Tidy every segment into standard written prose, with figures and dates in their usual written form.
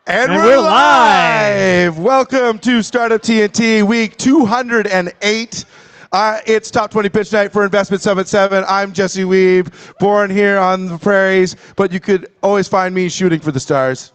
And we're live! Welcome to Startup TNT Week 208. It's Top 20 Pitch Night for Investment Summit 7. I'm Jesse Weave, born here on the Prairies, but you could always find me shooting for the stars.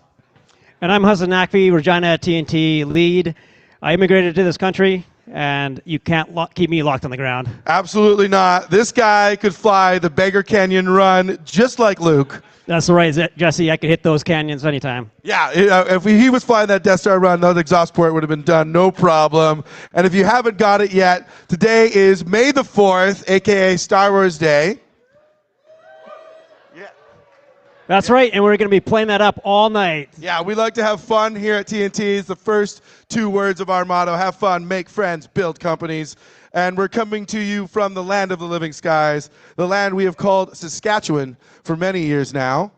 And I'm Hassan Naqvi, Regina TNT lead. I immigrated to this country, and you can't keep me locked on the ground. Absolutely not. This guy could fly the Beggar Canyon run just like Luke. That's right, Jesse. I could hit those canyons anytime. Yeah, if he was flying that Death Star run, that exhaust port would have been done, no problem. And if you haven't got it yet, today is May the 4th, a.k.a. Star Wars Day. Yeah. That's right, and we're going to be playing that up all night. Yeah, we like to have fun here at TNT. It's the first two words of our motto: have fun, make friends, build companies. And we're coming to you from the land of the living skies, the land we have called Saskatchewan for many years now.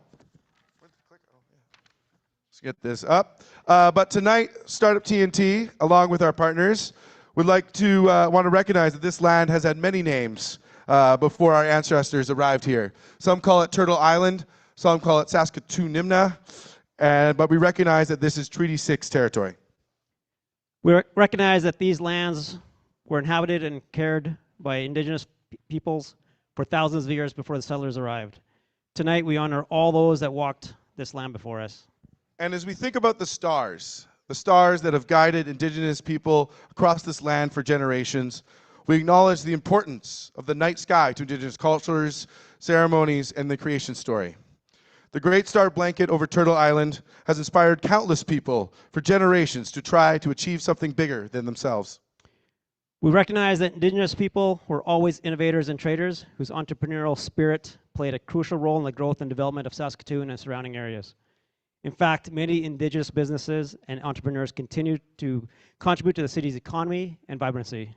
Let's get this up. But tonight, Startup TNT, along with our partners, would like to want to recognize that this land has had many names before our ancestors arrived here. Some call it Turtle Island, some call it Saskatoon-Nimna, but we recognize that this is Treaty 6 territory. We recognize that these lands were inhabited and cared by indigenous peoples for thousands of years before the settlers arrived. Tonight, we honor all those that walked this land before us. And as we think about the stars that have guided indigenous people across this land for generations, we acknowledge the importance of the night sky to indigenous cultures, ceremonies, and the creation story. The Great Star Blanket over Turtle Island has inspired countless people for generations to try to achieve something bigger than themselves. We recognize that indigenous people were always innovators and traders whose entrepreneurial spirit played a crucial role in the growth and development of Saskatoon and surrounding areas. In fact, many indigenous businesses and entrepreneurs continue to contribute to the city's economy and vibrancy.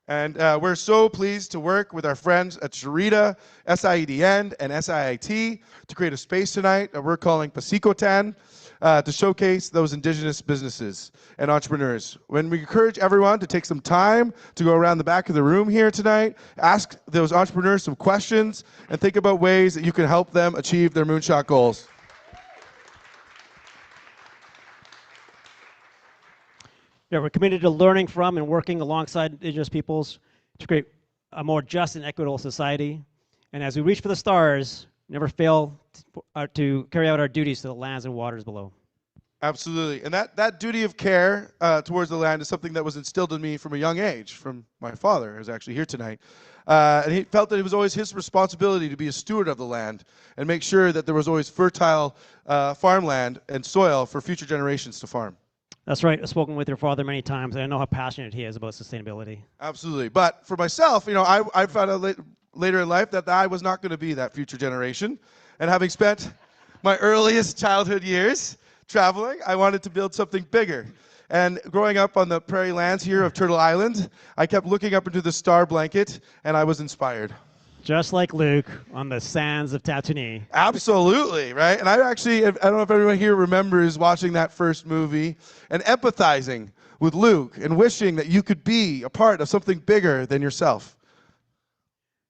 And we're so pleased to work with our friends at Sharita, SIEDN, and SIIT to create a space tonight that we're calling Pasikotan, to showcase those indigenous businesses and entrepreneurs. When we encourage everyone to take some time to go around the back of the room here tonight, ask those entrepreneurs some questions, and think about ways that you can help them achieve their moonshot goals. Yeah, we're committed to learning from and working alongside indigenous peoples to create a more just and equitable society. And as we reach for the stars, never fail to carry out our duties to the lands and waters below. Absolutely. And that duty of care towards the land is something that was instilled in me from a young age from my father, who's actually here tonight. And he felt that it was always his responsibility to be a steward of the land and make sure that there was always fertile farmland and soil for future generations to farm. That's right. I've spoken with your father many times, and I know how passionate he is about sustainability. Absolutely. But for myself, I found out later in life that I was not going to be that future generation. And having spent my earliest childhood years traveling, I wanted to build something bigger. And growing up on the prairie lands here of Turtle Island, I kept looking up into the star blanket, and I was inspired. Just like Luke on the sands of Tatooine. Absolutely, right? And I don't know if everyone here remembers watching that first movie and empathizing with Luke and wishing that you could be a part of something bigger than yourself.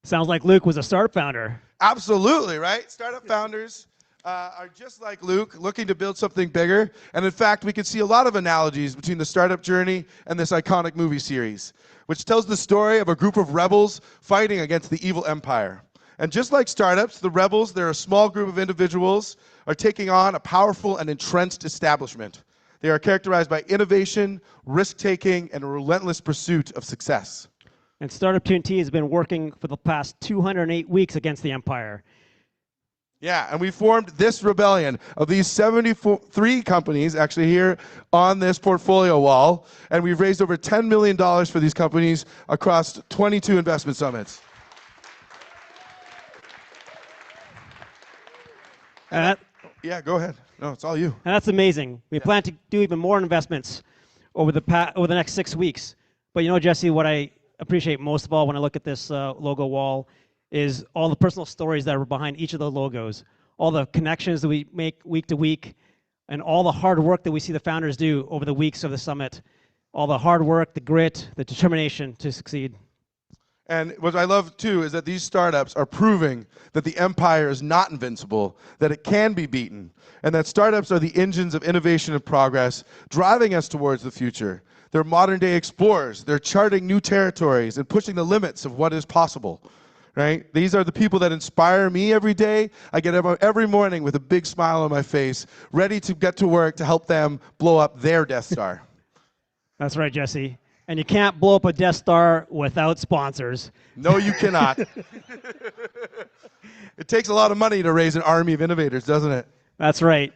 Sounds like Luke was a startup founder. Absolutely, right? Startup founders are just like Luke, looking to build something bigger. And in fact, we can see a lot of analogies between the startup journey and this iconic movie series, which tells the story of a group of rebels fighting against the evil empire. And just like startups, the rebels, they're a small group of individuals, are taking on a powerful and entrenched establishment. They are characterized by innovation, risk-taking, and a relentless pursuit of success. And Startup TNT has been working for the past 208 weeks against the empire. Yeah, and we formed this rebellion of these 73 companies actually here on this portfolio wall, and we've raised over $10 million for these companies across 22 investment summits. Yeah, go ahead. No, it's all you. And that's amazing. We plan to do even more investments over the next 6 weeks. But you know, Jesse, what I appreciate most of all when I look at this logo wall is all the personal stories that are behind each of the logos, all the connections that we make week to week, and all the hard work that we see the founders do over the weeks of the summit, all the hard work, the grit, the determination to succeed. And what I love, too, is that these startups are proving that the empire is not invincible, that it can be beaten, and that startups are the engines of innovation and progress, driving us towards the future. They're modern-day explorers. They're charting new territories and pushing the limits of what is possible, right? These are the people that inspire me every day. I get up every morning with a big smile on my face, ready to get to work to help them blow up their Death Star. That's right, Jesse. And you can't blow up a Death Star without sponsors. No, you cannot. It takes a lot of money to raise an army of innovators, doesn't it? That's right.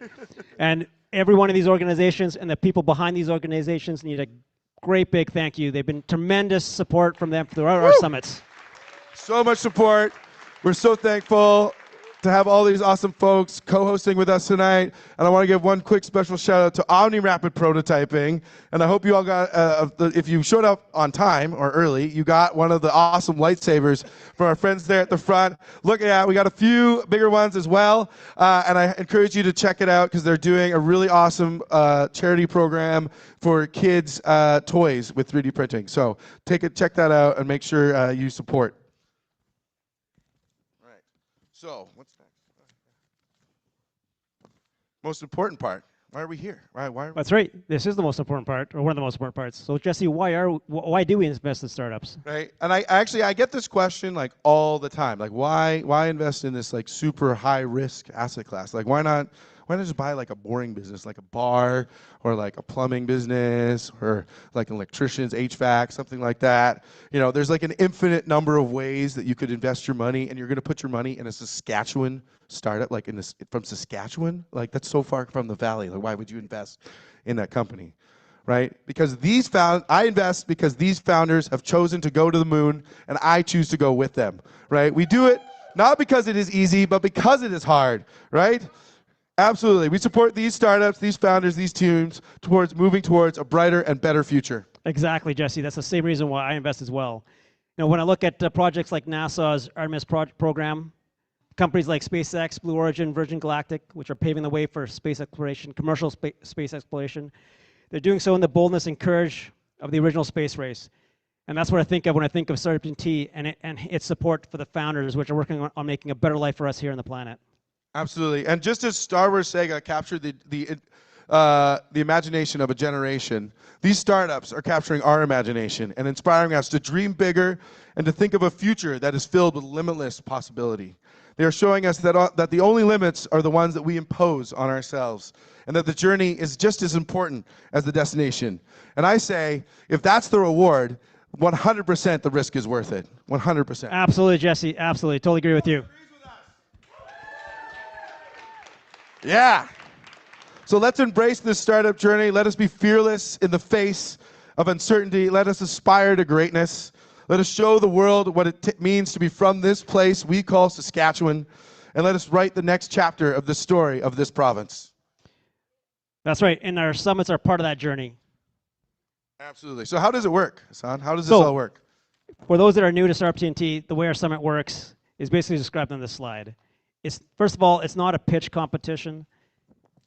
And every one of these organizations and the people behind these organizations need a great big thank you. They've been tremendous support from them throughout our summits. So much support. We're so thankful to have all these awesome folks co-hosting with us tonight. And I want to give one quick special shout out to Omnee Rapid Prototyping. And I hope you all got, if you showed up on time or early, you got one of the awesome lightsabers from our friends there at the front. Look at that. We got a few bigger ones as well. And I encourage you to check it out because they're doing a really awesome charity program for kids' toys with 3D printing. So check that out and make sure you support. So, what's next? Most important part. Why are we here? Why are we That's right. This is the most important part, or one of the most important parts. So, Jesse, why do we invest in startups? Right. And I get this question like all the time. Like, why invest in this like super high risk asset class? Like, why not just buy like a boring business, like a bar or like a plumbing business or like an electrician's HVAC, something like that. You know, there's like an infinite number of ways that you could invest your money, and you're going to put your money in a Saskatchewan startup, like from Saskatchewan. Like, that's so far from the valley. Like, why would you invest in that company? Right? Because I invest because these founders have chosen to go to the moon, and I choose to go with them. Right? We do it not because it is easy, but because it is hard. Right? Absolutely. We support these startups, these founders, these teams towards moving towards a brighter and better future. Exactly, Jesse. That's the same reason why I invest as well. You know, when I look at projects like NASA's Artemis program, companies like SpaceX, Blue Origin, Virgin Galactic, which are paving the way for space exploration, commercial space exploration, they're doing so in the boldness and courage of the original space race. And that's what I think of when I think of Startup TNT and its support for the founders, which are working on making a better life for us here on the planet. Absolutely. And just as Star Wars Sega captured the imagination of a generation, these startups are capturing our imagination and inspiring us to dream bigger and to think of a future that is filled with limitless possibility. They are showing us that the only limits are the ones that we impose on ourselves, and that the journey is just as important as the destination. And I say, if that's the reward, 100% the risk is worth it. 100%. Absolutely, Jesse. Absolutely. Totally agree with you. Yeah. So let's embrace this startup journey. Let us be fearless in the face of uncertainty. Let us aspire to greatness. Let us show the world what it means to be from this place we call Saskatchewan. And let us write the next chapter of the story of this province. That's right. And our summits are part of that journey. Absolutely. So how does it work, Hassan? How does this all work? For those that are new to Startup TNT, the way our summit works is basically described on this slide. First of all, it's not a pitch competition.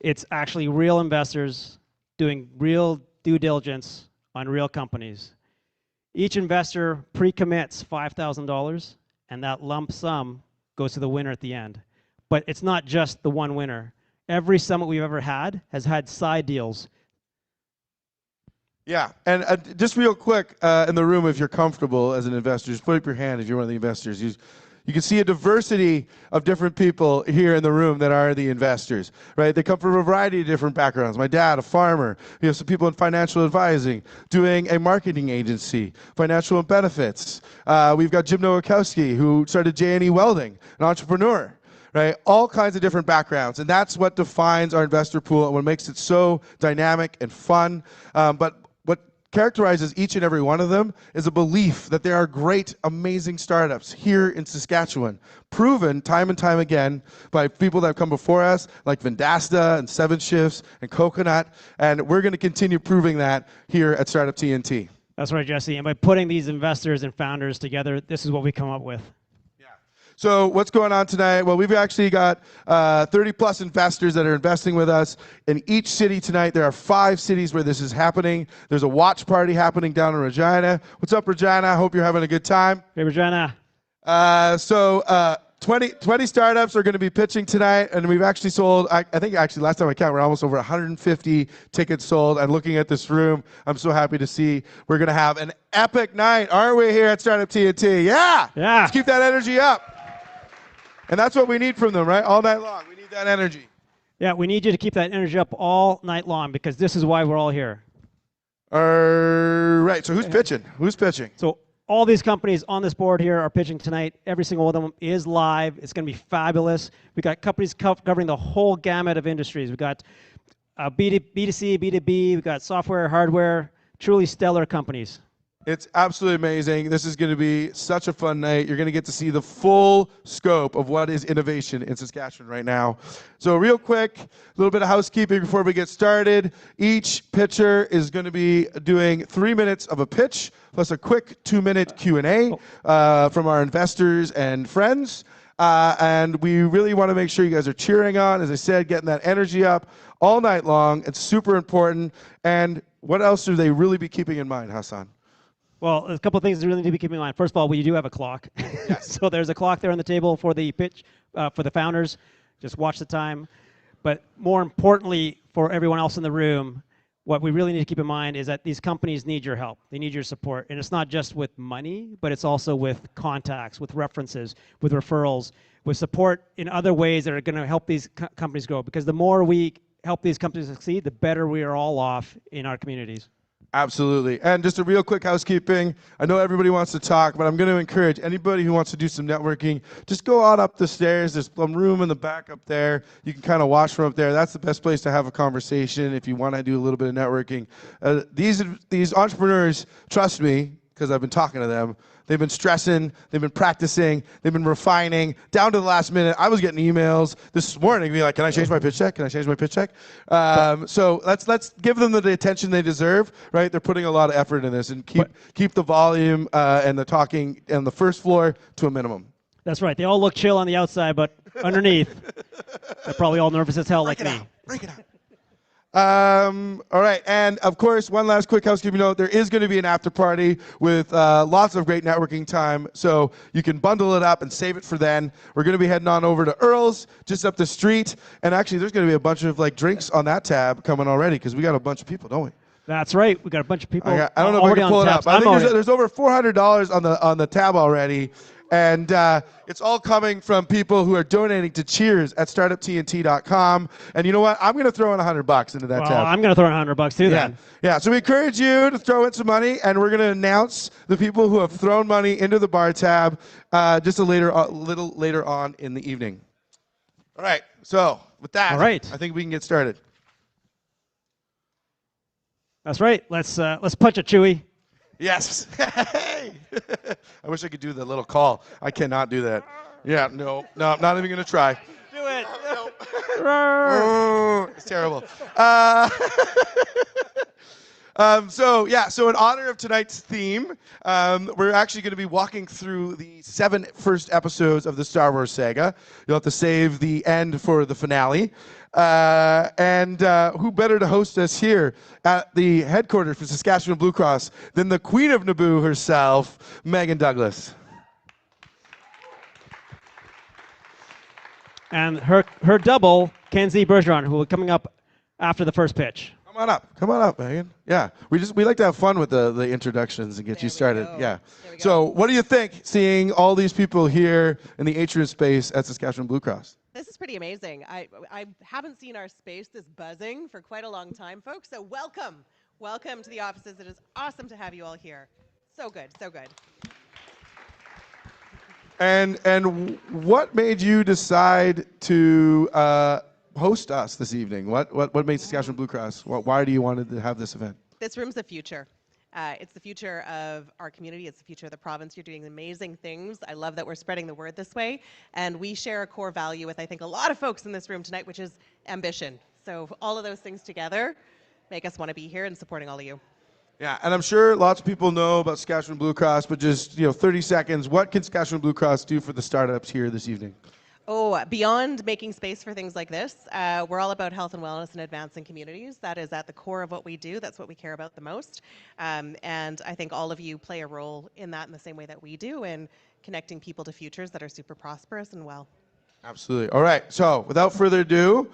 It's actually real investors doing real due diligence on real companies. Each investor pre-commits $5,000, and that lump sum goes to the winner at the end. But it's not just the one winner. Every summit we've ever had has had side deals. Yeah, and just real quick, in the room, if you're comfortable as an investor, just put up your hand if you're one of the investors. You can see a diversity of different people here in the room that are the investors, right? They come from a variety of different backgrounds. My dad, a farmer. We have some people in financial advising, doing a marketing agency, financial and benefits. We've got Jim Nowakowski, who started J&E Welding, an entrepreneur, right? All kinds of different backgrounds, and that's what defines our investor pool and what makes it so dynamic and fun. But what characterizes each and every one of them is a belief that there are great, amazing startups here in Saskatchewan, proven time and time again by people that have come before us, like Vendasta and Seven Shifts and Coconut, and we're going to continue proving that here at Startup TNT. That's right, Jesse. And by putting these investors and founders together, this is what we come up with. So what's going on tonight? Well, we've actually got 30 plus investors that are investing with us in each city tonight. There are 5 cities where this is happening. There's a watch party happening down in Regina. What's up, Regina? I hope you're having a good time. Hey, Regina. 20 startups are going to be pitching tonight, and we've actually sold, I think actually last time I counted, we're almost over 150 tickets sold. And looking at this room, I'm so happy to see we're going to have an epic night, aren't we, here at Startup TNT? Yeah! Let's keep that energy up. And that's what we need from them, right? All night long. We need that energy. Yeah, we need you to keep that energy up all night long because this is why we're all here. All right. So who's pitching? Who's pitching? So all these companies on this board here are pitching tonight. Every single one of them is live. It's going to be fabulous. We've got companies covering the whole gamut of industries. We've got B2C, B2B. We've got software, hardware, truly stellar companies. It's absolutely amazing. This is going to be such a fun night. You're going to get to see the full scope of what is innovation in Saskatchewan right now. So real quick, a little bit of housekeeping before we get started. Each pitcher is going to be doing 3 minutes of a pitch, plus a quick 2-minute Q&A from our investors and friends. And we really want to make sure you guys are cheering on, as I said, getting that energy up all night long. It's super important. And what else should they really be keeping in mind, Hassan? Well, a couple of things to really need to be keeping in mind. First of all, we do have a clock. Yes. So there's a clock there on the table for the pitch, for the founders. Just watch the time. But more importantly, for everyone else in the room, what we really need to keep in mind is that these companies need your help. They need your support. And it's not just with money, but it's also with contacts, with references, with referrals, with support in other ways that are going to help these companies grow. Because the more we help these companies succeed, the better we are all off in our communities. Absolutely. And just a real quick housekeeping. I know everybody wants to talk, but I'm going to encourage anybody who wants to do some networking, just go on up the stairs. There's some room in the back up there. You can kind of watch from up there. That's the best place to have a conversation if you want to do a little bit of networking. These entrepreneurs, trust me, because I've been talking to them. They've been stressing, they've been practicing, they've been refining, down to the last minute. I was getting emails this morning being like, can I change my pitch deck? Can I change my pitch deck? So let's give them the attention they deserve, right? They're putting a lot of effort in this, and keep the volume and the talking on the first floor to a minimum. That's right. They all look chill on the outside, but underneath, they're probably all nervous as hell like me. Break it out. All right, and of course, one last quick housekeeping note. There is going to be an after party with lots of great networking time, so you can bundle it up and save it for then. We're going to be heading on over to Earl's, just up the street, and actually there's going to be a bunch of drinks on that tab coming already, because we got a bunch of people, don't we? That's right. We got a bunch of people. I don't know if I can pull it up. I think there's over $400 on the tab already. And it's all coming from people who are donating to Cheers at startuptnt.com. And you know what? I'm going to throw in $100 into that tab. I'm going to throw in $100 too then. Yeah, so we encourage you to throw in some money, and we're going to announce the people who have thrown money into the bar tab just a little later on in the evening. All right, so with that, I think we can get started. That's right. Let's punch it, Chewy. Yes. Hey. I wish I could do the little call. I cannot do that. Yeah, no, I'm not even going to try. Do it. No. It's terrible. So in honor of tonight's theme, we're actually going to be walking through the 7 first episodes of the Star Wars saga. You'll have to save the end for the finale. And who better to host us here at the headquarters for Saskatchewan Blue Cross than the Queen of Naboo herself, Megan Douglas. And her double, Kenzie Bergeron, who will be coming up after the first pitch. Come on up, Megan. Yeah, we like to have fun with the introductions and get you started. Yeah. So what do you think, seeing all these people here in the atrium space at Saskatchewan Blue Cross? This is pretty amazing. I haven't seen our space this buzzing for quite a long time, folks. So welcome to the offices. It is awesome to have you all here. So good, so good. And what made you decide to host us this evening? What made Saskatchewan Blue Cross? Why do you want to have this event? This room's the future. It's the future of our community. It's the future of the province. You're doing amazing things. I love that we're spreading the word this way. And we share a core value with, I think, a lot of folks in this room tonight, which is ambition. So all of those things together make us want to be here and supporting all of you. Yeah, and I'm sure lots of people know about Saskatchewan Blue Cross, but just 30 seconds, what can Saskatchewan Blue Cross do for the startups here this evening? Oh, beyond making space for things like this, we're all about health and wellness and advancing communities. That is at the core of what we do. That's what we care about the most. And I think all of you play a role in that in the same way that we do in connecting people to futures that are super prosperous and well. Absolutely. All right, so without further ado,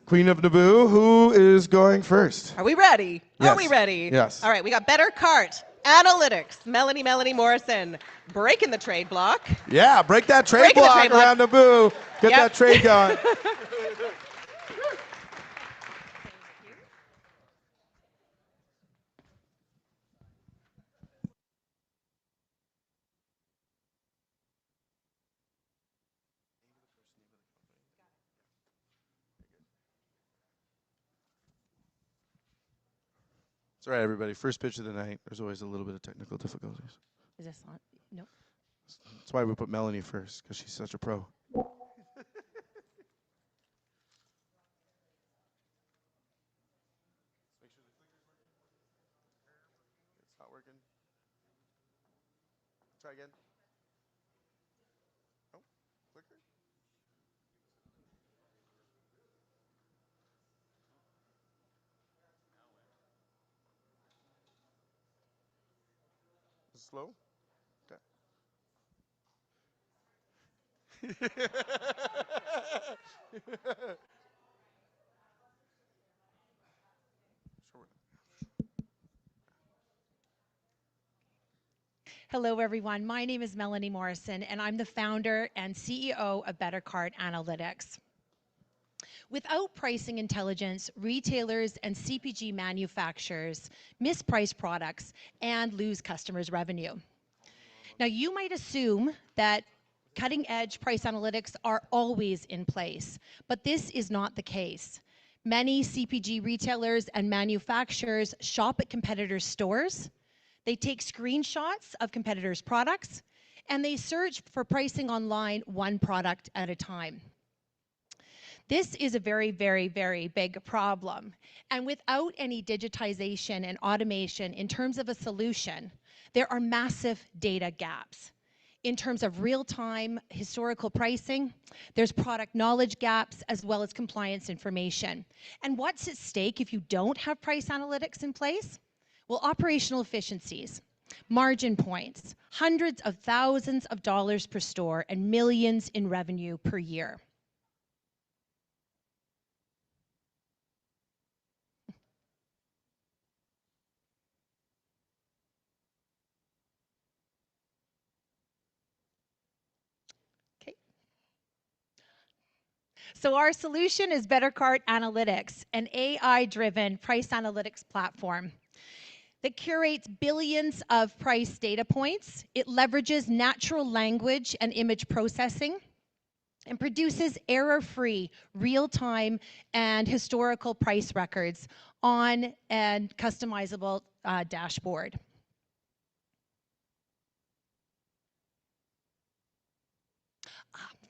Queen of Naboo, who is going first? Are we ready? Yes. Are we ready? Yes. All right, we got BetterCart Analytics. Melanie Morrison breaking the trade block. Yeah, break that trade block around Naboo. Get that trade going. It's all right, everybody. First pitch of the night. There's always a little bit of technical difficulties. Is this on? Nope. That's why we put Melanie first, because she's such a pro. It's not working. Try again. Oh, clicker. Is it slow? Okay. Hello, everyone. My name is Melanie Morrison, and I'm the founder and CEO of BetterCart Analytics. Without pricing intelligence, retailers and CPG manufacturers misprice products and lose customers' revenue. Now, you might assume that cutting-edge price analytics are always in place, but this is not the case. Many CPG retailers and manufacturers shop at competitors' stores. They take screenshots of competitors' products, and they search for pricing online one product at a time. This is a very, very, very big problem. And without any digitization and automation in terms of a solution, there are massive data gaps. In terms of real-time historical pricing, there's product knowledge gaps as well as compliance information. And what's at stake if you don't have price analytics in place? Well, operational efficiencies, margin points, hundreds of thousands of dollars per store, and millions in revenue per year. Okay. So our solution is BetterCart Analytics, an AI-driven price analytics platform that curates billions of price data points. It leverages natural language and image processing and produces error-free, real-time, and historical price records on a customizable dashboard.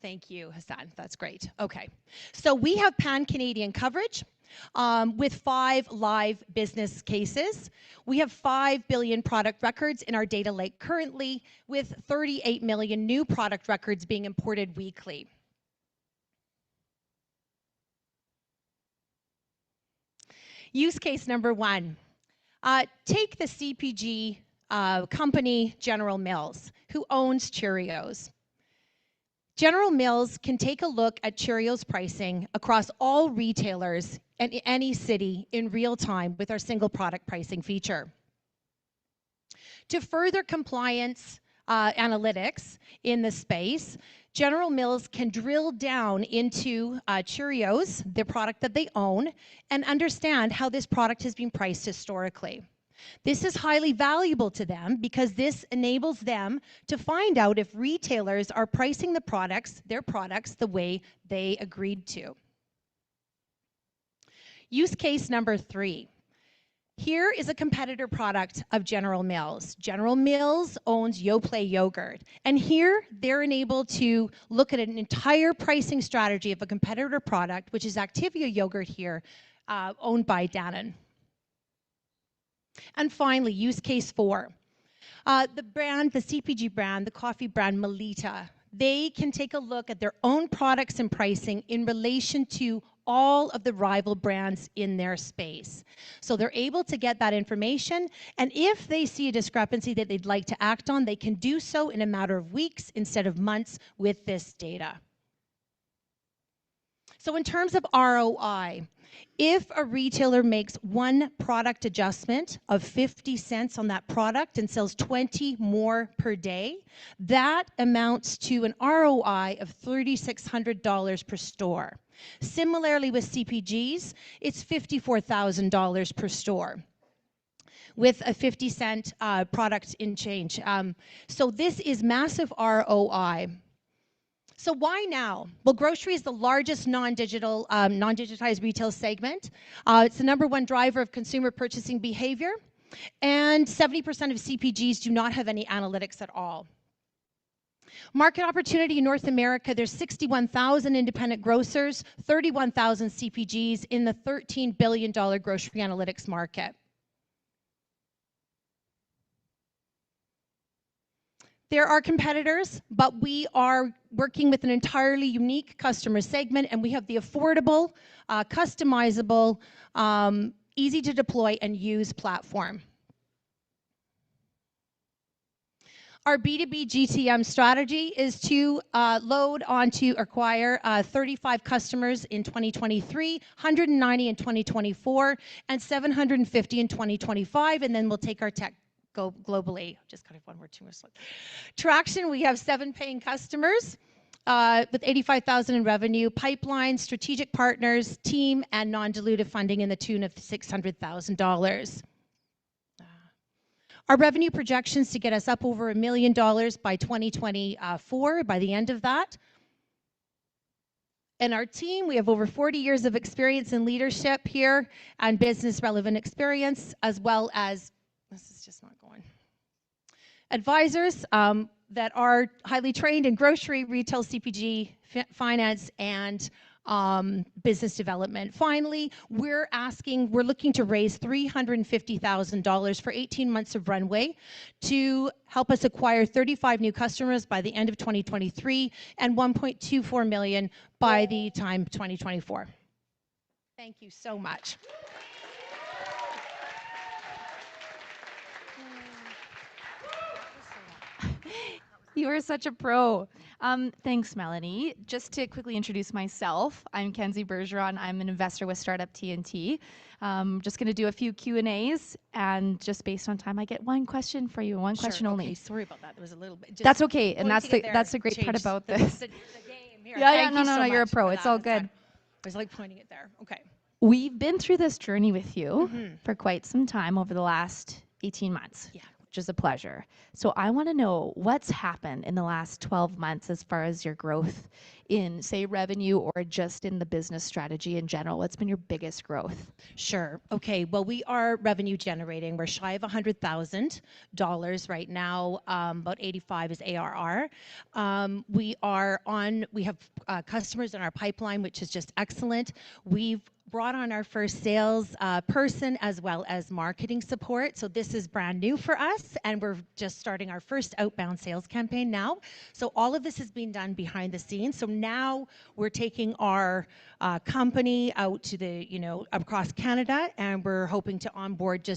Thank you, Hassan. That's great. Okay. So we have pan-Canadian coverage with 5 live business cases. We have 5 billion product records in our data lake currently, with 38 million new product records being imported weekly. Use case number 1. Take the CPG company General Mills, who owns Cheerios. General Mills can take a look at Cheerios pricing across all retailers in any city in real time with our single product pricing feature. To further compliance analytics in the space, General Mills can drill down into Cheerios, the product that they own, and understand how this product has been priced historically. This is highly valuable to them because this enables them to find out if retailers are pricing their products the way they agreed to. Use case number 3. Here is a competitor product of General Mills. General Mills owns Yoplait yogurt. And here they're enabled to look at an entire pricing strategy of a competitor product, which is Activia yogurt here, owned by Danone. And finally, use case 4. The brand, the CPG brand, the coffee brand Melita, they can take a look at their own products and pricing in relation to all of the rival brands in their space. So they're able to get that information, and if they see a discrepancy that they'd like to act on, they can do so in a matter of weeks instead of months with this data. So in terms of ROI, if a retailer makes one product adjustment of 50 cents on that product and sells 20 more per day, that amounts to an ROI of $3,600 per store. Similarly with CPGs, it's $54,000 per store with a 50-cent product in change. So this is massive ROI. So why now? Well, grocery is the largest non-digitized retail segment. It's the #1 driver of consumer purchasing behavior, and 70% of CPGs do not have any analytics at all. Market opportunity in North America, there's 61,000 independent grocers, 31,000 CPGs in the $13 billion grocery analytics market. There are competitors, but we are working with an entirely unique customer segment, and we have the affordable, customizable, easy to deploy and use platform. Our B2B GTM strategy is to acquire 35 customers in 2023, 190 in 2024, and 750 in 2025, and then we'll take our tech go globally. Just kind of one more, two more slides. Traction, we have 7 paying customers with 85,000 in revenue, pipeline, strategic partners, team, and non-dilutive funding in the tune of $600,000. Our revenue projections to get us up over $1 million by 2024, by the end of that. And our team, we have over 40 years of experience in leadership here and business relevant experience, as well as, this is just not going, advisors that are highly trained in grocery, retail, CPG, finance, and business development. Finally, we're looking to raise $350,000 for 18 months of runway to help us acquire 35 new customers by the end of 2023 and $1.24 million by the time 2024. Thank you so much. You are such a pro. Thanks, Melanie. Just to quickly introduce myself, I'm Kenzie Bergeron. I'm an investor with Startup TNT. Just going to do a few Q&As, and just based on time, I get one question for you, one question only. Okay, sorry about that. It was a little bit. That's okay, and that's the great part about this. The game here. Yeah, no, you're a pro. It's all good. I was like pointing it there. Okay. We've been through this journey with you for quite some time over the last 18 months. Yeah. Which is a pleasure. So I want to know what's happened in the last 12 months as far as your growth in, say, revenue or just in the business strategy in general. What's been your biggest growth? Sure. Okay. Well, we are revenue generating. We're shy of $100,000 right now. About 85 is ARR. We have customers in our pipeline, which is just excellent. We've brought on our first sales person as well as marketing support. So this is brand new for us, and we're just starting our first outbound sales campaign now. So all of this is being done behind the scenes. So now we're taking our company out to across Canada, and we're hoping to onboard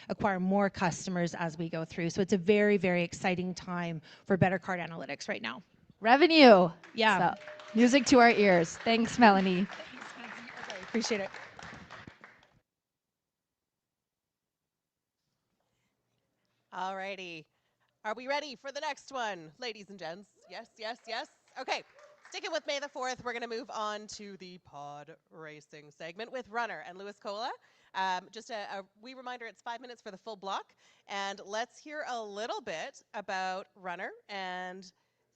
acquire more customers as we go through. So it's a very, very exciting time for BetterCart Analytics right now. Revenue. Yeah. So, music to our ears. Thanks, Melanie. Appreciate it. All righty. Are we ready for the next one, ladies and gents? Yes, yes, yes. Okay. Sticking with May the 4th, we're going to move on to the pod racing segment with Runnr and Louis Cola. Just a wee reminder, it's 5 minutes for the full block. And let's hear a little bit about Runnr and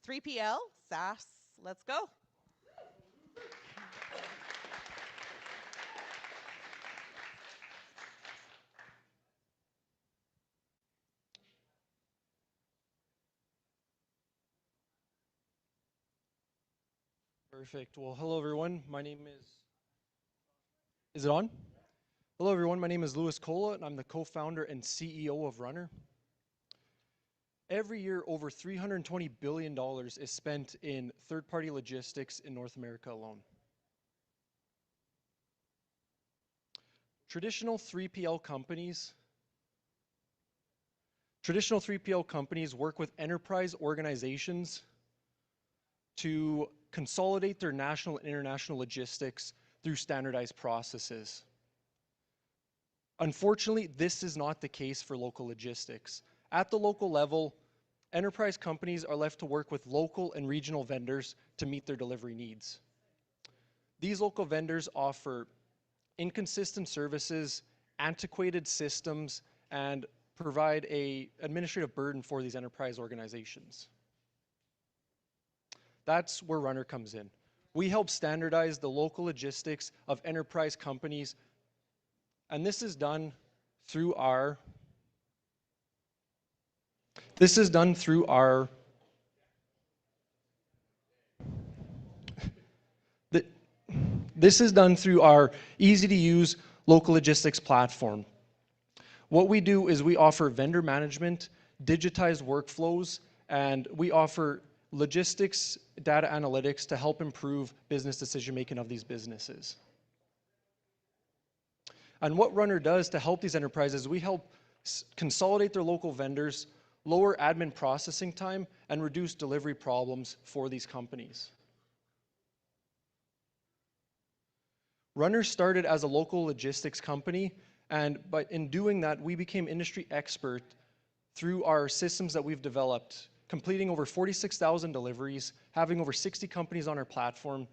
3PL, SaaS. Let's go. Perfect. Well, hello everyone. My name is it on? Hello everyone. My name is Louis Cola, and I'm the co-founder and CEO of Runnr. Every year, over $320 billion is spent in third-party logistics in North America alone. Traditional 3PL companies work with enterprise organizations to consolidate their national and international logistics through standardized processes. Unfortunately, this is not the case for local logistics. At the local level, enterprise companies are left to work with local and regional vendors to meet their delivery needs. These local vendors offer inconsistent services, antiquated systems, and provide an administrative burden for these enterprise organizations. That's where Runnr comes in. We help standardize the local logistics of enterprise companies, and this is done through our easy-to-use local logistics platform. What we do is we offer vendor management, digitized workflows, and we offer logistics data analytics to help improve business decision-making of these businesses. And what Runnr does to help these enterprises, we help consolidate their local vendors, lower admin processing time, and reduce delivery problems for these companies. Runnr started as a local logistics company, and in doing that, we became industry expert through our systems that we've developed, completing over 46,000 deliveries, having over 60 companies on our platform,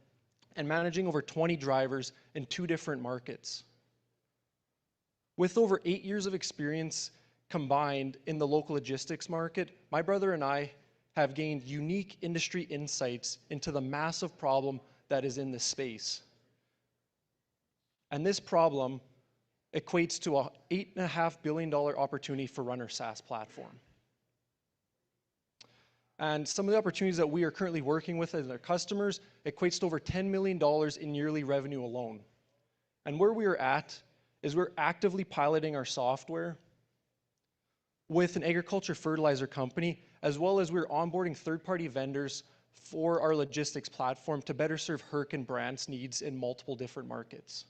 and managing over 20 drivers in 2 different markets. With over 8 years of experience combined in the local logistics market, my brother and I have gained unique industry insights into the massive problem that is in this space. And this problem equates to a $8.5 billion opportunity for Runnr SaaS platform. And some of the opportunities that we are currently working with as our customers equates to over $10 million in yearly revenue alone. And where we are at is we're actively piloting our software with an agriculture fertilizer company, as well as we're onboarding third-party vendors for our logistics platform to better serve Herc and Brandt's needs in multiple different markets.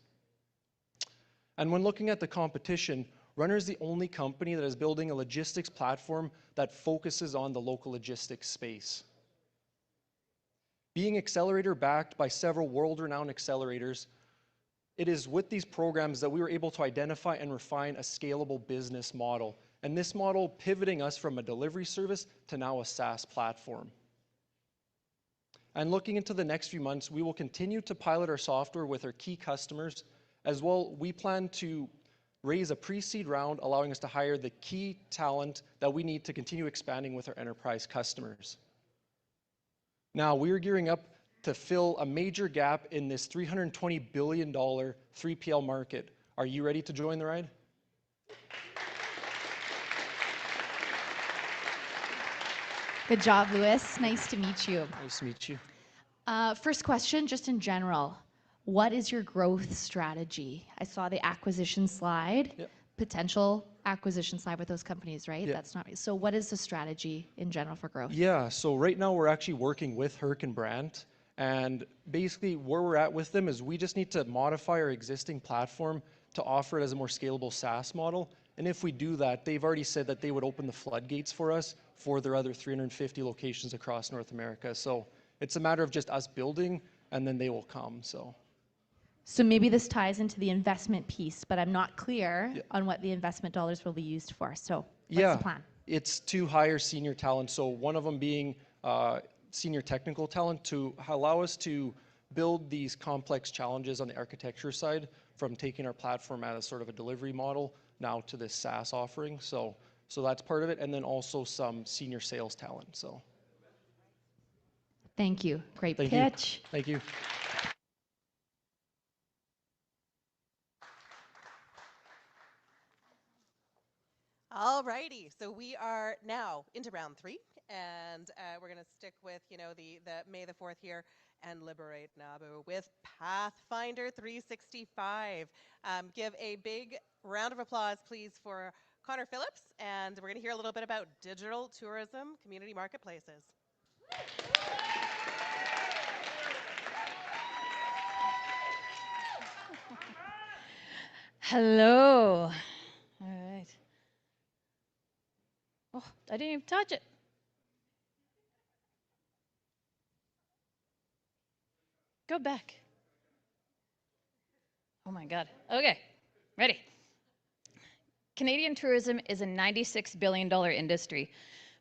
And when looking at the competition, Runnr is the only company that is building a logistics platform that focuses on the local logistics space. Being accelerator backed by several world-renowned accelerators, it is with these programs that we were able to identify and refine a scalable business model. And this model pivoting us from a delivery service to now a SaaS platform. And looking into the next few months, we will continue to pilot our software with our key customers. As well, we plan to raise a pre-seed round, allowing us to hire the key talent that we need to continue expanding with our enterprise customers. Now, we're gearing up to fill a major gap in this $320 billion 3PL market. Are you ready to join the ride? Good job, Louis. Nice to meet you. Nice to meet you. First question, just in general. What is your growth strategy? I saw the acquisition slide, Yep. Potential acquisition slide with those companies, right? Yep. That's not, so what is the strategy in general for growth? Yeah, so right now we're actually working with Herc and Brandt, and basically where we're at with them is we just need to modify our existing platform to offer it as a more scalable SaaS model. And if we do that, they've already said that they would open the floodgates for us for their other 350 locations across North America. So it's a matter of just us building, and then they will come, So maybe this ties into the investment piece, but I'm not clear on what the investment dollars will be used for. So what's the plan? It's to hire senior talent. So one of them being senior technical talent to allow us to build these complex challenges on the architecture side, from taking our platform as sort of a delivery model now to this SaaS offering. So that's part of it. And then also some senior sales talent. So Thank you. Great Thank pitch. you. Thank you. All righty, so we are now into round 3, and we're going to stick with, the May the 4th here, and liberate Nabu with Pathfinder 365. Give a big round of applause, please, for Connor Phillips, and we're going to hear a little bit about digital tourism community marketplaces. Hello. All right. Oh, I didn't even touch it. Go back. Oh my God. Okay, ready. Canadian tourism is a $96 billion industry,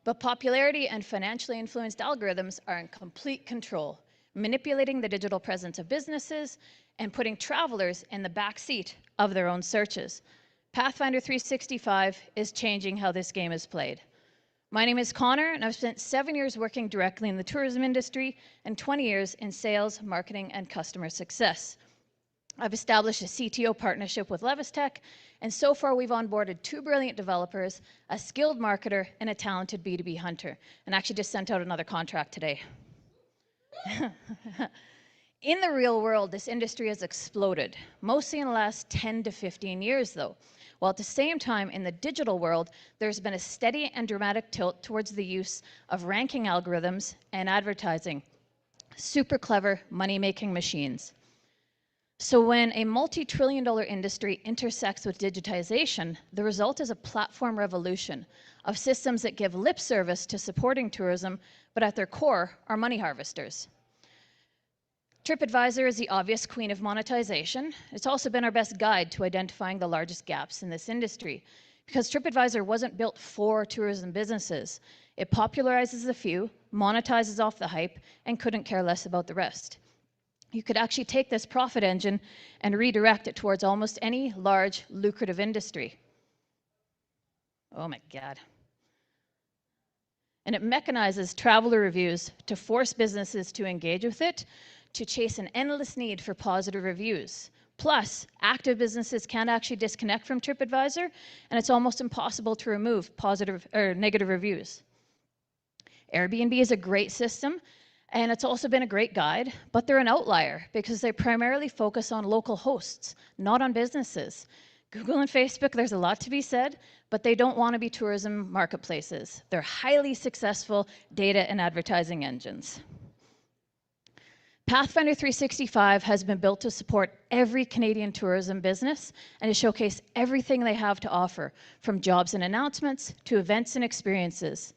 but popularity and financially influenced algorithms are in complete control, manipulating the digital presence of businesses and putting travelers in the back seat of their own searches. Pathfinder 365 is changing how this game is played. My name is Connor, and I've spent 7 years working directly in the tourism industry and 20 years in sales, marketing, and customer success. I've established a CTO partnership with LevisTech, and so far we've onboarded 2 brilliant developers, a skilled marketer, and a talented B2B hunter, and actually just sent out another contract today. In the real world, this industry has exploded, mostly in the last 10 to 15 years though. While at the same time, in the digital world, there's been a steady and dramatic tilt towards the use of ranking algorithms and advertising. Super clever money-making machines. So when a multi-trillion-dollar industry intersects with digitization, the result is a platform revolution of systems that give lip service to supporting tourism, but at their core are money harvesters. TripAdvisor is the obvious queen of monetization. It's also been our best guide to identifying the largest gaps in this industry, because TripAdvisor wasn't built for tourism businesses. It popularizes a few, monetizes off the hype, and couldn't care less about the rest. You could actually take this profit engine and redirect it towards almost any large, lucrative industry. Oh my God. And it mechanizes traveler reviews to force businesses to engage with it, to chase an endless need for positive reviews. Plus, active businesses can't actually disconnect from TripAdvisor, and it's almost impossible to remove positive or negative reviews. Airbnb is a great system, and it's also been a great guide, but they're an outlier because they primarily focus on local hosts, not on businesses. Google and Facebook, there's a lot to be said, but they don't want to be tourism marketplaces. They're highly successful data and advertising engines. Pathfinder 365 has been built to support every Canadian tourism business and to showcase everything they have to offer, from jobs and announcements to events and experiences.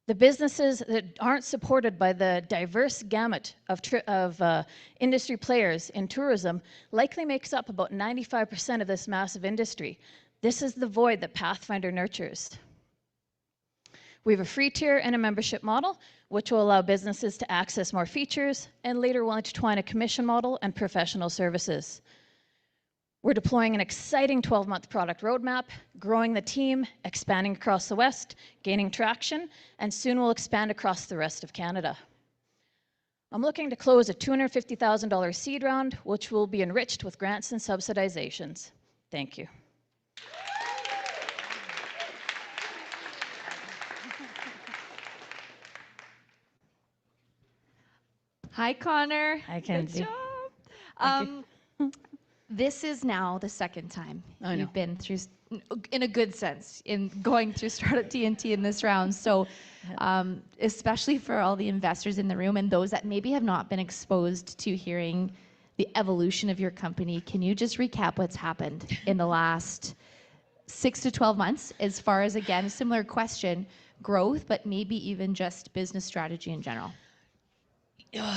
The businesses that aren't supported by the diverse gamut of industry players in tourism likely makes up about 95% of this massive industry. This is the void that Pathfinder nurtures. We have a free tier and a membership model, which will allow businesses to access more features, and later we'll intertwine a commission model and professional services. We're deploying an exciting 12-month product roadmap, growing the team, expanding across the West, gaining traction, and soon we'll expand across the rest of Canada. I'm looking to close a $250,000 seed round, which will be enriched with grants and subsidizations. Thank you. Hi, Connor. Hi, Kenzie. Good job. This is now the second time you've been through, in a good sense, in going through Startup TNT in this round. So especially for all the investors in the room and those that maybe have not been exposed to hearing the evolution of your company, can you just recap what's happened in the last 6 to 12 months as far as, again, similar question, growth, but maybe even just business strategy in general?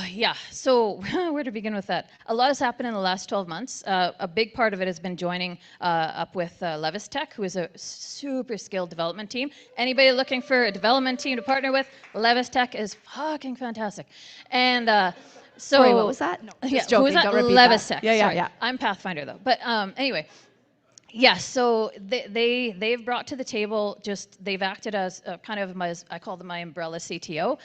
Yeah, so where to begin with that? A lot has happened in the last 12 months. A big part of it has been joining up with LevisTech, who is a super skilled development team. Anybody looking for a development team to partner with, LevisTech is fucking fantastic. And so... Sorry, what was that? No, just joking, who was that? don't repeat LevisTech. that. Yeah. I'm Pathfinder, though. But anyway, yeah, so they've brought to the table, they've acted as kind of I call them my umbrella CTO.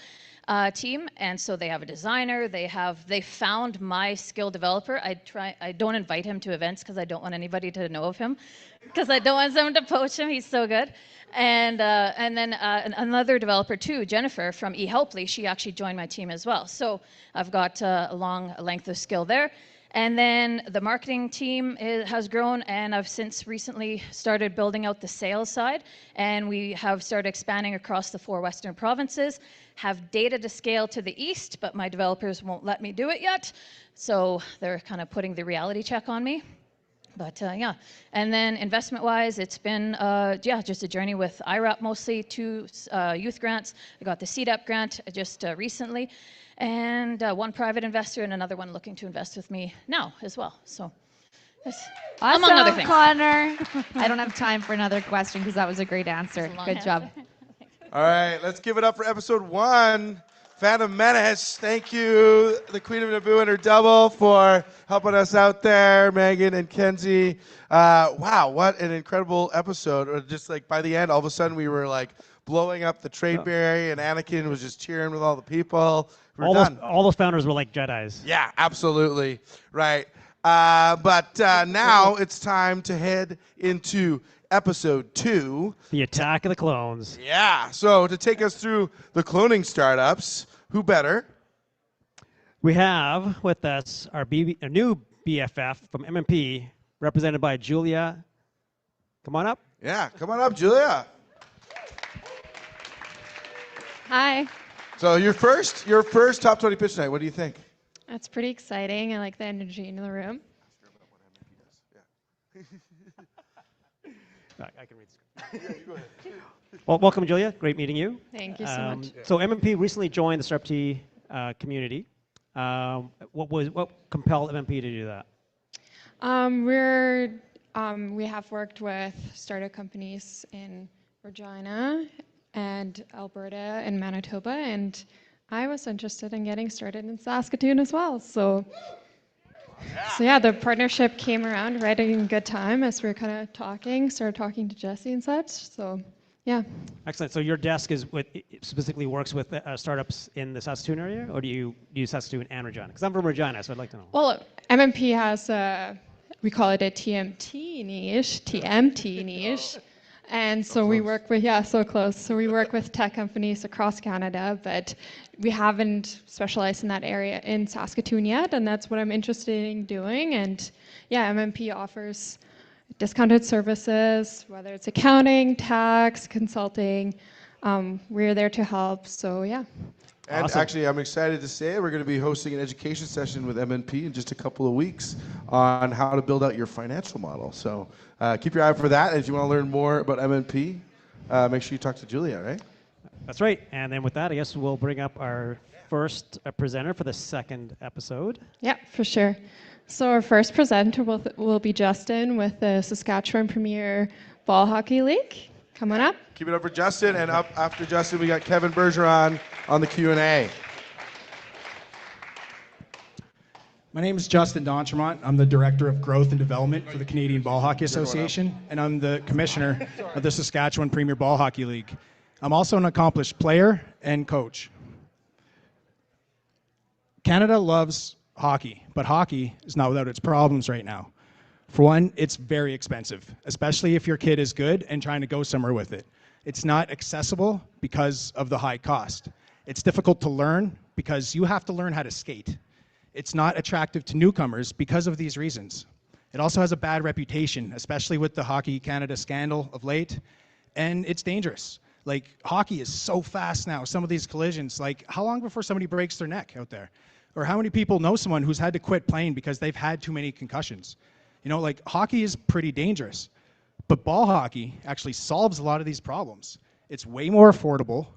team, and so they have a designer. They found my skill developer. I don't invite him to events because I don't want anybody to know of him, because I don't want someone to poach him. He's so good. And then another developer too, Jennifer from eHelply. She actually joined my team as well. So I've got a long length of skill there. And then the marketing team has grown, and I've since recently started building out the sales side, and we have started expanding across the 4 western provinces, have data to scale to the east, but my developers won't let me do it yet, so they're kind of putting the reality check on me. But yeah, and then investment-wise, it's been just a journey with IRAP mostly, 2 youth grants. I got the CDEP grant just recently, and 1 private investor and another one looking to invest with me now as well. So, Awesome, among other things. Connor. I don't have time for another question because that was a great answer. Good job. All right, let's give it up for episode 1. Phantom Menace, thank you, the Queen of Naboo and her double, for helping us out there, Megan and Kenzie. Wow, what an incredible episode. Or just like by the end, all of a sudden we were like blowing up the trade barrier, and Anakin was just cheering with all the people. We're done. All those founders were like Jedis. Yeah, absolutely. Right. But now it's time to head into episode 2. The Attack of the Clones. Yeah. So to take us through the cloning startups, who better? We have with us our new BFF from MMP, represented by Julia. Come on up. Yeah, come on up, Julia. Hi. So your first top 20 pitch night. What do you think? That's pretty exciting. I like the energy in the room. I can read this. Yeah, you go ahead. Well, welcome, Julia. Great meeting you. Thank you so much. So MMP recently joined the Startup T community. What compelled MMP to do that? We have worked with startup companies in Regina and Alberta and Manitoba, and I was interested in getting started in Saskatoon as well. So yeah, the partnership came around right in good time as we were kind of started talking to Jesse and such. So yeah. Excellent. So your desk specifically works with startups in the Saskatoon area, or do you use Saskatoon and Regina? Because I'm from Regina, so I'd like to know. Well, MMP has we call it a TMT niche. And so we work with, so close. So we work with tech companies across Canada, but we haven't specialized in that area in Saskatoon yet, and that's what I'm interested in doing. And yeah, MMP offers discounted services, whether it's accounting, tax, consulting. We're there to help, so yeah. And awesome. Actually, I'm excited to say we're going to be hosting an education session with MNP in just a couple of weeks on how to build out your financial model. So keep your eye out for that. And if you want to learn more about MNP, make sure you talk to Julia, right? That's right. And then with that, I guess we'll bring up our first presenter for the second episode. Yeah, for sure. So our first presenter will be Justin with the Saskatchewan Premier Ball Hockey League. Come on up. Keep it up for Justin, and up after Justin, we got Kevin Bergeron on the Q&A. My name is Justin D'Entremont. I'm the Director of Growth and Development for the Canadian Ball Hockey Association, and I'm the Commissioner of the Saskatchewan Premier Ball Hockey League. I'm also an accomplished player and coach. Canada loves hockey, but hockey is not without its problems right now. For one, it's very expensive, especially if your kid is good and trying to go somewhere with it. It's not accessible because of the high cost. It's difficult to learn because you have to learn how to skate. It's not attractive to newcomers because of these reasons. It also has a bad reputation, especially with the Hockey Canada scandal of late, and it's dangerous. Like, hockey is so fast now, some of these collisions, like, how long before somebody breaks their neck out there? Or how many people know someone who's had to quit playing because they've had too many concussions? You know, like, hockey is pretty dangerous, but ball hockey actually solves a lot of these problems. It's way more affordable,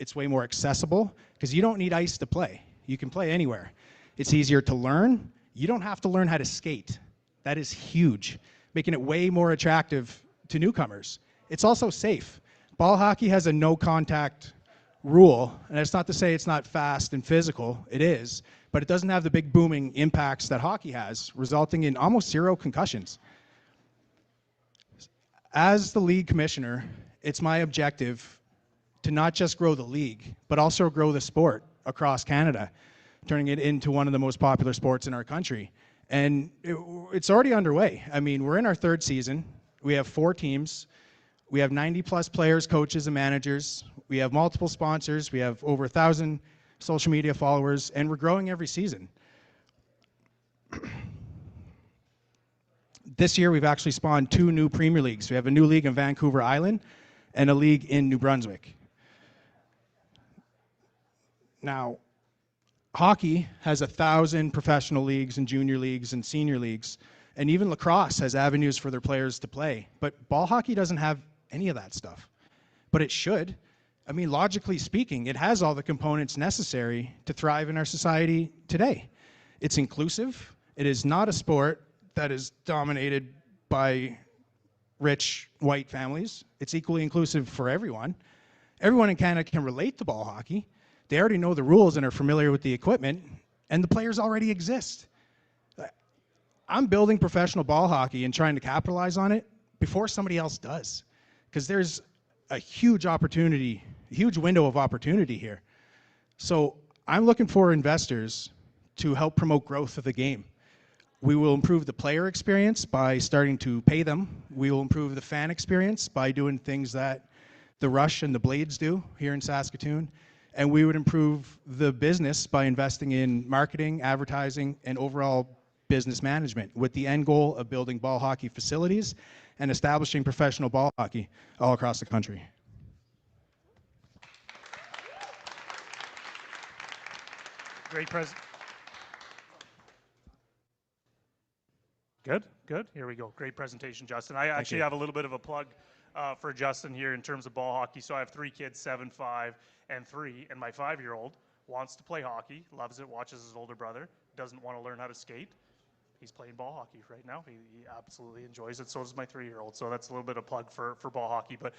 it's way more accessible, because you don't need ice to play. You can play anywhere. It's easier to learn. You don't have to learn how to skate. That is huge, making it way more attractive to newcomers. It's also safe. Ball hockey has a no contact rule, and it's not to say it's not fast and physical, it is, but it doesn't have the big booming impacts that hockey has, resulting in almost 0 concussions. As the league commissioner, it's my objective to not just grow the league, but also grow the sport across Canada, turning it into one of the most popular sports in our country. And it's already underway. I mean, we're in our 3rd season. We have 4 teams. We have 90+ players, coaches, and managers. We have multiple sponsors. We have over 1,000 social media followers, and we're growing every season. This year, we've actually spawned 2 new Premier Leagues. We have a new league in Vancouver Island and a league in New Brunswick. Now, hockey has 1,000 professional leagues and junior leagues and senior leagues, and even lacrosse has avenues for their players to play. But ball hockey doesn't have any of that stuff. But it should. I mean, logically speaking, it has all the components necessary to thrive in our society today. It's inclusive. It is not a sport that is dominated by rich white families. It's equally inclusive for everyone. Everyone in Canada can relate to ball hockey. They already know the rules and are familiar with the equipment, and the players already exist. I'm building professional ball hockey and trying to capitalize on it before somebody else does, because there's a huge opportunity, a huge window of opportunity here. So I'm looking for investors to help promote growth of the game. We will improve the player experience by starting to pay them. We will improve the fan experience by doing things that the Rush and the Blades do here in Saskatoon. And we would improve the business by investing in marketing, advertising, and overall business management, with the end goal of building ball hockey facilities and establishing professional ball hockey all across the country. Great Good. Here we go. Great presentation, Justin. I actually have a little bit of a plug for Justin here in terms of ball hockey. So I have 3 kids, 7, 5, and 3, and my 5-year-old wants to play hockey, loves it, watches his older brother, doesn't want to learn how to skate. He's playing ball hockey right now. He absolutely enjoys it. So does my 3-year-old. So that's a little bit of plug for ball hockey. But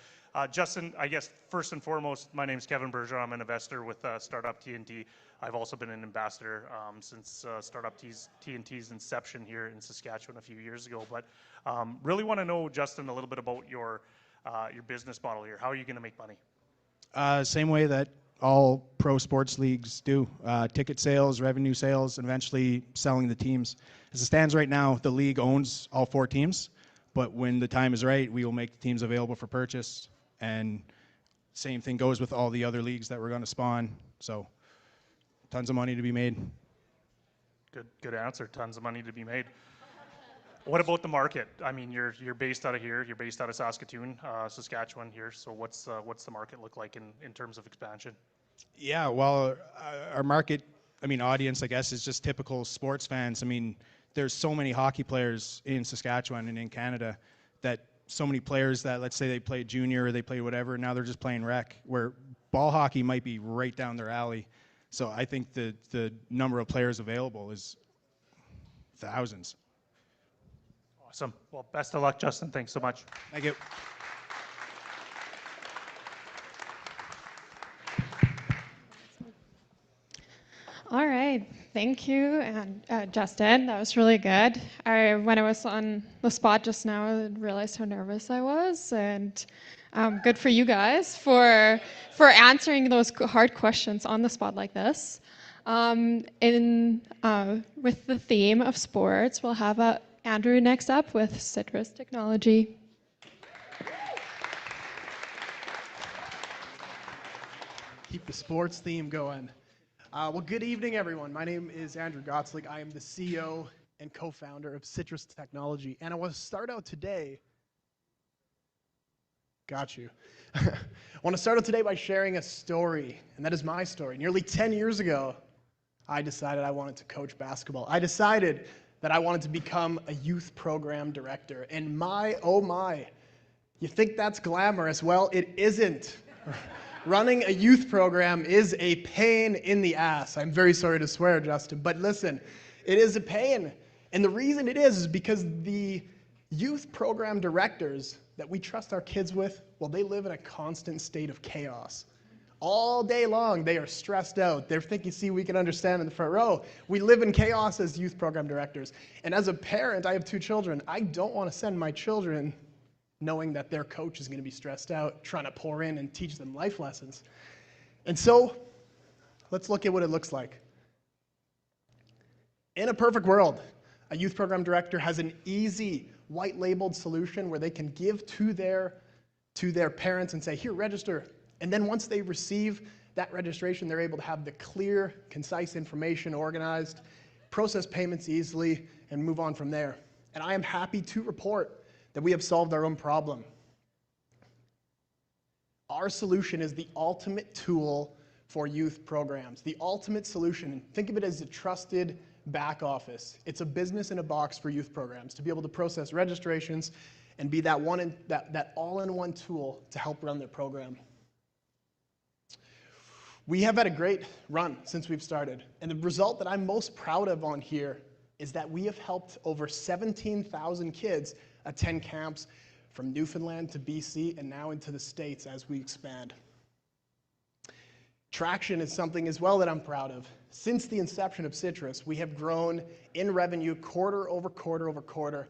Justin, I guess first and foremost, my name is Kevin Bergeron. I'm an investor with Startup TNT. I've also been an ambassador since Startup TNT's inception here in Saskatchewan a few years ago. But really want to know, Justin, a little bit about your business model here. How are you going to make money? Same way that all pro sports leagues do. Ticket sales, revenue sales, and eventually selling the teams. As it stands right now, the league owns all 4 teams, but when the time is right, we will make the teams available for purchase, and same thing goes with all the other leagues that we're going to spawn. So tons of money to be made. Good answer. Tons of money to be made. What about the market? I mean, you're based out of here. You're based out of Saskatoon, Saskatchewan here. So what's the market look like in terms of expansion? Yeah, well, our market, audience, I guess, is just typical sports fans. I mean, there's so many hockey players in Saskatchewan and in Canada, that so many players that, let's say they play junior or they play whatever, now they're just playing rec, where ball hockey might be right down their alley. So I think the number of players available is thousands. Awesome. Well, best of luck, Justin. Thanks so much. Thank you. All right, thank you, and Justin, that was really good. When I was on the spot just now, I realized how nervous I was, and good for you guys for answering those hard questions on the spot like this. With the theme of sports, we'll have Andrew next up with Citrus Technology. Keep the sports theme going. Well, good evening, everyone. My name is Andrew Gottslig. I am the CEO and co-founder of Citrus Technology. And I want to start out today. Got you. I want to start out today by sharing a story, and that is my story. Nearly 10 years ago, I decided I wanted to coach basketball. I decided that I wanted to become a youth program director. And my, oh my, you think that's glamorous? Well, it isn't. Running a youth program is a pain in the ass. I'm very sorry to swear, Justin, but listen, it is a pain. And the reason it is because the youth program directors that we trust our kids with, well, they live in a constant state of chaos. All day long, they are stressed out. They're thinking, see, we can understand in the front row. We live in chaos as youth program directors. And as a parent, I have 2 children. I don't want to send my children knowing that their coach is going to be stressed out, trying to pour in and teach them life lessons. And so let's look at what it looks like. In a perfect world, a youth program director has an easy white labeled solution where they can give to their parents and say, here, register. And then once they receive that registration, they're able to have the clear, concise information organized, process payments easily, and move on from there. And I am happy to report that we have solved our own problem. Our solution is the ultimate tool for youth programs. The ultimate solution. Think of it as a trusted back office. It's a business in a box for youth programs to be able to process registrations and be that all-in-one tool to help run their program. We have had a great run since we've started, and the result that I'm most proud of on here is that we have helped over 17,000 kids attend camps from Newfoundland to BC and now into the States as we expand. Traction is something as well that I'm proud of. Since the inception of Citrus, we have grown in revenue quarter over quarter over quarter.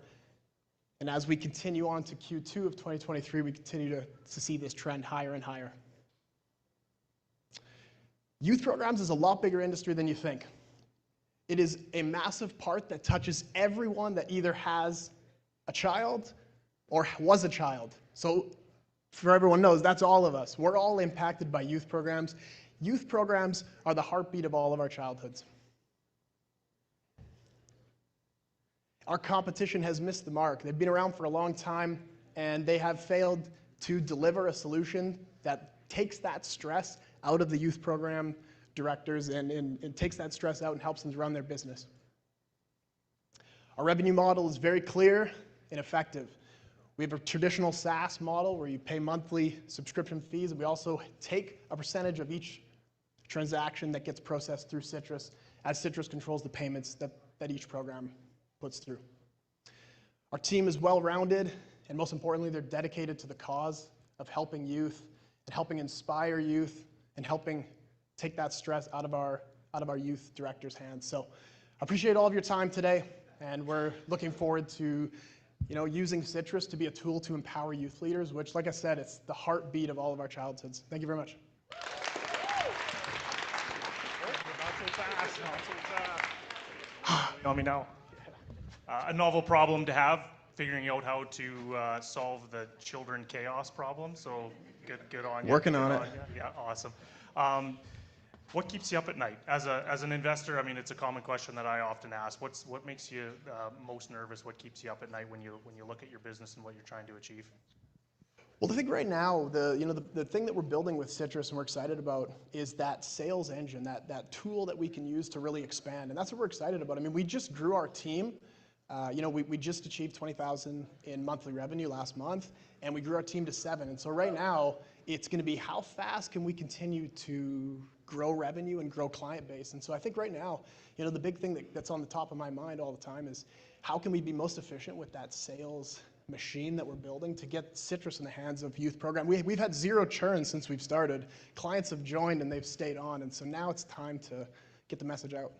And as we continue on to Q2 of 2023, we continue to see this trend higher and higher. Youth programs is a lot bigger industry than you think. It is a massive part that touches everyone that either has a child or was a child. So for everyone knows, that's all of us. We're all impacted by youth programs. Youth programs are the heartbeat of all of our childhoods. Our competition has missed the mark. They've been around for a long time, and they have failed to deliver a solution that takes that stress out of the youth program directors and takes that stress out and helps them to run their business. Our revenue model is very clear and effective. We have a traditional SaaS model where you pay monthly subscription fees, and we also take a percentage of each transaction that gets processed through Citrus, as Citrus controls the payments that each program puts through. Our team is well-rounded, and most importantly, they're dedicated to the cause of helping youth and helping inspire youth and helping take that stress out of our youth directors' hands. So I appreciate all of your time today, and we're looking forward to using Citrus to be a tool to empower youth leaders, which, like I said, it's the heartbeat of all of our childhoods. Thank you very much. You know me now. A novel problem to have, figuring out how to solve the children chaos problem. So good on you. Working on it. Yeah, awesome. What keeps you up at night? As an investor, I mean, it's a common question that I often ask. What makes you most nervous? What keeps you up at night when you look at your business and what you're trying to achieve? Well, I think right now, the thing that we're building with Citrus and we're excited about is that sales engine, that tool that we can use to really expand. And that's what we're excited about. I mean, we just grew our team. We just achieved 20,000 in monthly revenue last month, and we grew our team to 7. And so right now, it's going to be how fast can we continue to grow revenue and grow client base. And so I think right now, the big thing that's on the top of my mind all the time is how can we be most efficient with that sales machine that we're building to get Citrus in the hands of youth program. We've had 0 churn since we've started. Clients have joined and they've stayed on, and so now it's time to get the message out.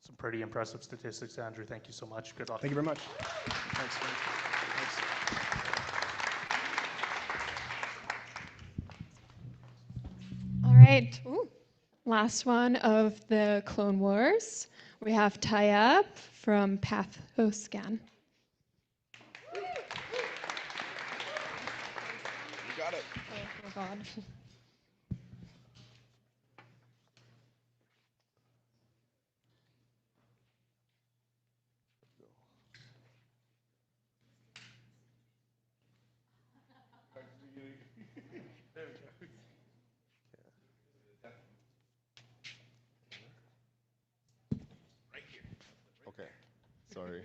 Some pretty impressive statistics, Andrew. Thank you so much. Good luck. Thank you very much. Thanks. All right. Ooh. Last one of the Clone Wars. We have Tyab from PathoScan. Got it. Oh my God. Okay, sorry.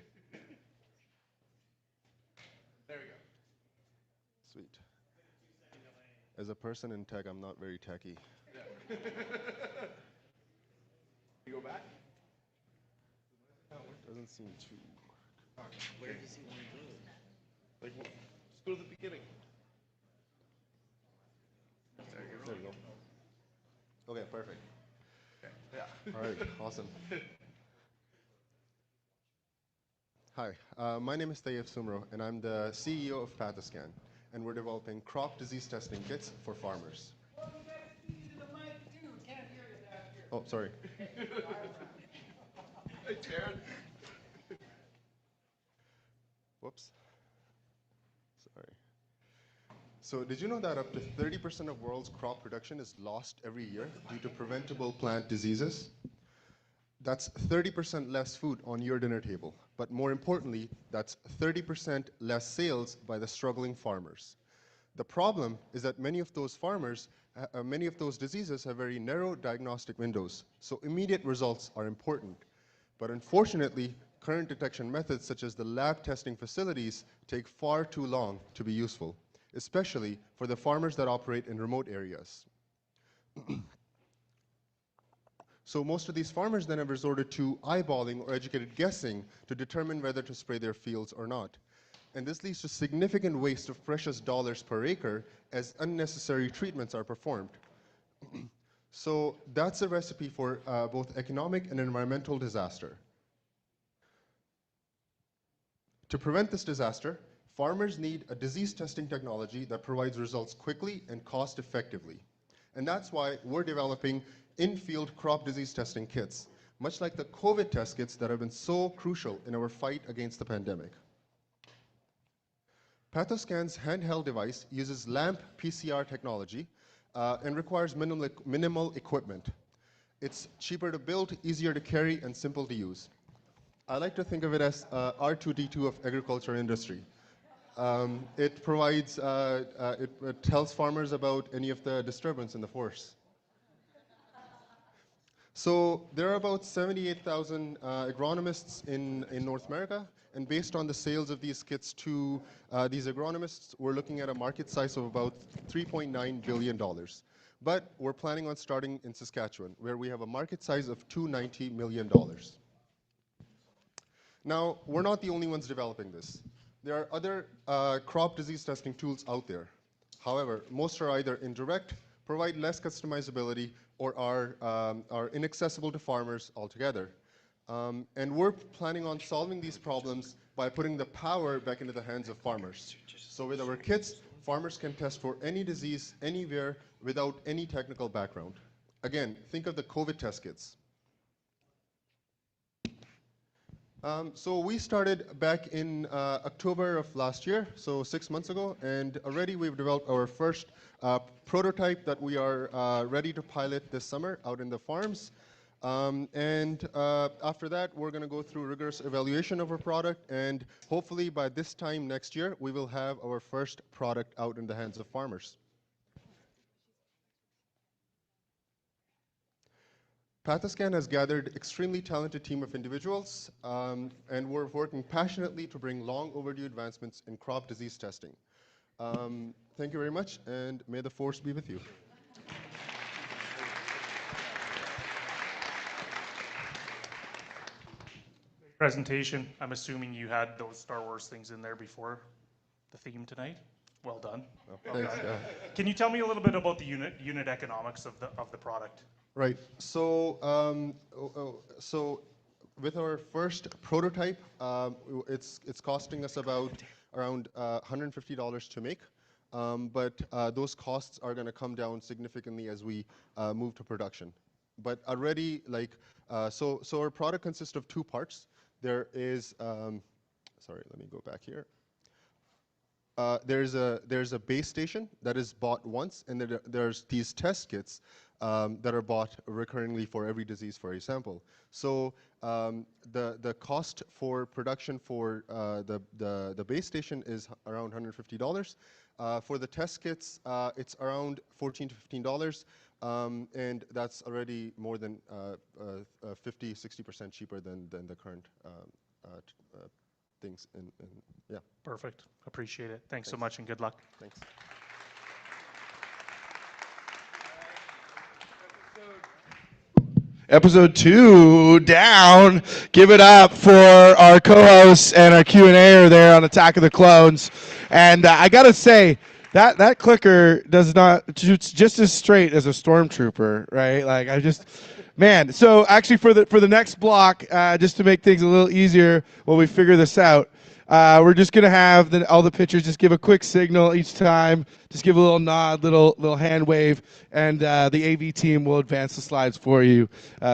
There we go. Sweet. As a person in tech, I'm not very techy. Yeah. You go back? Doesn't seem to work. Where does he want to go? Like, let's go to the beginning. There we go. Okay, perfect. Okay. Yeah. All right, awesome. Hi, my name is Tayyip Sumro, and I'm the CEO of PathoScan, and we're developing crop disease testing kits for farmers. Oh, sorry. Whoops. Sorry. So did you know that up to 30% of world's crop production is lost every year due to preventable plant diseases? That's 30% less food on your dinner table. But more importantly, that's 30% less sales by the struggling farmers. The problem is that many of those farmers, many of those diseases have very narrow diagnostic windows, so immediate results are important. But unfortunately, current detection methods such as the lab testing facilities take far too long to be useful, especially for the farmers that operate in remote areas. So most of these farmers then have resorted to eyeballing or educated guessing to determine whether to spray their fields or not. And this leads to significant waste of precious dollars per acre as unnecessary treatments are performed. So that's a recipe for both economic and environmental disaster. To prevent this disaster, farmers need a disease testing technology that provides results quickly and cost effectively. And that's why we're developing in-field crop disease testing kits, much like the COVID test kits that have been so crucial in our fight against the pandemic. PathoScan's handheld device uses LAMP PCR technology and requires minimal equipment. It's cheaper to build, easier to carry, and simple to use. I like to think of it as R2D2 of agriculture industry. It provides, it tells farmers about any of the disturbance in the forest. So there are about 78,000 agronomists in North America, and based on the sales of these kits to these agronomists, we're looking at a market size of about $3.9 billion. But we're planning on starting in Saskatchewan, where we have a market size of $290 million. Now, we're not the only ones developing this. There are other crop disease testing tools out there. However, most are either indirect, provide less customizability, or are inaccessible to farmers altogether. And we're planning on solving these problems by putting the power back into the hands of farmers. So with our kits, farmers can test for any disease, anywhere, without any technical background. Again, think of the COVID test kits. So we started back in October of last year, so 6 months ago, and already we've developed our first prototype that we are ready to pilot this summer out in the farms. And after that, we're going to go through rigorous evaluation of our product, and hopefully by this time next year, we will have our first product out in the hands of farmers. PathoScan has gathered extremely talented team of individuals, and we're working passionately to bring long overdue advancements in crop disease testing. Thank you very much, and may the force be with you. Presentation. I'm assuming you had those Star Wars things in there before the theme tonight. Well done. Oh, thanks. Can you tell me a little bit about the unit economics of the product? Right. So, so with our first prototype, it's costing us around $150 to make, but those costs are going to come down significantly as we move to production. But already, like, so our product consists of two parts. There is, sorry, let me go back here. There's a base station that is bought once, and then there's these test kits that are bought recurringly for every disease for a sample. So the cost for production for the base station is around $150. For the test kits, it's around $14 to $15, and that's already more than 50–60% cheaper than the current things. Yeah. Perfect. Appreciate it. Thanks so much, and good luck. Thanks. Episode 2 down. Give it up for our co-hosts and our Q&A there on Attack of the Clones. And I got to say, that clicker shoots just as straight as a stormtrooper, right? Like, man. So actually for the next block, just to make things a little easier while we figure this out, We're just going to have all the pitchers just give a quick signal each time. Just give a little nod, little hand wave, and the AV team will advance the slides for you.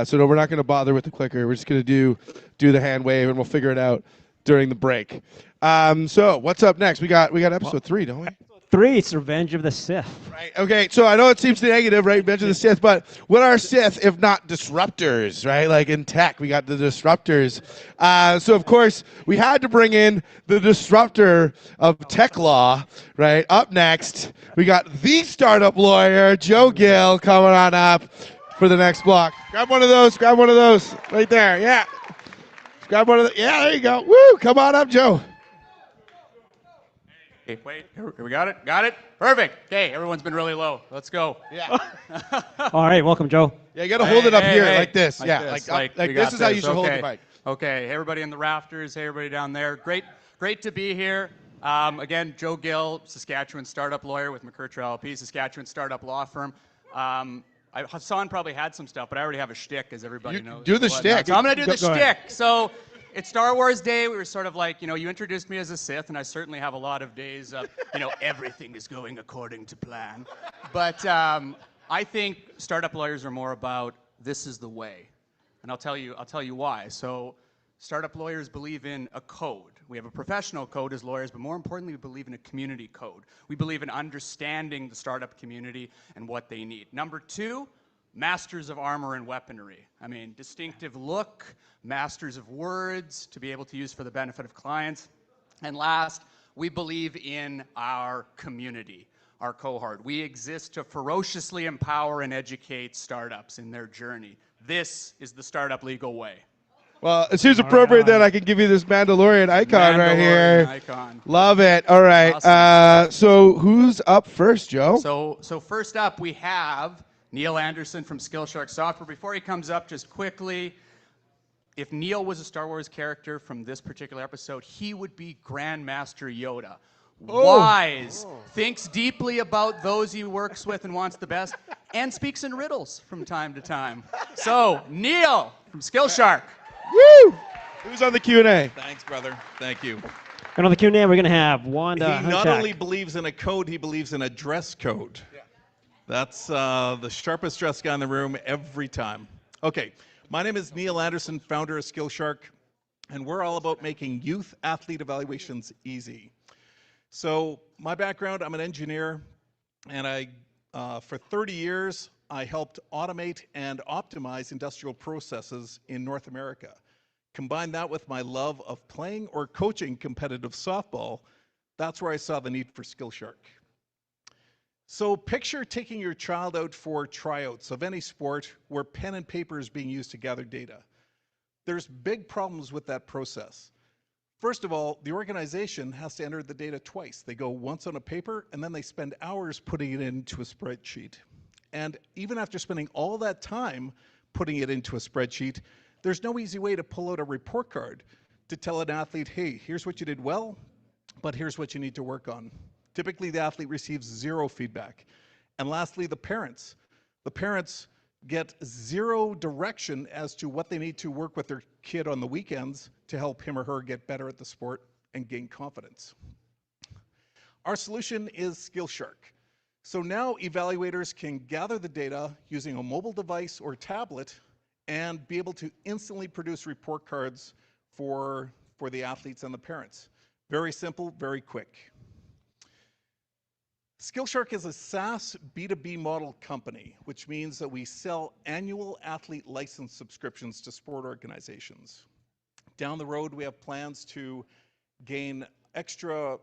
So no, we're not going to bother with the clicker. We're just going to do the hand wave, and we'll figure it out during the break. So what's up next? We got episode 3, don't we? 3, it's Revenge of the Sith. Right. Okay. So I know it seems negative, right? Revenge of the Sith, but what are Sith if not disruptors, right? Like in tech, we got the disruptors. So of course we had to bring in the disruptor of tech law, right? Up next, we got the startup lawyer, Joe Gill, coming on up for the next block. Grab one of those. Grab one of those right there. Yeah. Grab one of the. Yeah. There you go. Woo! Come on up, Joe. Hey, wait, here we got it? Got it? Perfect. Okay, everyone's been really low. Let's go. Yeah. All right, welcome, Joe. Yeah, you got to hold it up here like this. Like yeah, this. like this is how you should hold the mic. Okay, hey, everybody in the rafters, hey, everybody down there. Great to be here. Again, Joe Gill, Saskatchewan startup lawyer with McCurcher LLP, Saskatchewan startup law firm. Hassan probably had some stuff, but I already have a shtick, as everybody knows. Do the shtick. So I'm going to do the shtick. So it's Star Wars Day. We were sort of like, you introduced me as a Sith, and I certainly have a lot of days of, everything is going according to plan. But I think startup lawyers are more about this is the way. And I'll tell you why. So startup lawyers believe in a code. We have a professional code as lawyers, but more importantly, we believe in a community code. We believe in understanding the startup community and what they need. Number 2, masters of armor and weaponry. I mean, distinctive look, masters of words to be able to use for the benefit of clients. And last, we believe in our community, our cohort. We exist to ferociously empower and educate startups in their journey. This is the startup legal way. Well, it seems appropriate that I can give you this Mandalorian icon right here. Icon. Love it. All right. Awesome. So who's up first, Joe? So first up, we have Neil Anderson from SkillShark Software. Before he comes up, just quickly, if Neil was a Star Wars character from this particular episode, he would be Grandmaster Yoda. Wise, thinks deeply about those he works with and wants the best, and speaks in riddles from time to time. So, Neil from SkillShark. Woo! Who's on the Q&A? Thanks, brother. Thank you. And on the Q&A, we're going to have Wanda He not only believes in a code, he believes in a dress code. Yeah. That's the sharpest dress guy in the room every time. Okay, my name is Neil Anderson, founder of SkillShark, and we're all about making youth athlete evaluations easy. So my background, I'm an engineer, and for 30 years, I helped automate and optimize industrial processes in North America. Combine that with my love of playing or coaching competitive softball, that's where I saw the need for SkillShark. So picture taking your child out for tryouts of any sport where pen and paper is being used to gather data. There's big problems with that process. First of all, the organization has to enter the data twice. They go once on a paper, and then they spend hours putting it into a spreadsheet. And even after spending all that time putting it into a spreadsheet, there's no easy way to pull out a report card to tell an athlete, hey, here's what you did well, but here's what you need to work on. Typically, the athlete receives 0 feedback. And lastly, the parents. The parents get 0 direction as to what they need to work with their kid on the weekends to help him or her get better at the sport and gain confidence. Our solution is SkillShark. So now evaluators can gather the data using a mobile device or tablet and be able to instantly produce report cards for the athletes and the parents. Very simple, very quick. SkillShark is a SaaS B2B model company, which means that we sell annual athlete license subscriptions to sport organizations. Down the road, we have plans to gain extra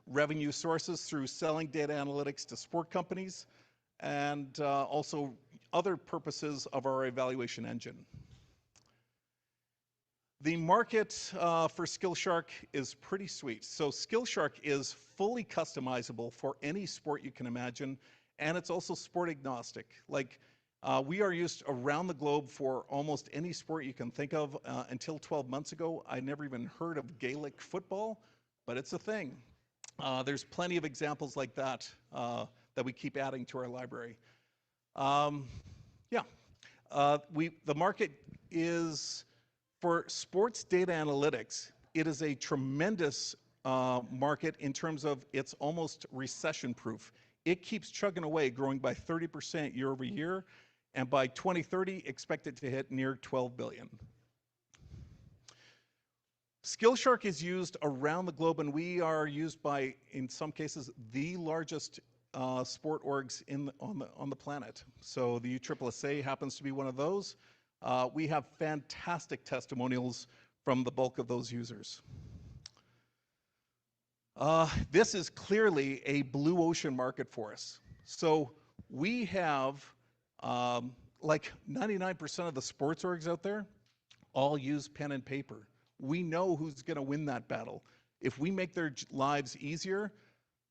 revenue sources through selling data analytics to sport companies and also other purposes of our evaluation engine. The market for SkillShark is pretty sweet. So SkillShark is fully customizable for any sport you can imagine, and it's also sport agnostic. Like we are used around the globe for almost any sport you can think of. Until 12 months ago, I never even heard of Gaelic football, but it's a thing. There's plenty of examples like that that we keep adding to our library. The market is for sports data analytics. it is a tremendous market in terms of it's almost recession-proof. It keeps chugging away, growing by 30% year over year, and by 2030, expected to hit near 12 billion. SkillShark is used around the globe, and we are used by, in some cases, the largest sport orgs on the planet. So the USSSA happens to be one of those. We have fantastic testimonials from the bulk of those users. This is clearly a blue ocean market for us. So we have like 99% of the sports orgs out there all use pen and paper. We know who's going to win that battle. If we make their lives easier,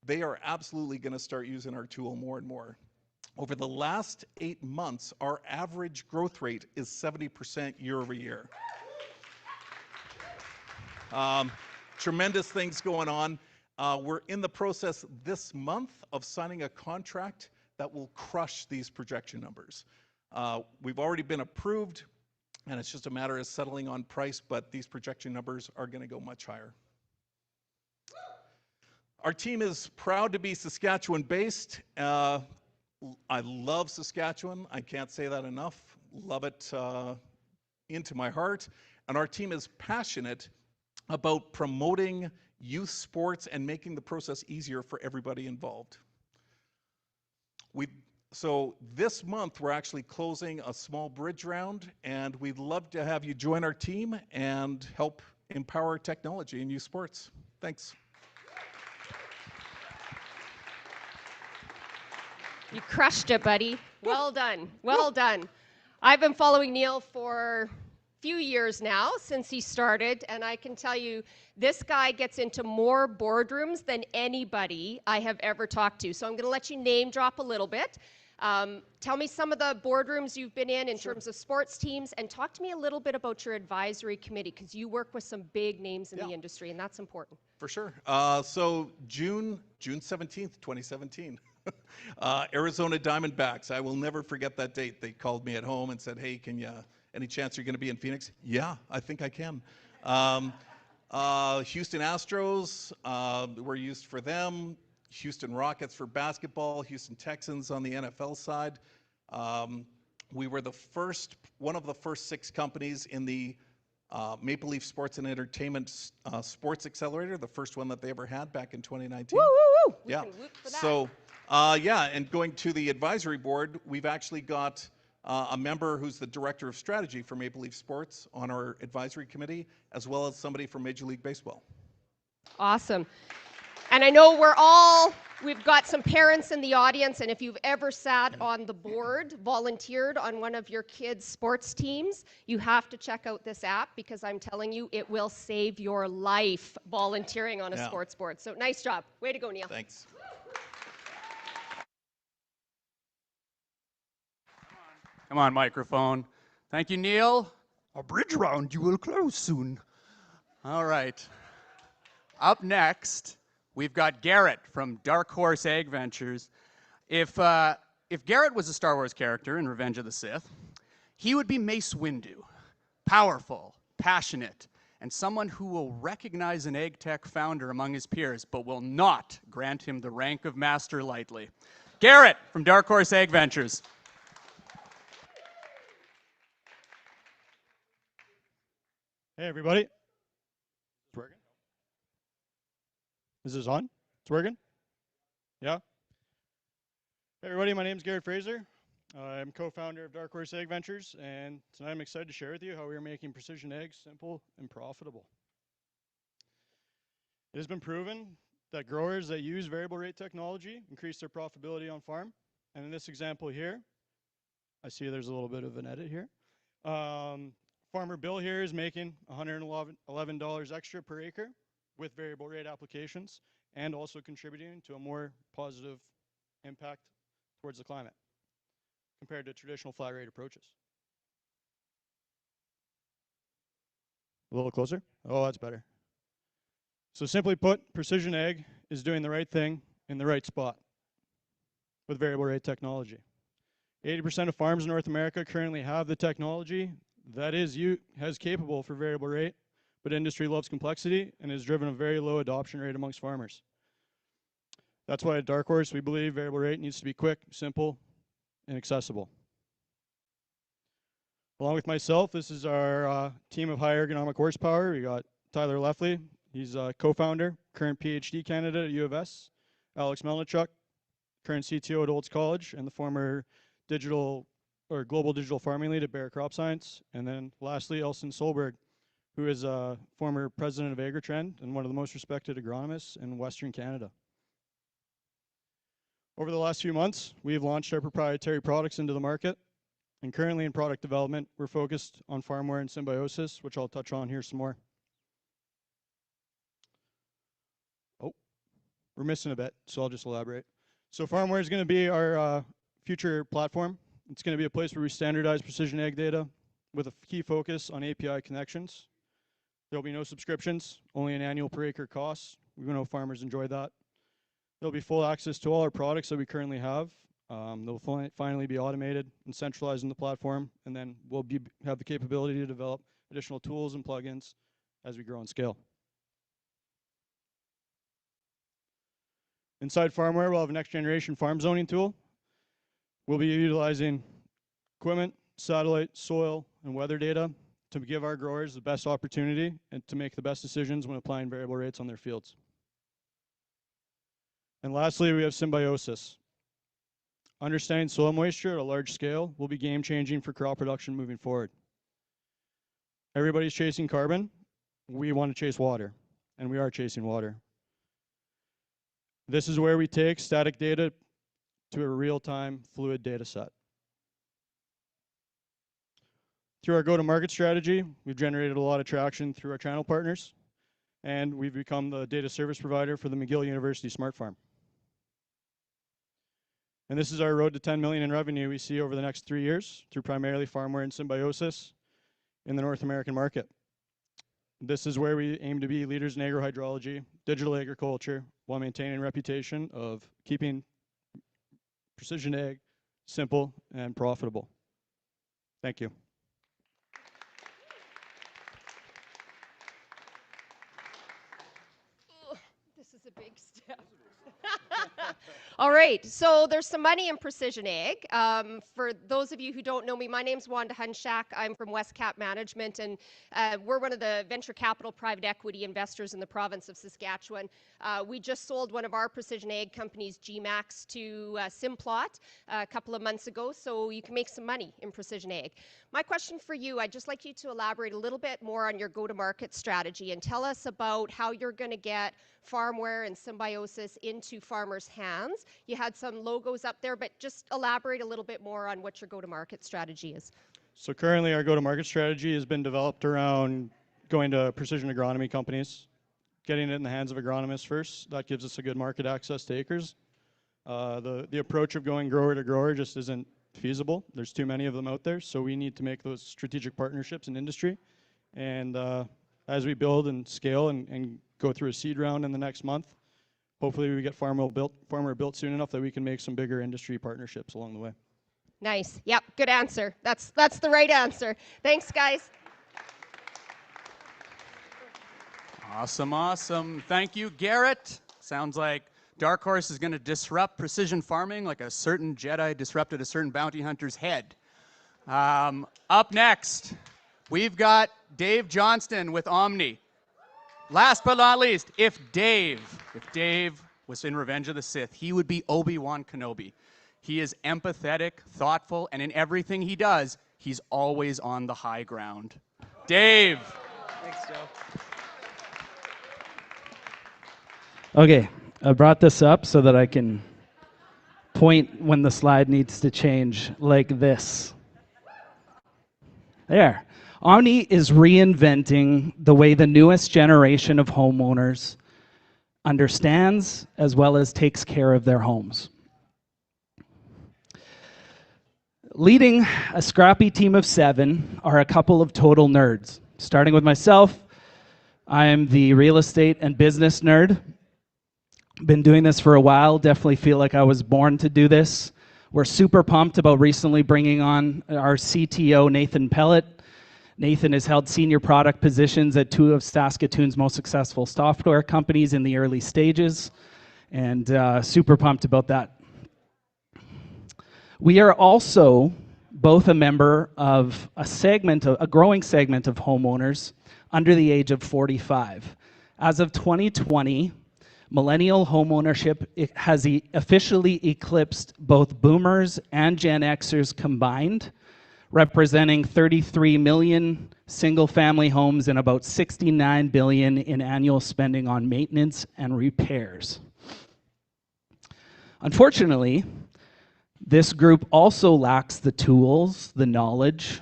they are absolutely going to start using our tool more and more. Over the last 8 months, our average growth rate is 70% year over year. Tremendous things going on. We're in the process this month of signing a contract that will crush these projection numbers. We've already been approved, and it's just a matter of settling on price, but these projection numbers are going to go much higher. Our team is proud to be Saskatchewan-based. I love Saskatchewan. I can't say that enough. Love it into my heart. And our team is passionate about promoting youth sports and making the process easier for everybody involved. So this month, we're actually closing a small bridge round, and we'd love to have you join our team and help empower technology in youth sports. Thanks. You crushed it, buddy. Well done. Well done. I've been following Neil for a few years now, since he started, and I can tell you this guy gets into more boardrooms than anybody I have ever talked to. So I'm going to let you name drop a little bit. Tell me some of the boardrooms you've been in terms of sports teams, and talk to me a little bit about your advisory committee, because you work with some big names in the industry, and that's important. For sure. So June 17th, 2017. Arizona Diamondbacks. I will never forget that date. They called me at home and said, hey, any chance you're going to be in Phoenix? Yeah, I think I can. Houston Astros, we're used for them. Houston Rockets for basketball. Houston Texans on the NFL side. We were one of the first 6 companies in the Maple Leaf Sports and Entertainment Sports Accelerator, the first one that they ever had back in 2019. Woo, woo, woo. Yeah. We can look for that. So, and going to the advisory board, we've actually got a member who's the director of strategy for Maple Leaf Sports on our advisory committee, as well as somebody from Major League Baseball. Awesome. And I know we've got some parents in the audience, and if you've ever sat on the board, volunteered on one of your kids' sports teams, you have to check out this app, because I'm telling you, it will save your life volunteering on a sports board. So nice job. Way to go, Neil. Thanks. Come on, microphone. Thank you, Neil. A bridge round you will close soon. All right. Up next, we've got Garrett from Dark Horse Ag Ventures. If Garrett was a Star Wars character in Revenge of the Sith, he would be Mace Windu, powerful, passionate, and someone who will recognize an ag tech founder among his peers, but will not grant him the rank of master lightly. Garrett from Dark Horse Ag Ventures. Hey, everybody. It's working? Is this on? It's working? Yeah? Hey, everybody. My name is Garrett Fraser. I'm co-founder of Dark Horse Ag Ventures, and tonight I'm excited to share with you how we are making precision ag simple and profitable. It has been proven that growers that use variable rate technology increase their profitability on farm. And in this example here, I see there's a little bit of an edit here. Farmer Bill here is making $111 extra per acre with variable rate applications, and also contributing to a more positive impact towards the climate compared to traditional flat rate approaches. A little closer? Oh, that's better. So simply put, precision ag is doing the right thing in the right spot with variable rate technology. 80% of farms in North America currently have the technology that is capable for variable rate, but industry loves complexity and has driven a very low adoption rate amongst farmers. That's why at Dark Horse we believe variable rate needs to be quick, simple, and accessible. Along with myself, this is our team of high ergonomic horsepower. We got Tyler Leffley, he's a co-founder, current PhD candidate at U of S. Alex Melnichuk, current CTO at Olds College, and the former global digital farming lead at Bayer Crop Science. And then lastly, Elson Solberg, who is a former president of AgriTrend and one of the most respected agronomists in Western Canada. Over the last few months, we've launched our proprietary products into the market. And currently in product development, we're focused on farmware and symbiosis, which I'll touch on here some more. Oh, we're missing a bit, so I'll just elaborate. So farmware is going to be our future platform. It's going to be a place where we standardize precision ag data with a key focus on API connections. There'll be no subscriptions, only an annual per acre cost. We know farmers enjoy that. There'll be full access to all our products that we currently have. They'll finally be automated and centralized in the platform, and then we'll have the capability to develop additional tools and plugins as we grow and scale. Inside farmware, we'll have a next generation farm zoning tool. We'll be utilizing equipment, satellite, soil, and weather data to give our growers the best opportunity and to make the best decisions when applying variable rates on their fields. And lastly, we have symbiosis. Understanding soil moisture at a large scale will be game-changing for crop production moving forward. Everybody's chasing carbon. We want to chase water, and we are chasing water. This is where we take static data to a real-time fluid data set. Through our go-to-market strategy, we've generated a lot of traction through our channel partners, and we've become the data service provider for the McGill University Smart Farm. And this is our road to 10 million in revenue we see over the next 3 years through primarily farmware and symbiosis in the North American market. This is where we aim to be leaders in agrohydrology, digital agriculture, while maintaining a reputation of keeping precision ag simple and profitable. Thank you. This is a big step. All right, so there's some money in precision ag. For those of you who don't know me, my name's Wanda Hunshak. I'm from Westcap Management, and we're one of the venture capital private equity investors in the province of Saskatchewan. We just sold one of our precision ag companies, GMAX, to Simplot a couple of months ago, so you can make some money in precision ag. My question for you, I'd just like you to elaborate a little bit more on your go-to-market strategy and tell us about how you're going to get farmware and symbiosis into farmers' hands. You had some logos up there, but just elaborate a little bit more on what your go-to-market strategy is. So currently our go-to-market strategy has been developed around going to precision agronomy companies, getting it in the hands of agronomists first. That gives us a good market access to acres. The approach of going grower to grower just isn't feasible. There's too many of them out there, so we need to make those strategic partnerships in industry. And as we build and scale and go through a seed round in the next month, hopefully we get farmer built soon enough that we can make some bigger industry partnerships along the way. Nice. Yep, good answer. That's the right answer. Thanks, guys. Awesome, awesome. Thank you, Garrett. Sounds like Dark Horse is going to disrupt precision farming like a certain Jedi disrupted a certain bounty hunter's head. Up next, we've got Dave Johnston with Omnee. Last but not least, if Dave was in Revenge of the Sith, he would be Obi-Wan Kenobi. He is empathetic, thoughtful, and in everything he does, he's always on the high ground. Dave. Thanks, Joe. Okay, I brought this up so that I can point when the slide needs to change like this. There. Omnee is reinventing the way the newest generation of homeowners understands as well as takes care of their homes. Leading a scrappy team of 7 are a couple of total nerds. Starting with myself, I am the real estate and business nerd. Been doing this for a while, definitely feel like I was born to do this. We're super pumped about recently bringing on our CTO, Nathan Pellet, Nathan has held senior product positions at 2 of Saskatoon's most successful software companies in the early stages, and super pumped about that. We are also both a member of a growing segment of homeowners under the age of 45. As of 2020, millennial homeownership has officially eclipsed both boomers and Gen Xers combined, representing 33 million single-family homes and about $69 billion in annual spending on maintenance and repairs. Unfortunately, this group also lacks the tools, the knowledge,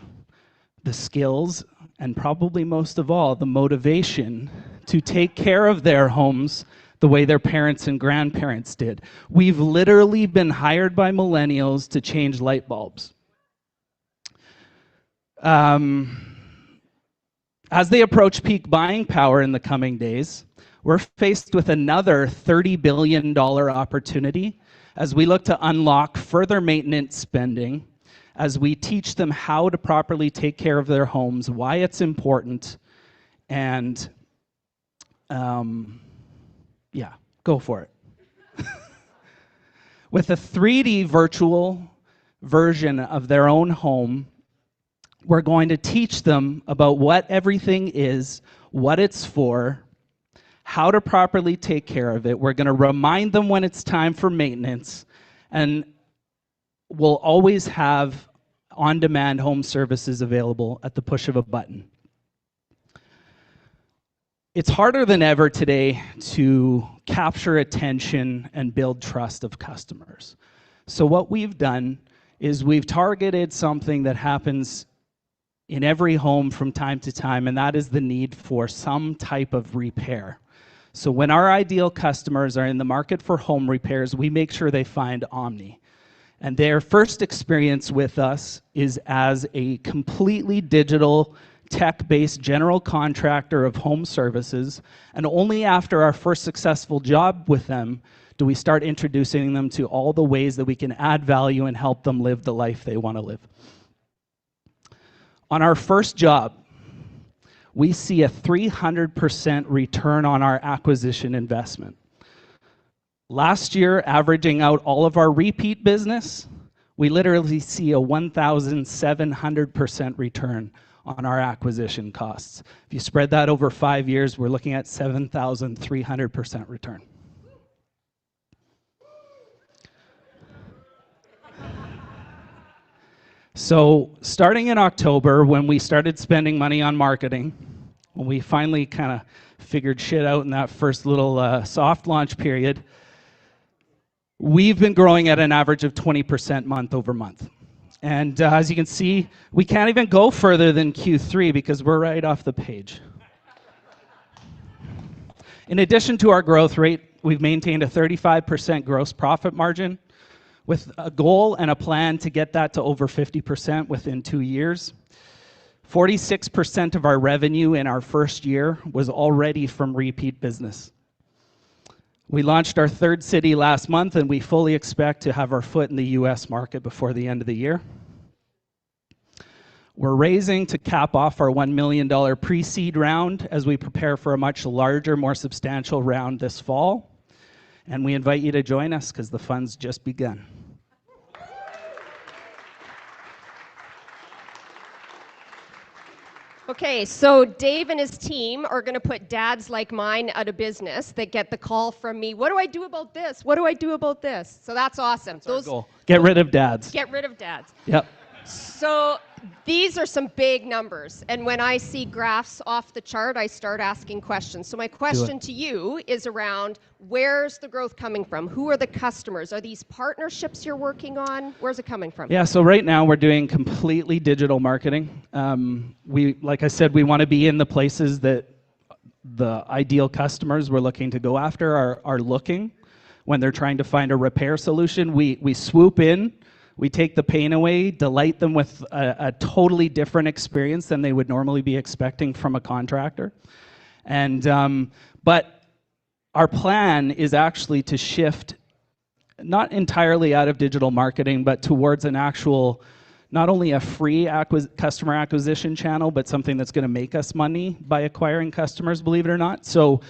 the skills, and probably most of all, the motivation to take care of their homes the way their parents and grandparents did. We've literally been hired by millennials to change light bulbs. As they approach peak buying power in the coming days, we're faced with another $30 billion opportunity as we look to unlock further maintenance spending, as we teach them how to properly take care of their homes, why it's important, and yeah, go for it. With a 3D virtual version of their own home, we're going to teach them about what everything is, what it's for, how to properly take care of it. We're going to remind them when it's time for maintenance, and we'll always have on-demand home services available at the push of a button. It's harder than ever today to capture attention and build trust of customers. So what we've done is we've targeted something that happens in every home from time to time, and that is the need for some type of repair. So when our ideal customers are in the market for home repairs, we make sure they find Omnee. And their first experience with us is as a completely digital, tech-based general contractor of home services, and only after our first successful job with them do we start introducing them to all the ways that we can add value and help them live the life they want to live. On our first job, we see a 300% return on our acquisition investment. Last year, averaging out all of our repeat business, we literally see a 1,700% return on our acquisition costs. If you spread that over 5 years, we're looking at 7,300% return. So starting in October, when we started spending money on marketing, when we finally kind of figured shit out in that first little soft launch period, we've been growing at an average of 20% month over month. And as you can see, we can't even go further than Q3 because we're right off the page. In addition to our growth rate, we've maintained a 35% gross profit margin, with a goal and a plan to get that to over 50% within 2 years. 46% of our revenue in our first year was already from repeat business. We launched our third city last month, and we fully expect to have our foot in the US market before the end of the year. We're raising to cap off our $1 million pre-seed round as we prepare for a much larger, more substantial round this fall. And we invite you to join us because the fun's just begun. Okay, so Dave and his team are going to put dads like mine out of business that get the call from me, what do I do about this? What do I do about this? So that's awesome. That's our goal. Get rid of dads. Get rid of dads. Yep. So these are some big numbers. And when I see graphs off the chart, I start asking questions. So my question to you is around, where's the growth coming from? Who are the customers? Are these partnerships you're working on? Where's it coming from? Yeah, so right now we're doing completely digital marketing. Like I said, we want to be in the places that the ideal customers we're looking to go after are looking when they're trying to find a repair solution. We swoop in. We take the pain away, delight them with a totally different experience than they would normally be expecting from a contractor. And but our plan is actually to shift not entirely out of digital marketing, but towards an actual not only a free customer acquisition channel, but something that's going to make us money by acquiring customers, believe it or not. So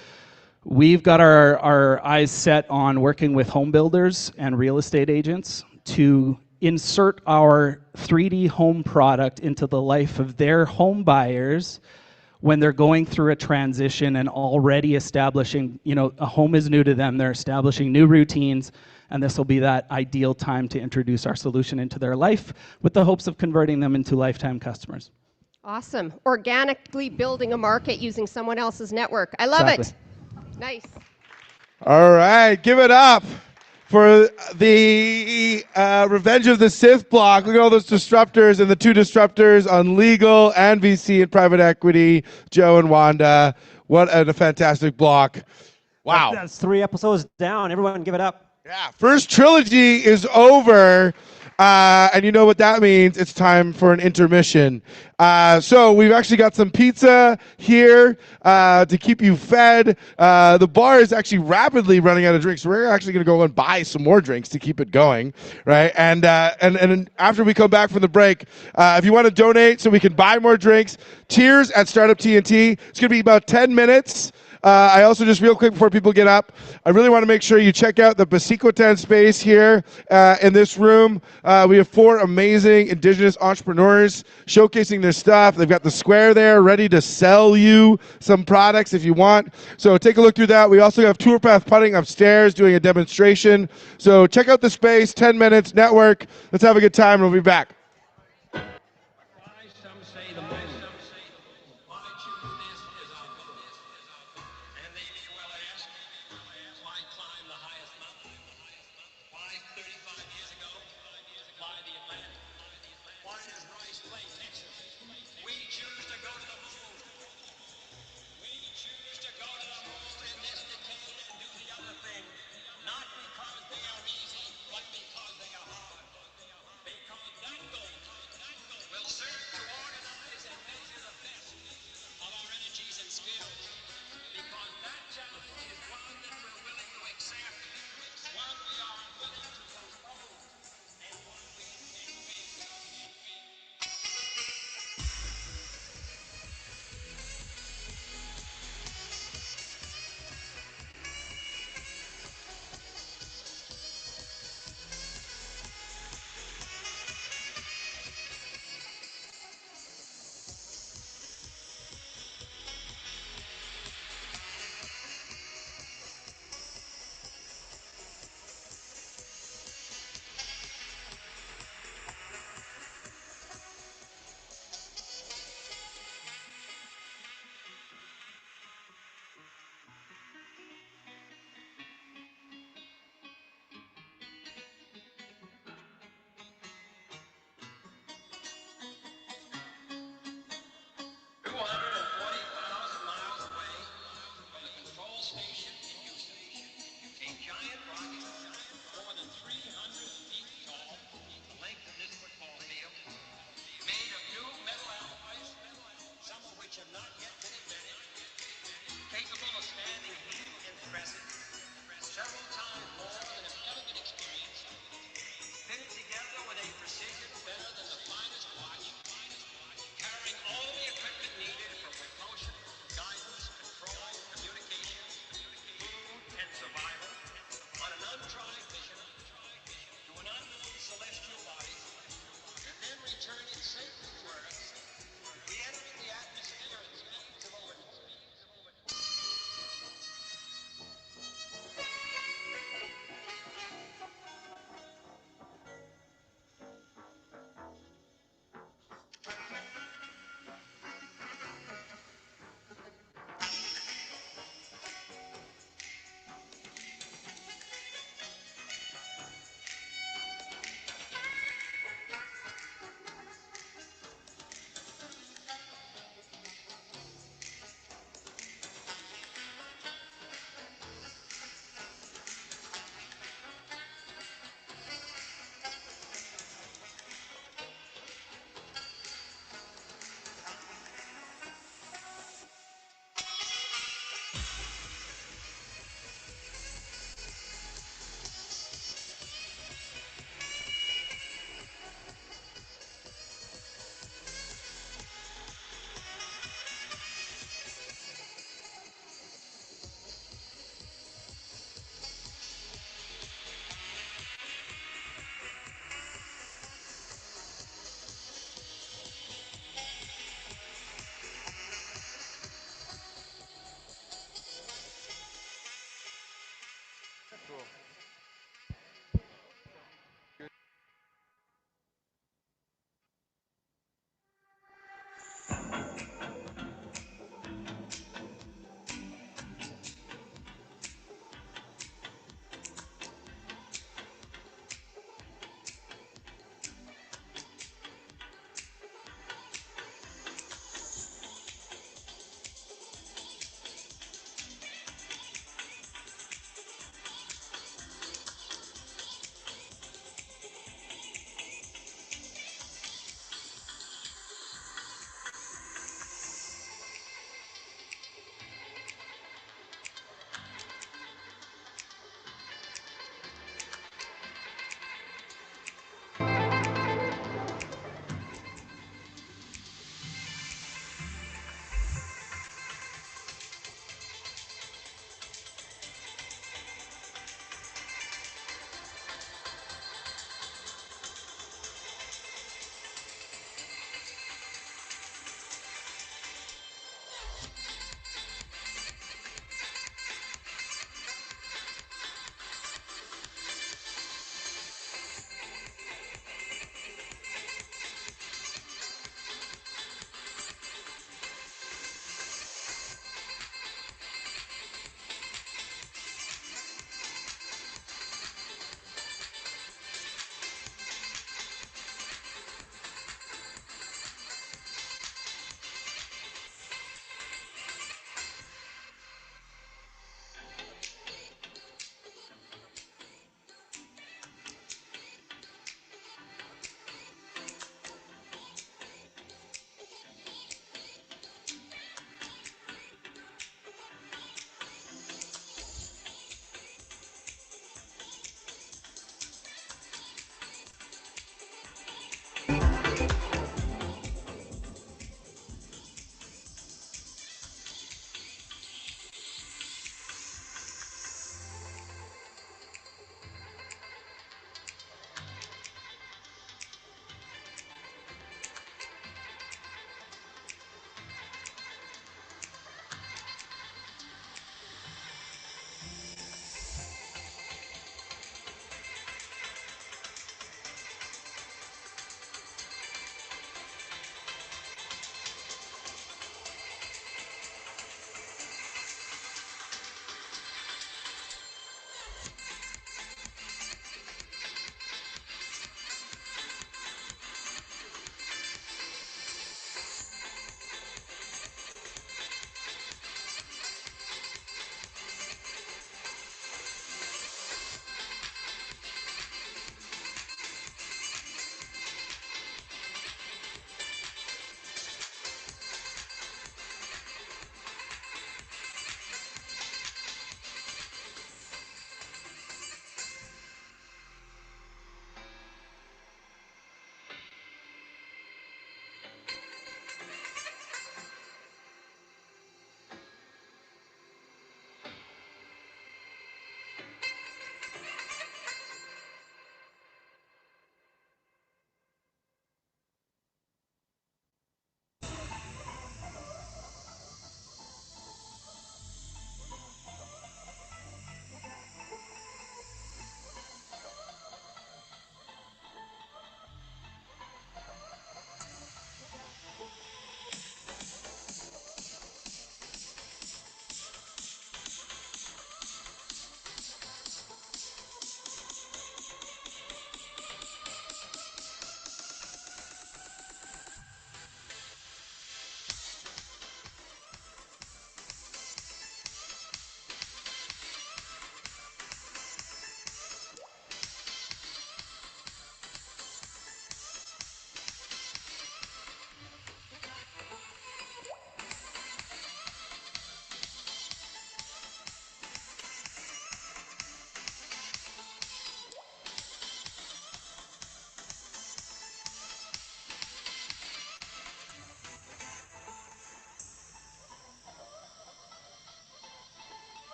we've got our eyes set on working with home builders and real estate agents to insert our 3D home product into the life of their home buyers when they're going through a transition and already establishing, a home is new to them, they're establishing new routines, and this will be that ideal time to introduce our solution into their life with the hopes of converting them into lifetime customers. Awesome. Organically building a market using someone else's network. I love it. Nice. All right, give it up for the Revenge of the Sith block. Look at all those disruptors and the two disruptors on legal and VC and private equity, Joe and Wanda. What a fantastic block. Wow. That's 3 episodes down. Everyone give it up. Yeah, first trilogy is over. And you know what that means. It's time for an intermission. So we've actually got some pizza here to keep you fed. The bar is actually rapidly running out of drinks. We're actually going to go and buy some more drinks to keep it going, right? And after we come back from the break, if you want to donate so we can buy more drinks, cheers at Startup TNT. It's going to be about 10 minutes. I also, just real quick before people get up, I really want to make sure you check out the Basicotan space here in this room. We have 4 amazing Indigenous entrepreneurs showcasing their stuff. They've got the square there ready to sell you some products if you want. So take a look through that. We also have Tourpath Putting upstairs doing a demonstration. So check out the space, 10 minutes, network. Let's have a good time, and we'll be back. Not because they are easy, but because they are hard. Because that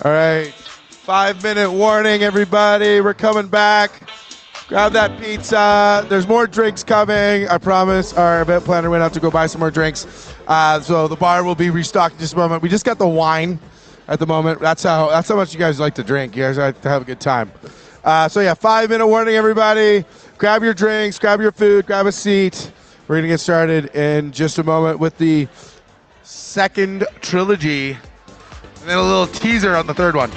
All right. 5-minute warning, everybody. We're coming back. Grab that pizza. There's more drinks coming. I promise. Our event planner went out to go buy some more drinks. So the bar will be restocked in just a moment. We just got the wine at the moment. That's how much you guys like to drink. You guys like to have a good time. So yeah, 5-minute warning, everybody. Grab your drinks, grab your food, grab a seat. We're gonna get started in just a moment with the second trilogy, and then a little teaser on the third one.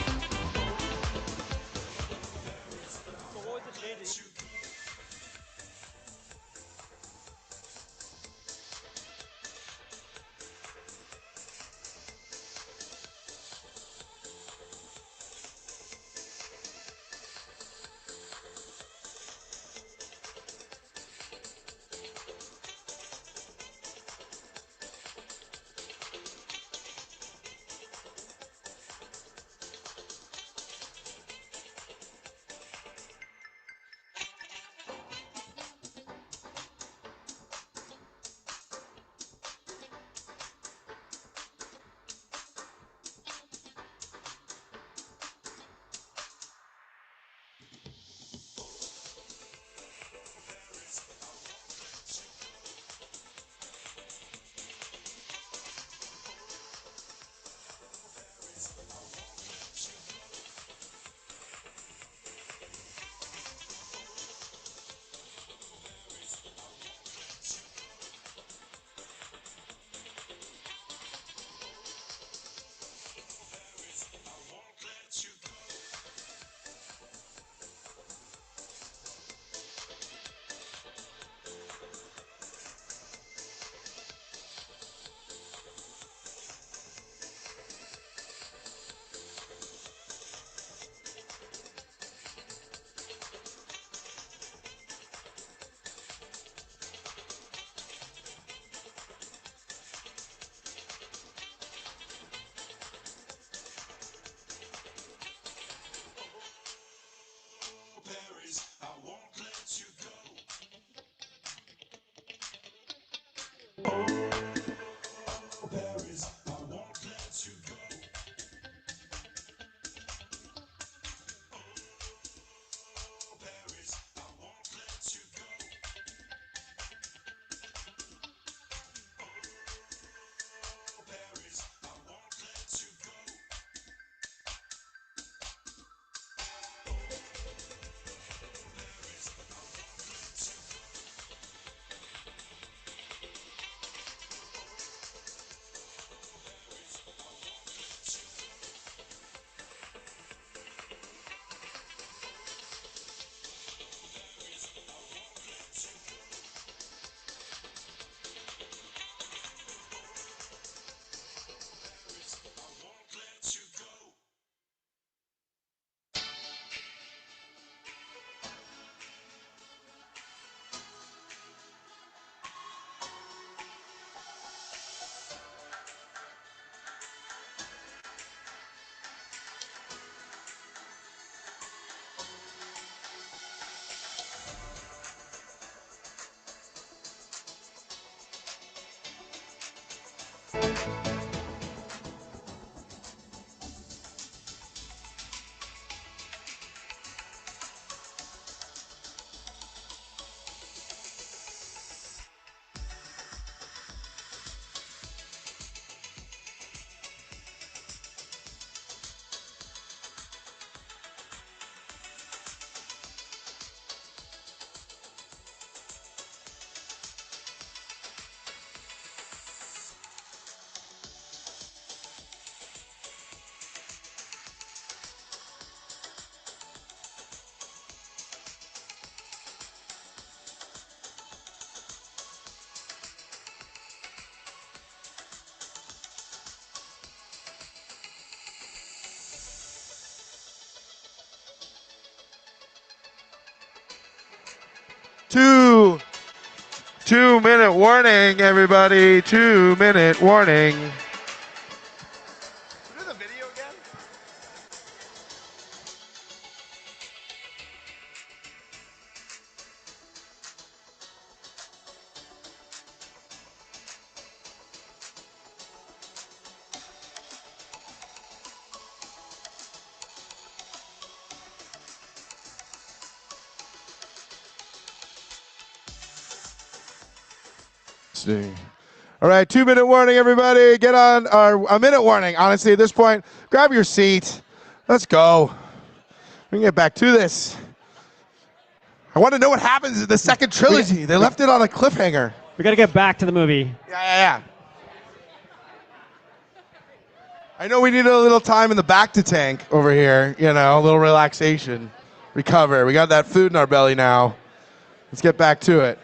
Two-minute warning, everybody. 2-minute warning. See. All right, 2-minute warning, everybody. Get on, or a minute warning. Honestly, at this point, grab your seat. Let's go. We can get back to this. I want to know what happens in the second trilogy. They left it on a cliffhanger. We got to get back to the movie. Yeah. I know we need a little time in the back to tank over here. You know, a little relaxation, recover. We got that food in our belly now. Let's get back to it.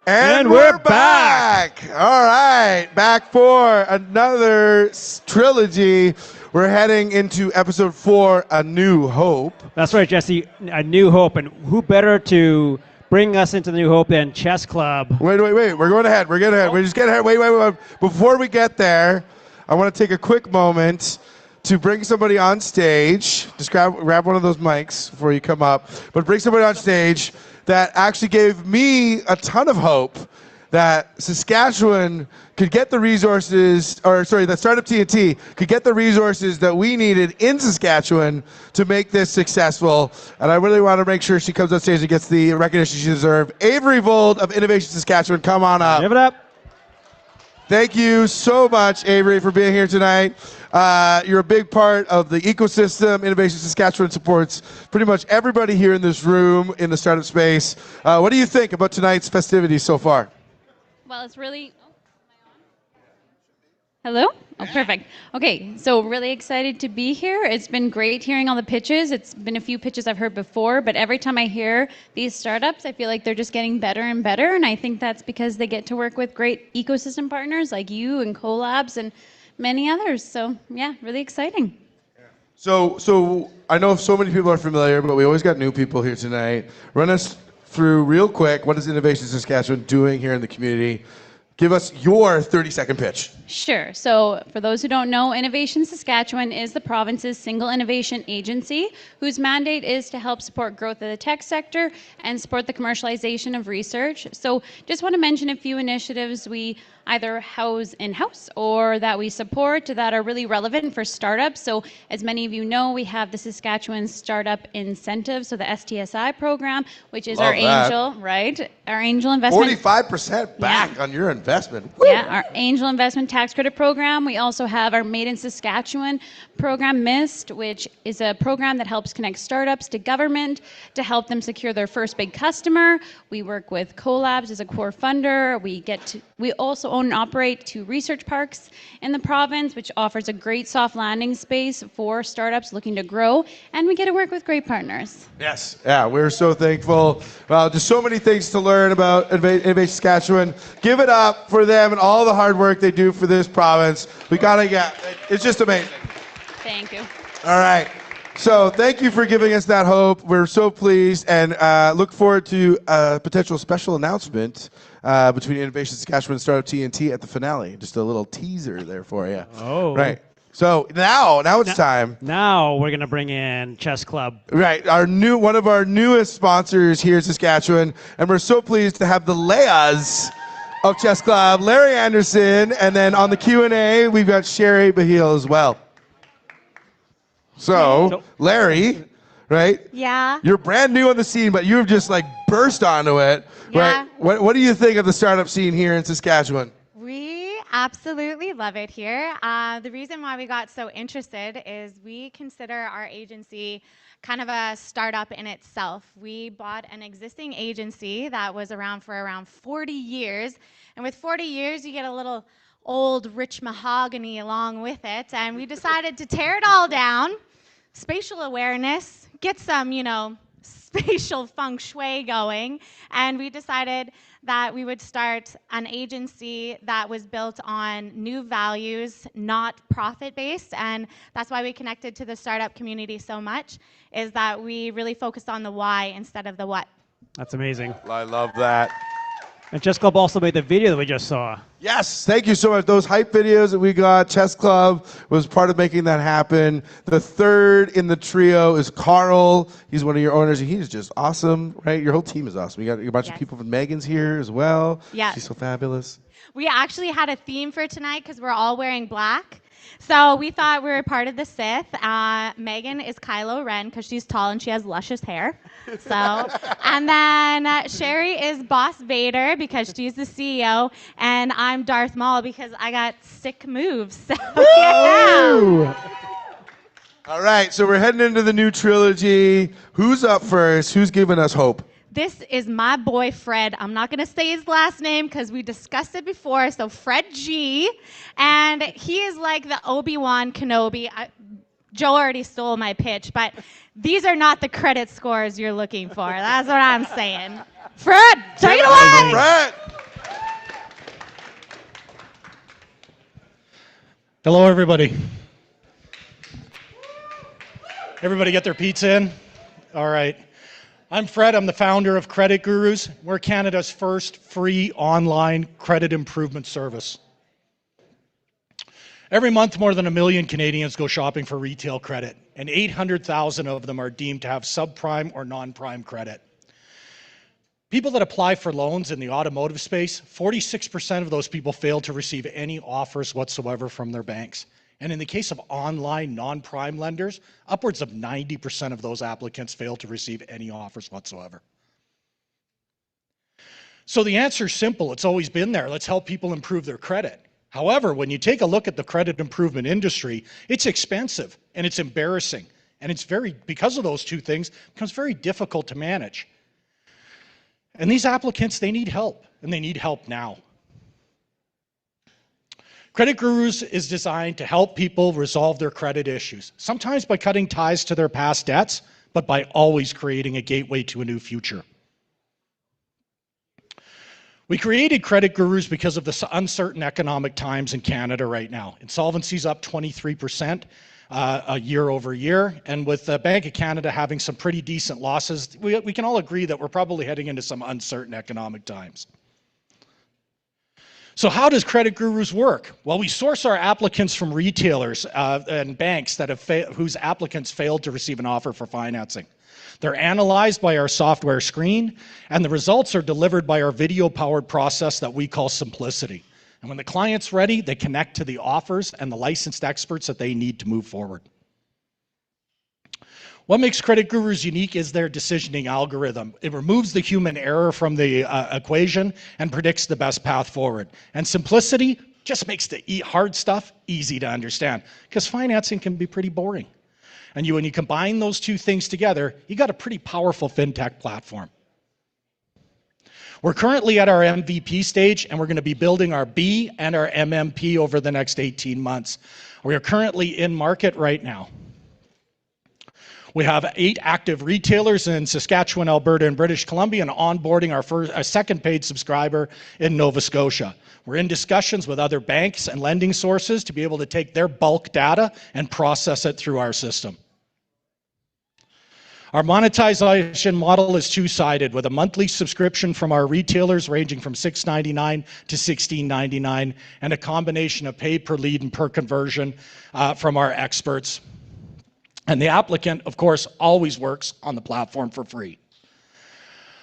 And we're back. All right, back for another trilogy. We're heading into episode 4, A New Hope. That's right, Jesse. A New Hope. And who better to bring us into the New Hope than Chess Club? Wait. We're going ahead. We're just getting ahead. Wait. Before we get there, I want to take a quick moment to bring somebody on stage. Just grab one of those mics before you come up. But bring somebody on stage that actually gave me a ton of hope that Saskatchewan could get the resources, that Startup TNT could get the resources that we needed in Saskatchewan to make this successful. And I really want to make sure she comes on stage and gets the recognition she deserves. Avery Vold of Innovation Saskatchewan, come on up. Give it up. Thank you so much, Avery, for being here tonight. You're a big part of the ecosystem. Innovation Saskatchewan supports pretty much everybody here in this room in the startup space. What do you think about tonight's festivities so far? Well, it's really... Hello? Oh, perfect. Okay, so really excited to be here. It's been great hearing all the pitches. It's been a few pitches I've heard before, but every time I hear these startups, I feel like they're just getting better and better, and I think that's because they get to work with great ecosystem partners like you and Collabs and many others. So, yeah, really exciting. So I know so many people are familiar, but we always got new people here tonight. Run us through real quick, what is Innovation Saskatchewan doing here in the community? Give us your 30-second pitch. Sure. So for those who don't know, Innovation Saskatchewan is the province's single innovation agency whose mandate is to help support growth of the tech sector and support the commercialization of research. So just want to mention a few initiatives we either house in-house or that we support that are really relevant for startups. So as many of you know, we have the Saskatchewan Startup Incentive, so the STSI program, which is our angel, right? Our angel investment. 45% back on your investment. Yeah, our angel investment tax credit program. We also have our Made in Saskatchewan program, MIST, which is a program that helps connect startups to government to help them secure their first big customer. We work with Collabs as a core funder. We also own and operate 2 research parks in the province, which offers a great soft landing space for startups looking to grow, and we get to work with great partners. Yes, yeah, we're so thankful. Well, just so many things to learn about Innovation Saskatchewan. Give it up for them and all the hard work they do for this province. We gotta it's just amazing. Thank you. All right. So thank you for giving us that hope. We're so pleased and look forward to a potential special announcement between Innovation Saskatchewan and Startup TNT at the finale. Just a little teaser there for you. Oh. Right. So now it's time. Now we're going to bring in Chess Club. Right. One of our newest sponsors here in Saskatchewan. And we're so pleased to have the Leas of Chess Club, Larry Anderson. And then on the Q&A, we've got Sherry Bahil as well. So, Larry, right? Yeah. You're brand new on the scene, but you've just like burst onto it. Yeah. Right? What do you think of the startup scene here in Saskatchewan? We absolutely love it here. The reason why we got so interested is we consider our agency kind of a startup in itself. We bought an existing agency that was around for around 40 years. And with 40 years, you get a little old rich mahogany along with it. And we decided to tear it all down. Spatial awareness, get some, spatial feng shui going, and we decided that we would start an agency that was built on new values, not profit-based, and that's why we connected to the startup community so much, is that we really focused on the why instead of the what. That's amazing. I love that. And Chess Club also made the video that we just saw. Yes, thank you so much. Those hype videos that we got, Chess Club was part of making that happen. The third in the trio is Carl. He's one of your owners, and he's just awesome, right? Your whole team is awesome. You got a bunch of people from Megan's here as well. Yes. She's so fabulous. We actually had a theme for tonight because we're all wearing black. So we thought we were part of the Sith. Megan is Kylo Ren because she's tall and she has luscious hair. So, and then Sherry is Boss Vader because she's the CEO, and I'm Darth Maul because I got sick moves. So, yeah. All right, so we're heading into the new trilogy. Who's up first? Who's giving us hope? This is my boy Fred. I'm not going to say his last name because we discussed it before. So Fred G. And he is like the Obi-Wan Kenobi. Joe already stole my pitch, but these are not the credit scores you're looking for. That's what I'm saying. Fred, take it away. Fred. Hello, everybody. Everybody get their pizza in? All right. I'm Fred. I'm the founder of CreditGurus. We're Canada's first free online credit improvement service. Every month, more than 1 million Canadians go shopping for retail credit, and 800,000 of them are deemed to have subprime or non-prime credit. People that apply for loans in the automotive space, 46% of those people fail to receive any offers whatsoever from their banks. And in the case of online non-prime lenders, upwards of 90% of those applicants fail to receive any offers whatsoever. So the answer is simple. It's always been there. Let's help people improve their credit. However, when you take a look at the credit improvement industry, it's expensive and it's embarrassing. And it's because of those two things, it becomes very difficult to manage. And these applicants, they need help, and they need help now. CreditGurus is designed to help people resolve their credit issues, sometimes by cutting ties to their past debts, but by always creating a gateway to a new future. We created CreditGurus because of the uncertain economic times in Canada right now. Insolvency is up 23% year over year, and with the Bank of Canada having some pretty decent losses, we can all agree that we're probably heading into some uncertain economic times. So how does CreditGurus work? Well, we source our applicants from retailers and banks that whose applicants failed to receive an offer for financing. They're analyzed by our software screen, and the results are delivered by our video-powered process that we call Simplicity. And when the client's ready, they connect to the offers and the licensed experts that they need to move forward. What makes CreditGurus unique is their decisioning algorithm. It removes the human error from the equation and predicts the best path forward. And Simplicity just makes the hard stuff easy to understand, because financing can be pretty boring. And when you combine those two things together, you got a pretty powerful fintech platform. We're currently at our MVP stage, and we're going to be building our B and our MMP over the next 18 months. We are currently in market right now. We have 8 active retailers in Saskatchewan, Alberta, and British Columbia, and onboarding our second paid subscriber in Nova Scotia. We're in discussions with other banks and lending sources to be able to take their bulk data and process it through our system. Our monetization model is two-sided, with a monthly subscription from our retailers ranging from $6.99 to $16.99, and a combination of pay per lead and per conversion from our experts. And the applicant, of course, always works on the platform for free.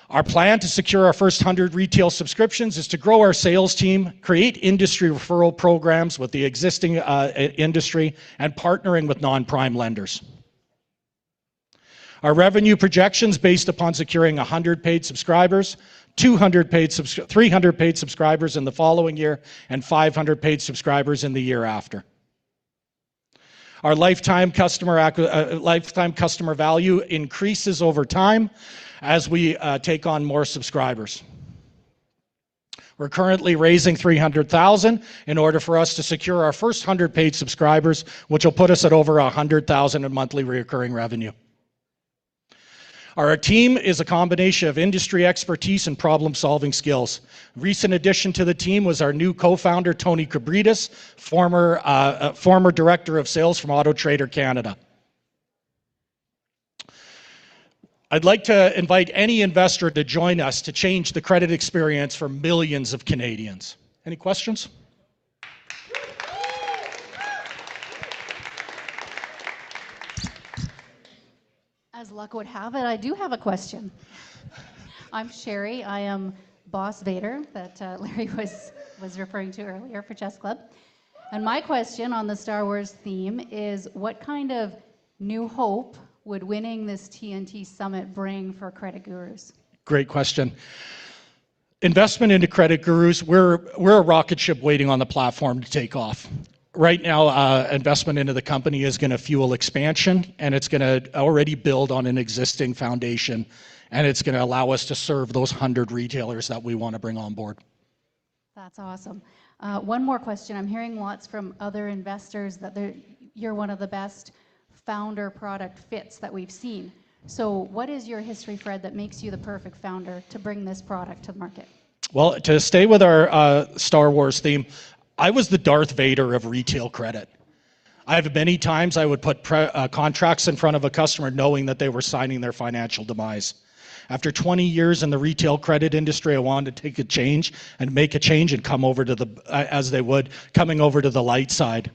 Our plan to secure our first 100 retail subscriptions is to grow our sales team, create industry referral programs with the existing industry, and partnering with non-prime lenders. Our revenue projections based upon securing 100 paid subscribers, 300 paid subscribers in the following year, and 500 paid subscribers in the year after. Our lifetime customer value increases over time as we take on more subscribers. We're currently raising $300,000 in order for us to secure our first 100 paid subscribers, which will put us at over $100,000 in monthly recurring revenue. Our team is a combination of industry expertise and problem-solving skills. Recent addition to the team was our new co-founder, Tony Cabritas, former director of sales from Auto Trader Canada. I'd like to invite any investor to join us to change the credit experience for millions of Canadians. Any questions? As luck would have it, I do have a question. I'm Sherry. I am Boss Vader that Larry was referring to earlier for Chess Club. And my question on the Star Wars theme is, what kind of new hope would winning this TNT Summit bring for CreditGurus? Great question. Investment into CreditGurus, we're a rocket ship waiting on the platform to take off. Right now, investment into the company is going to fuel expansion, and it's going to already build on an existing foundation, and it's going to allow us to serve those 100 retailers that we want to bring on board. That's awesome. One more question. I'm hearing lots from other investors that you're one of the best founder product fits that we've seen. So what is your history, Fred, that makes you the perfect founder to bring this product to the market? Well, to stay with our Star Wars theme, I was the Darth Vader of retail credit. Many times I would put contracts in front of a customer knowing that they were signing their financial demise. After 20 years in the retail credit industry, I wanted to take a change and make a change and come over to coming over to the light side.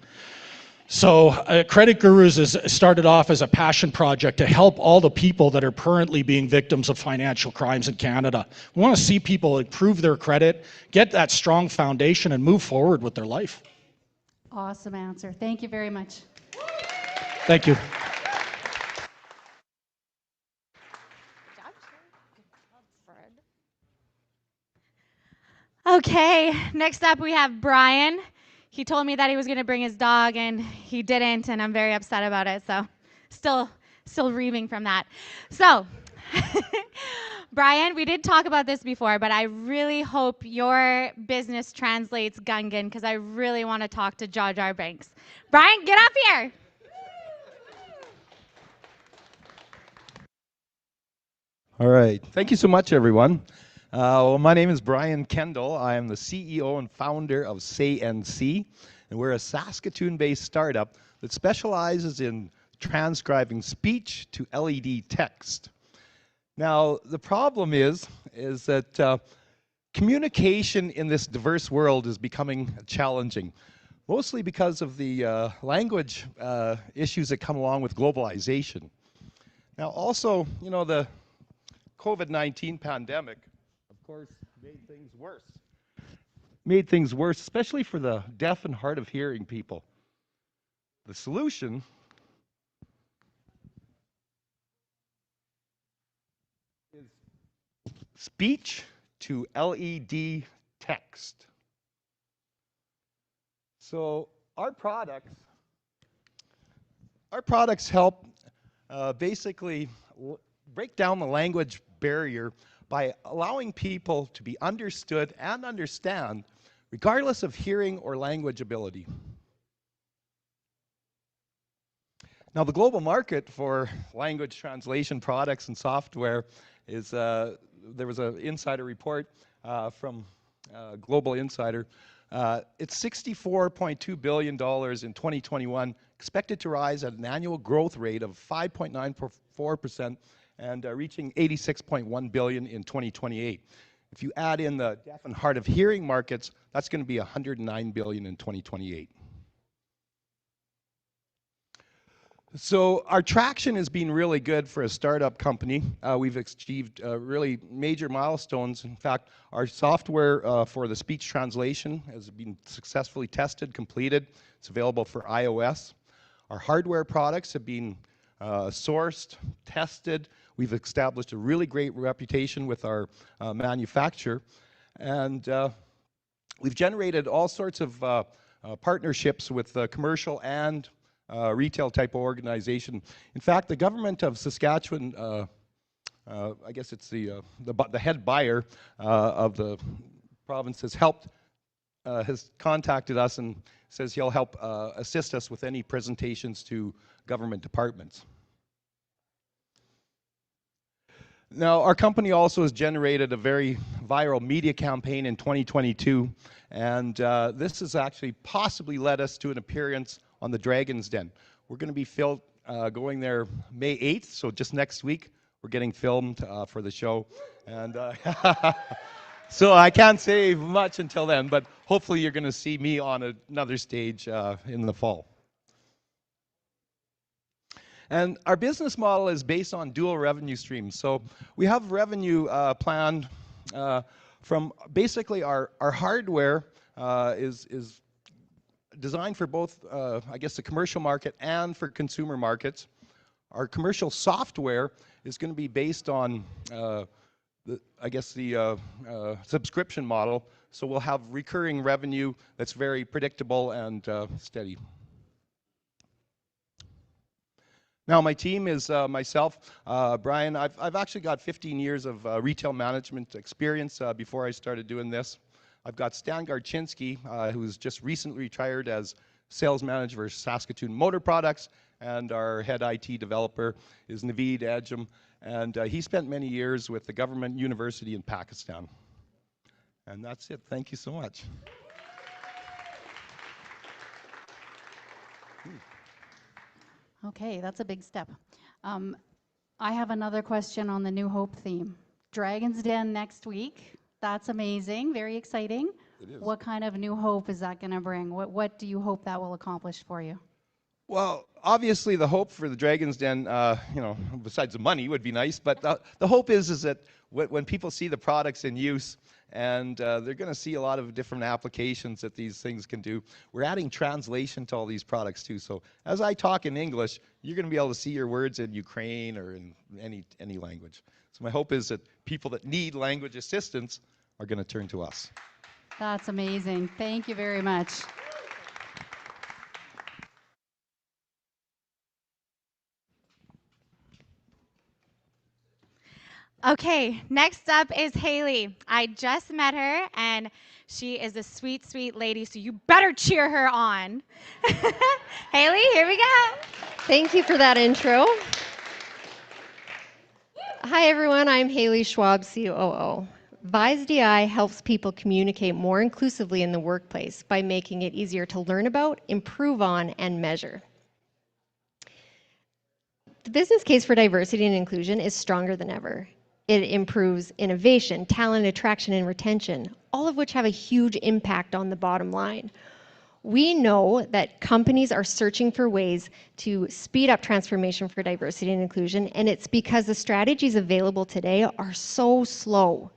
So CreditGurus started off as a passion project to help all the people that are currently being victims of financial crimes in Canada. We want to see people improve their credit, get that strong foundation, and move forward with their life. Awesome answer. Thank you very much. Thank you. Okay, next up we have Brian. He told me that he was going to bring his dog, and he didn't, and I'm very upset about it, so still reaming from that. So, Brian, we did talk about this before, but I really hope your business translates Gungan, because I really want to talk to Jar Jar Binks. Brian, get up here. All right. Thank you so much, everyone. Well, my name is Brian Kendall. I am the CEO and founder of SayNC, and we're a Saskatoon-based startup that specializes in transcribing speech to LED text. Now, the problem is that communication in this diverse world is becoming challenging, mostly because of the language issues that come along with globalization. Now, also, you know, the COVID-19 pandemic, of course, made things worse, especially for the deaf and hard of hearing people. The solution is speech to LED text. So our products help basically break down the language barrier by allowing people to be understood and understand regardless of hearing or language ability. Now, the global market for language translation products and software is, there was an insider report from Global Insider. It's $64.2 billion in 2021, expected to rise at an annual growth rate of 5.94%, and reaching $86.1 billion in 2028. If you add in the deaf and hard of hearing markets, that's going to be $109 billion in 2028. So our traction has been really good for a startup company. We've achieved really major milestones. In fact, our software for the speech translation has been successfully tested, completed. It's available for iOS. Our hardware products have been sourced, tested. We've established a really great reputation with our manufacturer. And we've generated all sorts of partnerships with commercial and retail type of organization. In fact, the government of Saskatchewan, I guess it's the head buyer of the province, has contacted us and says he'll help assist us with any presentations to government departments. Now, our company also has generated a very viral media campaign in 2022, and this has actually possibly led us to an appearance on the Dragon's Den. We're going to be going there May 8th, so just next week. we're getting filmed for the show. And so I can't say much until then, but hopefully you're going to see me on another stage in the fall. And our business model is based on dual revenue streams. So we have revenue planned from basically our hardware is designed for both, I guess, the commercial market and for consumer markets. Our commercial software is going to be based on, the subscription model. So we'll have recurring revenue that's very predictable and steady. Now my team is myself, Brian. I've actually got 15 years of retail management experience before I started doing this. I've got Stan Garchinsky, who's just recently retired as sales manager for Saskatoon Motor Products, and our head IT developer is Naveed Ajam, and he spent many years with the government university in Pakistan. And that's it. Thank you so much. Okay, that's a big step. I have another question on the New Hope theme. Dragon's Den next week. That's amazing, very exciting. It is. What kind of new hope is that going to bring? What do you hope that will accomplish for you? Well, obviously the hope for the Dragon's Den, besides the money would be nice, but the hope is that when people see the products in use, and they're going to see a lot of different applications that these things can do. We're adding translation to all these products too. So as I talk in English, you're going to be able to see your words in Ukraine or in any language. So my hope is that people that need language assistance are going to turn to us. That's amazing. Thank you very much. Okay, next up is Haley. I just met her, and she is a sweet, sweet lady, so you better cheer her on. Haley, here we go. Thank you for that intro. Hi, everyone. I'm Haley Schwab, COO. VIZedi helps people communicate more inclusively in the workplace by making it easier to learn about, improve on, and measure. The business case for diversity and inclusion is stronger than ever. It improves innovation, talent attraction, and retention, all of which have a huge impact on the bottom line. We know that companies are searching for ways to speed up transformation for diversity and inclusion, and it's because the strategies available today are so slow.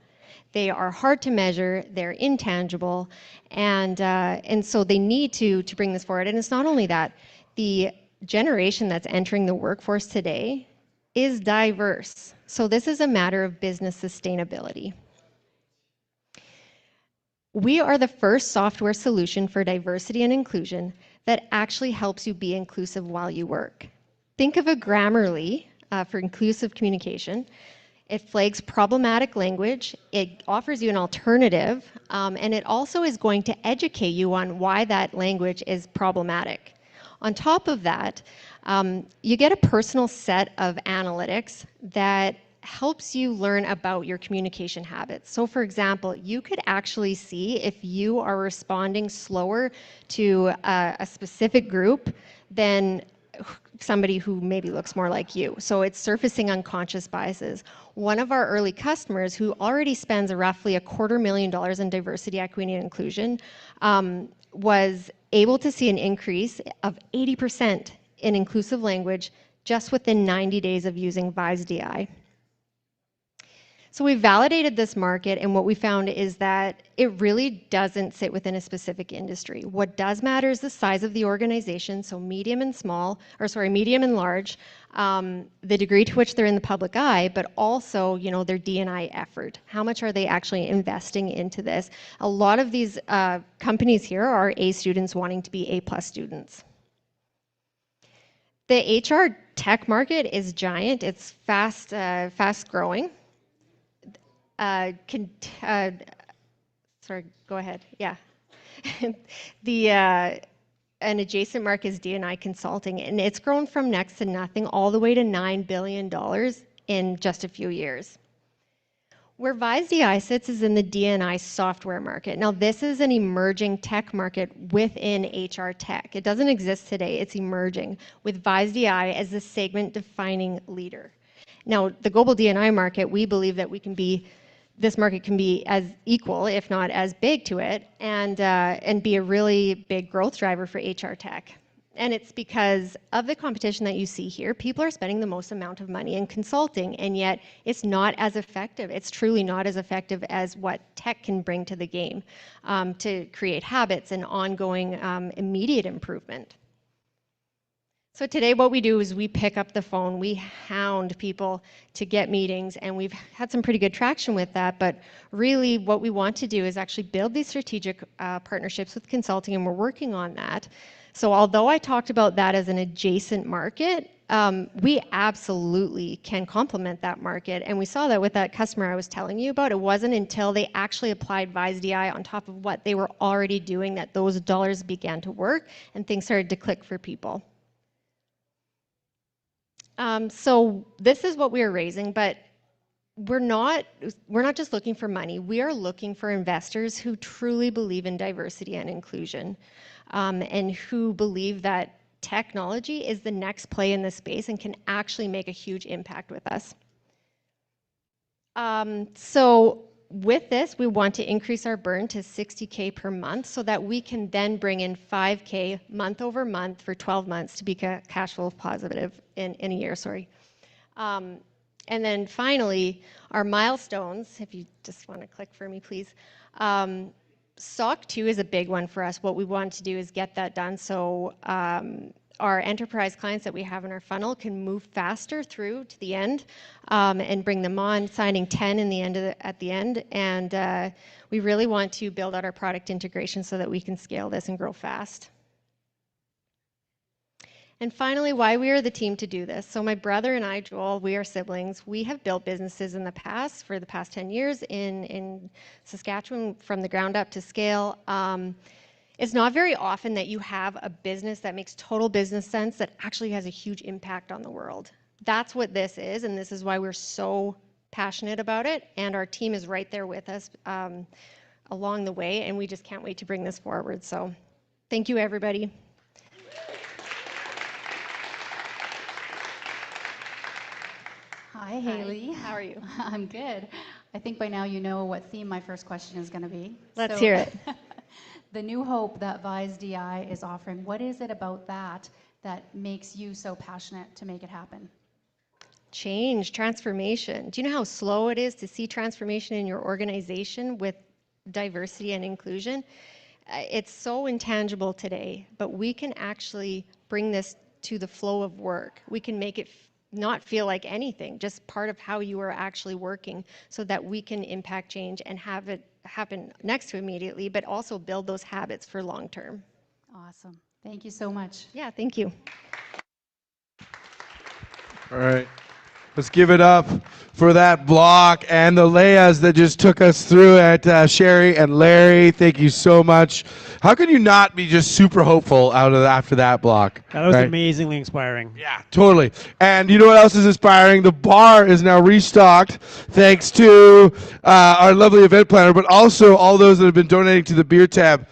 They are hard to measure, they're intangible, and so they need to bring this forward. And it's not only that, the generation that's entering the workforce today is diverse. So this is a matter of business sustainability. We are the first software solution for diversity and inclusion that actually helps you be inclusive while you work. Think of a Grammarly for inclusive communication. It flags problematic language, it offers you an alternative, and it also is going to educate you on why that language is problematic. On top of that, you get a personal set of analytics that helps you learn about your communication habits. So for example, you could actually see if you are responding slower to a specific group than somebody who maybe looks more like you. So it's surfacing unconscious biases. One of our early customers who already spends roughly $250,000 in diversity, equity, and inclusion was able to see an increase of 80% in inclusive language just within 90 days of using VIZedi. So we validated this market, and what we found is that it really doesn't sit within a specific industry. What does matter is the size of the organization, so medium and large, the degree to which they're in the public eye, but also, their D&I effort. How much are they actually investing into this? A lot of these companies here are A students wanting to be A+ students. The HR tech market is giant. It's fast growing. Sorry, go ahead. Yeah. An adjacent market is D&I consulting, and it's grown from next to nothing all the way to $9 billion in just a few years. Where VIZedi sits is in the D&I software market. Now, this is an emerging tech market within HR tech. It doesn't exist today. It's emerging, with VIZedi as the segment-defining leader. Now, the global D&I market, we believe that this market can be as equal, if not as big to it, and be a really big growth driver for HR tech. And it's because of the competition that you see here, people are spending the most amount of money in consulting, and yet it's not as effective. It's truly not as effective as what tech can bring to the game to create habits and ongoing immediate improvement. So today what we do is we pick up the phone, we hound people to get meetings, and we've had some pretty good traction with that, but really what we want to do is actually build these strategic partnerships with consulting, and we're working on that. So although I talked about that as an adjacent market, we absolutely can complement that market. And we saw that with that customer I was telling you about. It wasn't until they actually applied VIZedi on top of what they were already doing that those dollars began to work and things started to click for people. So this is what we are raising, but we're not just looking for money. We are looking for investors who truly believe in diversity and inclusion. And who believe that technology is the next play in this space and can actually make a huge impact with us. So with this, we want to increase our burn to $60K per month so that we can then bring in $5K month over month for 12 months to be cash flow positive in a year, sorry. And then finally, our milestones, if you just want to click for me, please. SOC 2 is a big one for us. What we want to do is get that done so our enterprise clients that we have in our funnel can move faster through to the end and bring them on, signing 10 in the end at the end. And we really want to build out our product integration so that we can scale this and grow fast. And finally, why we are the team to do this. So my brother and I, Joel, we are siblings. We have built businesses in the past, for the past 10 years in Saskatchewan from the ground up to scale. It's not very often that you have a business that makes total business sense that actually has a huge impact on the world. That's what this is, and this is why we're so passionate about it. And our team is right there with us along the way, and we just can't wait to bring this forward. So thank you, everybody. Hi, Haley. How are you? I'm good. I think by now you know what theme my first question is going to be. Let's hear it. The new hope that VIZedi is offering, what is it about that makes you so passionate to make it happen? Change, transformation. Do you know how slow it is to see transformation in your organization with diversity and inclusion? It's so intangible today, but we can actually bring this to the flow of work. We can make it not feel like anything, just part of how you are actually working so that we can impact change and have it happen next to immediately, but also build those habits for long term. Awesome. Thank you so much. Yeah, thank you. All right. Let's give it up for that block and the layas that just took us through it. Sherry and Larry, thank you so much. How can you not be just super hopeful after that block? That was right? amazingly inspiring. Yeah, totally. And you know what else is inspiring? The bar is now restocked thanks to our lovely event planner, but also all those that have been donating to the beer tab.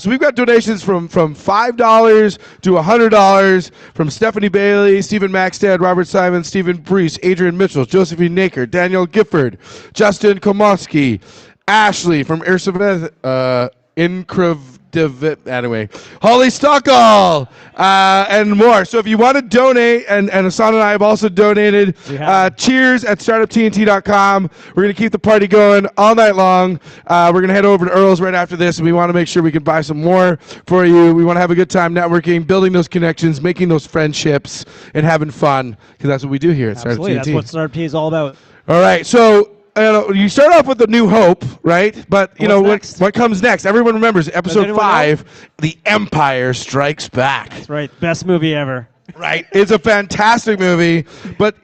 So we've got donations from $5 to $100 from Stephanie Bailey, Stephen Maxted, Robert Simon, Stephen Brees, Adrian Mitchell, Josephine Naker, Daniel Gifford, Justin Komosky, Ashley from Ursabeth, anyway, Holly Stockall, and more. So if you want to donate, and Hassan and I have also donated, cheers at startuptnt.com. We're going to keep the party going all night long. We're going to head over to Earl's right after this, and we want to make sure we can buy some more for you. We want to have a good time networking, building those connections, making those friendships, and having fun, because that's what we do here at Startup TNT. That's what Startup T is all about. All right, so you start off with the new hope, right? But you know what comes next? Everyone remembers episode 5, The Empire Strikes Back. That's right, best movie ever. Right, it's a fantastic movie, but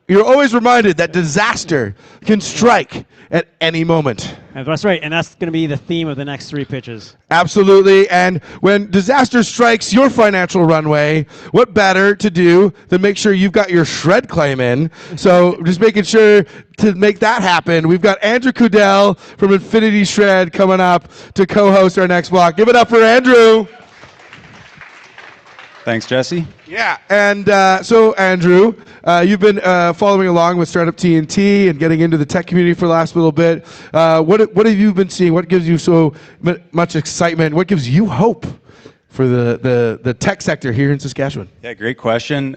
you're always reminded that disaster can strike at any moment. That's right, and that's going to be the theme of the next 3 pitches. Absolutely, and when disaster strikes your financial runway, what better to do than make sure you've got your shred claim in? So just making sure to make that happen, we've got Andrew Kudell from Infinity Shred coming up to co-host our next block. Give it up for Andrew. Thanks, Jesse. Yeah, and so Andrew, you've been following along with Startup TNT and getting into the tech community for the last little bit. What have you been seeing? What gives you so much excitement? What gives you hope for the tech sector here in Saskatchewan? Yeah, great question.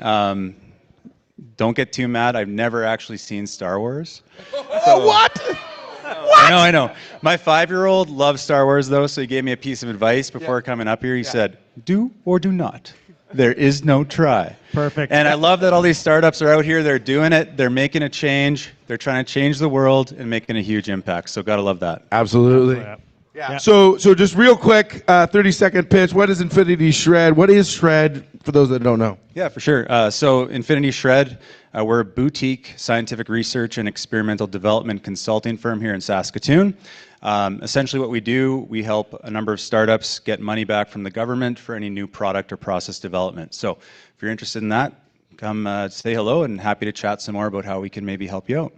Don't get too mad. I've never actually seen Star Wars. Oh, what? I know. My 5-year-old loves Star Wars, though, so he gave me a piece of advice before coming up here. He said, do or do not. There is no try. Perfect. And I love that all these startups are out here. They're doing it. They're making a change. They're trying to change the world and making a huge impact. So got to love that. Absolutely. Yeah. So just real quick, 30-second pitch. What is Infinity Shred? What is Shred for those that don't know? Yeah, for sure. So Infinity Shred, we're a boutique scientific research and experimental development consulting firm here in Saskatoon. Essentially what we do, we help a number of startups get money back from the government for any new product or process development. So if you're interested in that, come say hello, and happy to chat some more about how we can maybe help you out.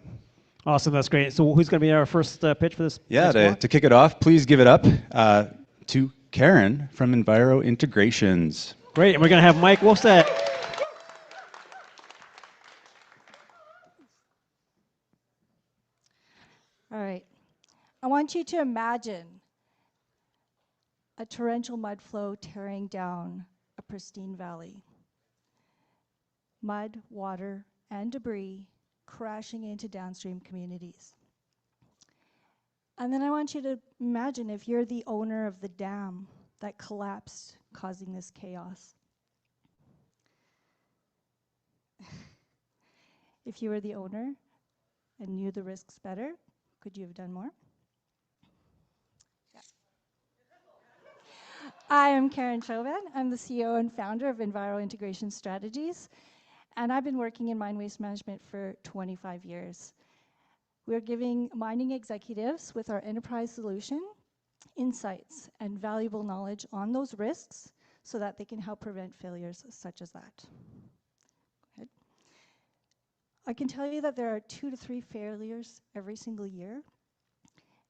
Awesome, that's great. So who's going to be our first pitch for this? Yeah, to kick it off, please give it up to Karen from Enviro Integrations. Great, and we're going to have Mike Wolfstead. All right. I want you to imagine a torrential mud flow tearing down a pristine valley. Mud, water, and debris crashing into downstream communities. And then I want you to imagine if you're the owner of the dam that collapsed, causing this chaos. If you were the owner and knew the risks better, could you have done more? Yeah. I am Karen Chauvin. I'm the CEO and founder of Enviro Integration Strategies, and I've been working in mine waste management for 25 years. We're giving mining executives with our enterprise solution insights and valuable knowledge on those risks so that they can help prevent failures such as that. Good. I can tell you that there are 2 to 3 failures every single year.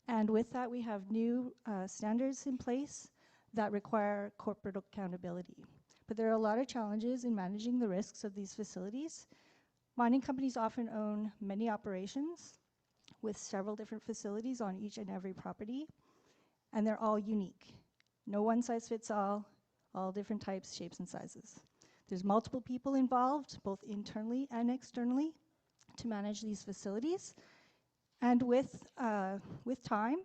And with that, we have new standards in place that require corporate accountability. But there are a lot of challenges in managing the risks of these facilities. Mining companies often own many operations with several different facilities on each and every property, and they're all unique. No one size fits all different types, shapes, and sizes. There's multiple people involved, both internally and externally, to manage these facilities. And with time,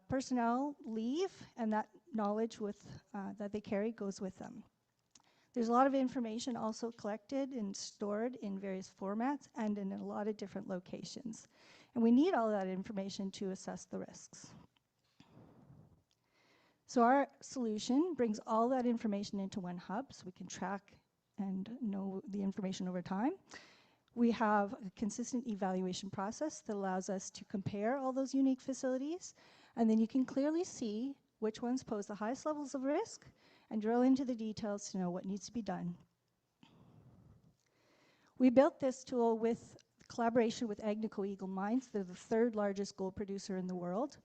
personnel leave, and that knowledge that they carry goes with them. There's a lot of information also collected and stored in various formats and in a lot of different locations. And we need all that information to assess the risks. So our solution brings all that information into one hub so we can track and know the information over time. We have a consistent evaluation process that allows us to compare all those unique facilities, and then you can clearly see which ones pose the highest levels of risk and drill into the details to know what needs to be done. We built this tool with collaboration with Agnico Eagle Mines. They're the 3rd largest gold producer in the world.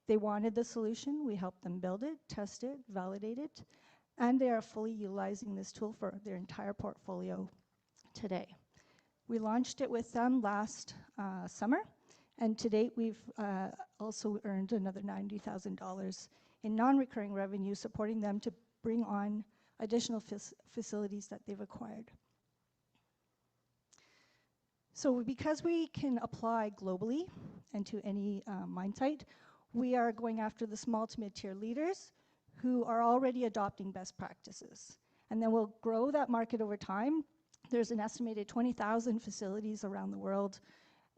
They wanted the solution. We helped them build it, test it, validate it, and they are fully utilizing this tool for their entire portfolio today. We launched it with them last summer, and to date we've also earned another $90,000 in non-recurring revenue, supporting them to bring on additional facilities that they've acquired. So because we can apply globally and to any mine site, we are going after the small to mid-tier leaders who are already adopting best practices. And then we'll grow that market over time. There's an estimated 20,000 facilities around the world,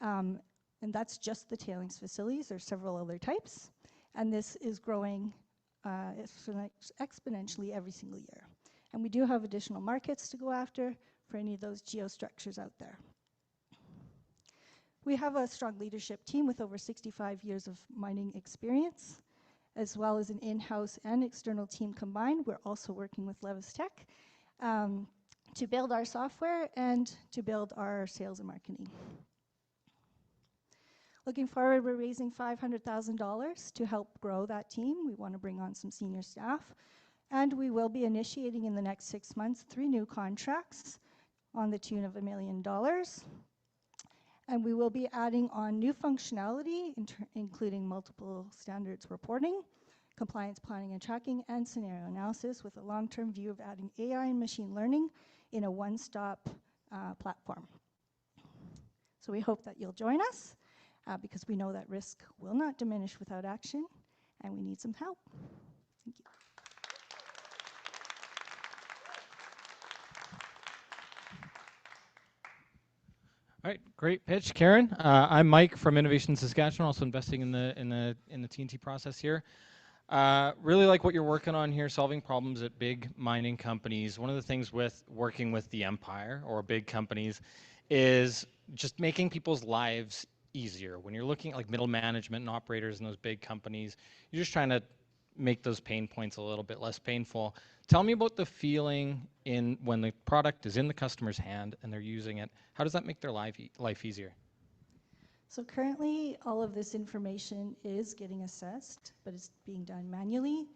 and that's just the tailings facilities. There's several other types, and this is growing exponentially every single year. And we do have additional markets to go after for any of those geostructures out there. We have a strong leadership team with over 65 years of mining experience, as well as an in-house and external team combined. We're also working with Levis Tech to build our software and to build our sales and marketing. Looking forward, we're raising $500,000 to help grow that team. We want to bring on some senior staff. And we will be initiating in the next 6 months 3 new contracts on the tune of $1 million. And we will be adding on new functionality, including multiple standards reporting, compliance planning and tracking, and scenario analysis, with a long-term view of adding AI and machine learning in a one-stop platform. So we hope that you'll join us because we know that risk will not diminish without action, and we need some help. Thank you. All right, great pitch, Karen. I'm Mike from Innovation Saskatchewan, also investing in the TNT process here. Really like what you're working on here, solving problems at big mining companies. One of the things with working with the empire or big companies is just making people's lives easier. When you're looking at like middle management and operators in those big companies, you're just trying to make those pain points a little bit less painful. Tell me about the feeling in when the product is in the customer's hand and they're using it. How does that make their life easier? So currently, all of this information is getting assessed, but it's being done manually,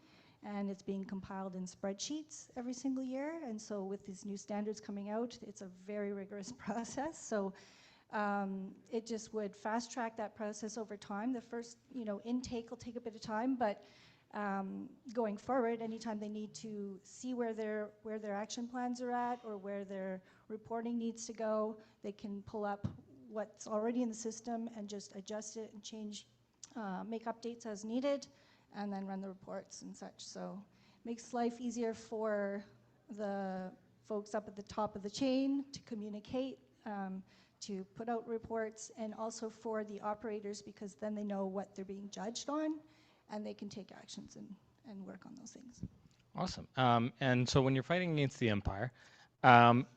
and it's being compiled in spreadsheets every single year. And so with these new standards coming out, it's a very rigorous process. So it just would fast track that process over time. The first, intake will take a bit of time, but going forward, anytime they need to see where their action plans are at or where their reporting needs to go, they can pull up what's already in the system and just adjust it and change, make updates as needed, and then run the reports and such. So it makes life easier for the folks up at the top of the chain to communicate, to put out reports, and also for the operators, because then they know what they're being judged on, and they can take actions and work on those things. Awesome. And so when you're fighting against the empire,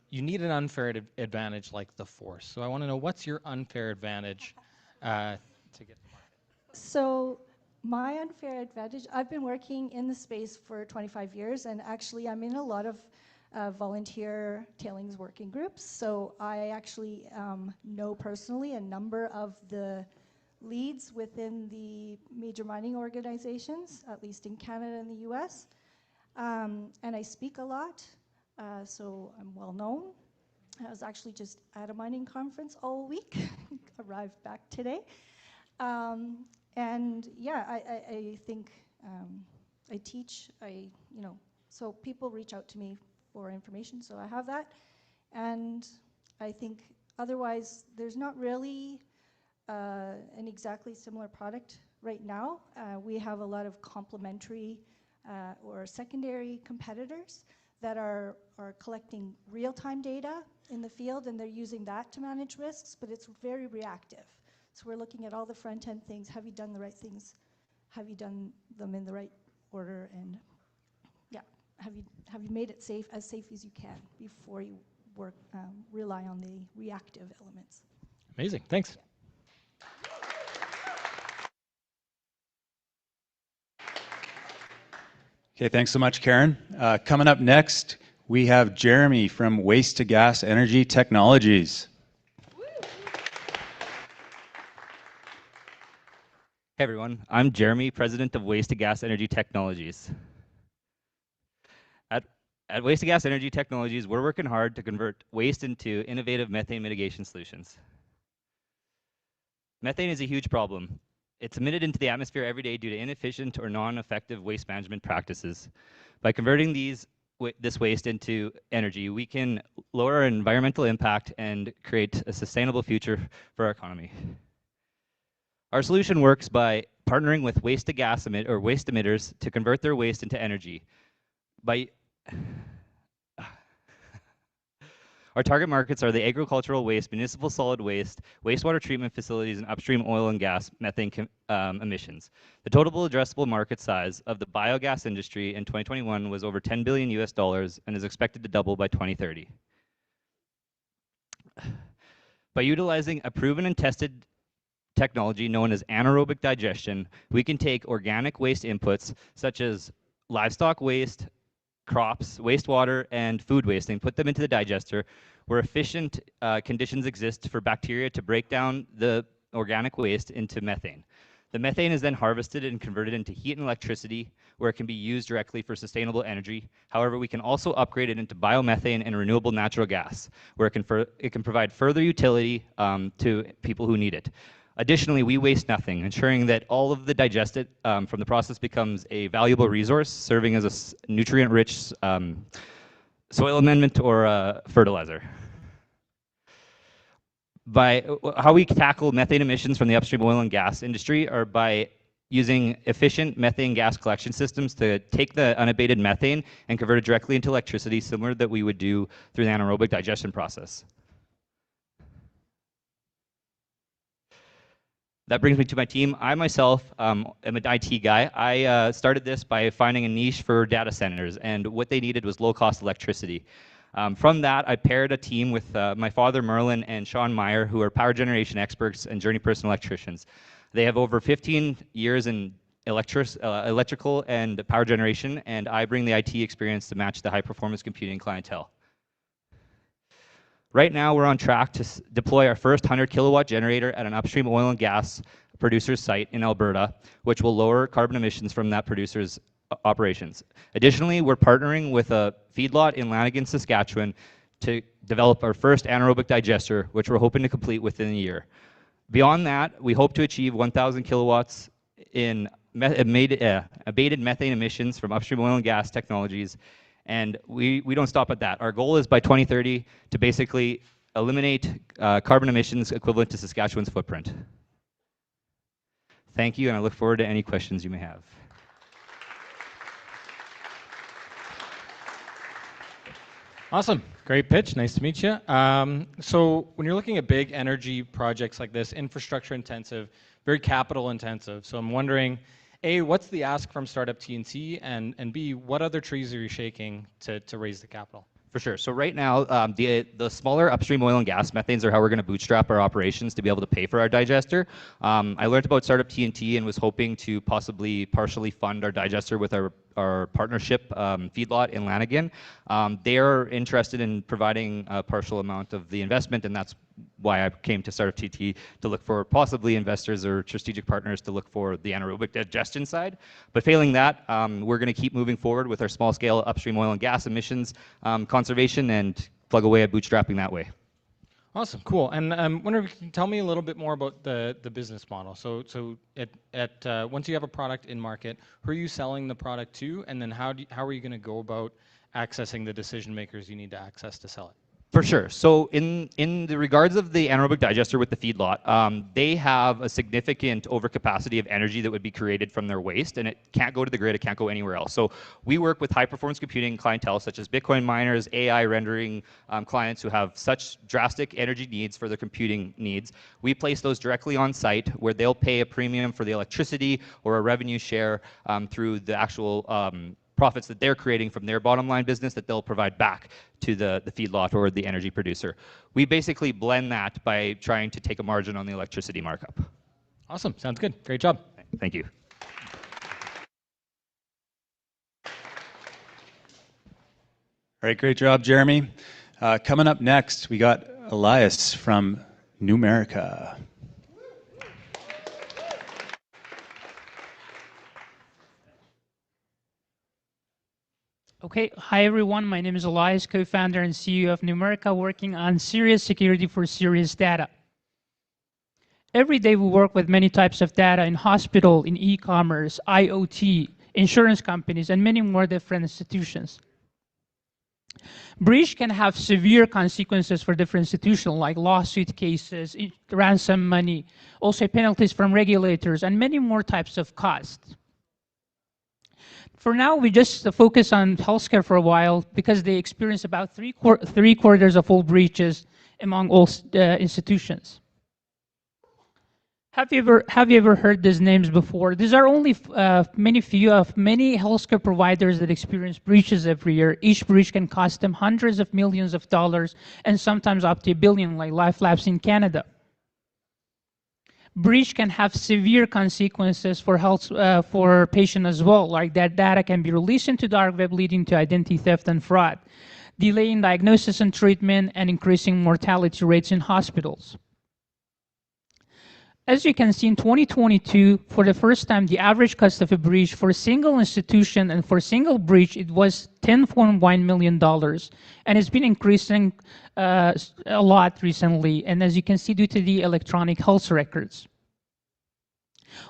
you need an unfair advantage like the force. So I want to know, what's your unfair advantage to get to market? So my unfair advantage, I've been working in the space for 25 years, and actually I'm in a lot of volunteer tailings working groups. So I actually know personally a number of the leads within the major mining organizations, at least in Canada and the US. And I speak a lot, so I'm well known. I was actually just at a mining conference all week, arrived back today. And yeah, I think I teach, so people reach out to me for information, so I have that. And I think otherwise there's not really an exactly similar product right now. We have a lot of complementary or secondary competitors that are collecting real-time data in the field, and they're using that to manage risks, but it's very reactive. So we're looking at all the front-end things. Have you done the right things? Have you done them in the right order? And yeah, have you made it safe as you can before you rely on the reactive elements? Amazing. Thanks. Yeah. Okay, thanks so much, Karen. Coming up next, we have Jeremy from Waste to Gas Energy Technologies. Hey everyone, I'm Jeremy, President of Waste to Gas Energy Technologies. At Waste to Gas Energy Technologies, we're working hard to convert waste into innovative methane mitigation solutions. Methane is a huge problem. It's emitted into the atmosphere every day due to inefficient or non-effective waste management practices. By converting this waste into energy, we can lower our environmental impact and create a sustainable future for our economy. Our solution works by partnering with waste to gas waste emitters to convert their waste into energy. Our target markets are the agricultural waste, municipal solid waste, wastewater treatment facilities, and upstream oil and gas methane emissions. The total addressable market size of the biogas industry in 2021 was over $10 billion and is expected to double by 2030. By utilizing a proven and tested technology known as anaerobic digestion, we can take organic waste inputs such as livestock waste, crops, wastewater, and food waste, and put them into the digester where efficient conditions exist for bacteria to break down the organic waste into methane. The methane is then harvested and converted into heat and electricity, where it can be used directly for sustainable energy. However, we can also upgrade it into biomethane and renewable natural gas, where it can provide further utility to people who need it. Additionally, we waste nothing, ensuring that all of the digested from the process becomes a valuable resource, serving as a nutrient-rich soil amendment or fertilizer. By how we tackle methane emissions from the upstream oil and gas industry are by using efficient methane gas collection systems to take the unabated methane and convert it directly into electricity, similar that we would do through the anaerobic digestion process. That brings me to my team. I myself am an IT guy. I started this by finding a niche for data centers, and what they needed was low-cost electricity. From that, I paired a team with my father, Merlin, and Sean Meyer, who are power generation experts and journey person electricians. They have over 15 years in electrical and power generation, and I bring the IT experience to match the high-performance computing clientele. Right now, we're on track to deploy our first 100-kilowatt generator at an upstream oil and gas producer's site in Alberta, which will lower carbon emissions from that producer's operations. Additionally, we're partnering with a feedlot in Lanigan, Saskatchewan to develop our first anaerobic digester, which we're hoping to complete within a year. Beyond that, we hope to achieve 1,000 kilowatts in abated methane emissions from upstream oil and gas technologies, and we don't stop at that. Our goal is by 2030 to basically eliminate carbon emissions equivalent to Saskatchewan's footprint. Thank you, and I look forward to any questions you may have. Awesome, great pitch, nice to meet you. So when you're looking at big energy projects like this, infrastructure intensive, very capital intensive, so I'm wondering, A, what's the ask from startup TNT, and B, what other trees are you shaking to raise the capital? For sure. So right now, the smaller upstream oil and gas methanes are how we're going to bootstrap our operations to be able to pay for our digester. I learned about startup TNT and was hoping to possibly partially fund our digester with our partnership feedlot in Lanigan. They are interested in providing a partial amount of the investment, and that's why I came to Startup TNT to look for possibly investors or strategic partners to look for the anaerobic digestion side. But failing that, we're going to keep moving forward with our small-scale upstream oil and gas emissions conservation and plug away at bootstrapping that way. Awesome, cool. And I wonder if you can tell me a little bit more about the business model. So once you have a product in market, who are you selling the product to, and then how are you going to go about accessing the decision makers you need to access to sell it? For sure. So in the regards of the anaerobic digester with the feedlot, they have a significant overcapacity of energy that would be created from their waste, and it can't go to the grid, it can't go anywhere else. So we work with high-performance computing clientele, such as Bitcoin miners, AI rendering clients who have such drastic energy needs for their computing needs. We place those directly on site, where they'll pay a premium for the electricity or a revenue share through the actual profits that they're creating from their bottom line business that they'll provide back to the feedlot or the energy producer. We basically blend that by trying to take a margin on the electricity markup. Awesome, sounds good. Great job. Thank you. All right, great job, Jeremy. Coming up next, we got Elias from Noumerica. Okay, hi everyone. My name is Elias, co-founder and CEO of Noumerica, working on serious security for serious data. Every day we work with many types of data in hospital, in e-commerce, IoT, insurance companies, and many more different institutions. Breach can have severe consequences for different institutions, like lawsuit cases, ransom money, also penalties from regulators, and many more types of costs. For now, we just focus on healthcare for a while because they experience about three quarters of all breaches among all institutions. Have you ever heard these names before? These are only few of many healthcare providers that experience breaches every year. Each breach can cost them hundreds of millions of dollars and sometimes up to $1 billion, like LifeLabs in Canada. Breach can have severe consequences for health for patient as well, like that data can be released into dark web, leading to identity theft and fraud, delaying diagnosis and treatment, and increasing mortality rates in hospitals. As you can see, in 2022, for the first time, the average cost of a breach for a single institution and for a single breach, it was $10.1 million. And it's been increasing a lot recently. And as you can see, due to the electronic health records.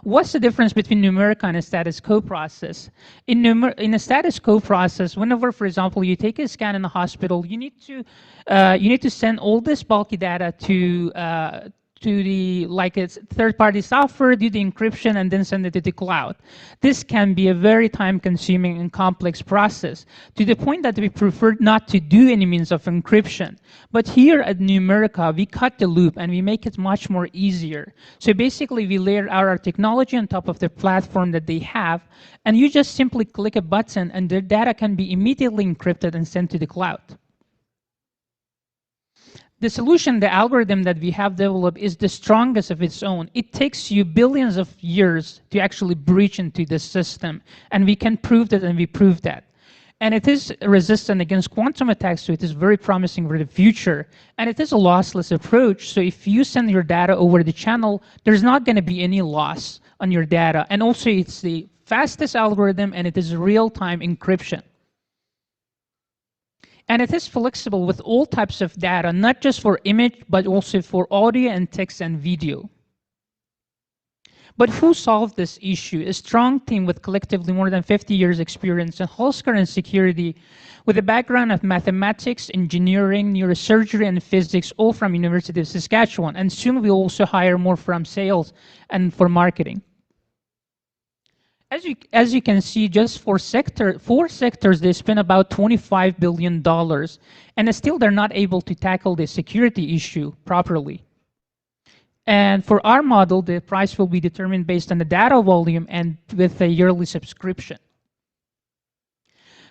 What's the difference between Noumerica and a status quo process? In a status quo process, whenever, for example, you take a scan in the hospital, you need to send all this bulky data to the it's third-party software, do the encryption, and then send it to the cloud. This can be a very time-consuming and complex process, to the point that we prefer not to do any means of encryption. But here at Noumerica, we cut the loop and we make it much more easier. So basically, we layer our technology on top of the platform that they have, and you just simply click a button and the data can be immediately encrypted and sent to the cloud. The solution, the algorithm that we have developed is the strongest of its own. It takes you billions of years to actually breach into the system, and we can prove that, and we prove that. And it is resistant against quantum attacks, so it is very promising for the future. And it is a lossless approach, so if you send your data over the channel, there's not going to be any loss on your data. And also, it's the fastest algorithm, and it is real-time encryption. And it is flexible with all types of data, not just for image, but also for audio and text and video. But who solved this issue? A strong team with collectively more than 50 years experience in healthcare and security, with a background of mathematics, engineering, neurosurgery, and physics, all from University of Saskatchewan. And soon we'll also hire more from sales and for marketing. As you can see, just for four sectors, they spend about $25 billion, and still they're not able to tackle the security issue properly. And for our model, the price will be determined based on the data volume and with a yearly subscription.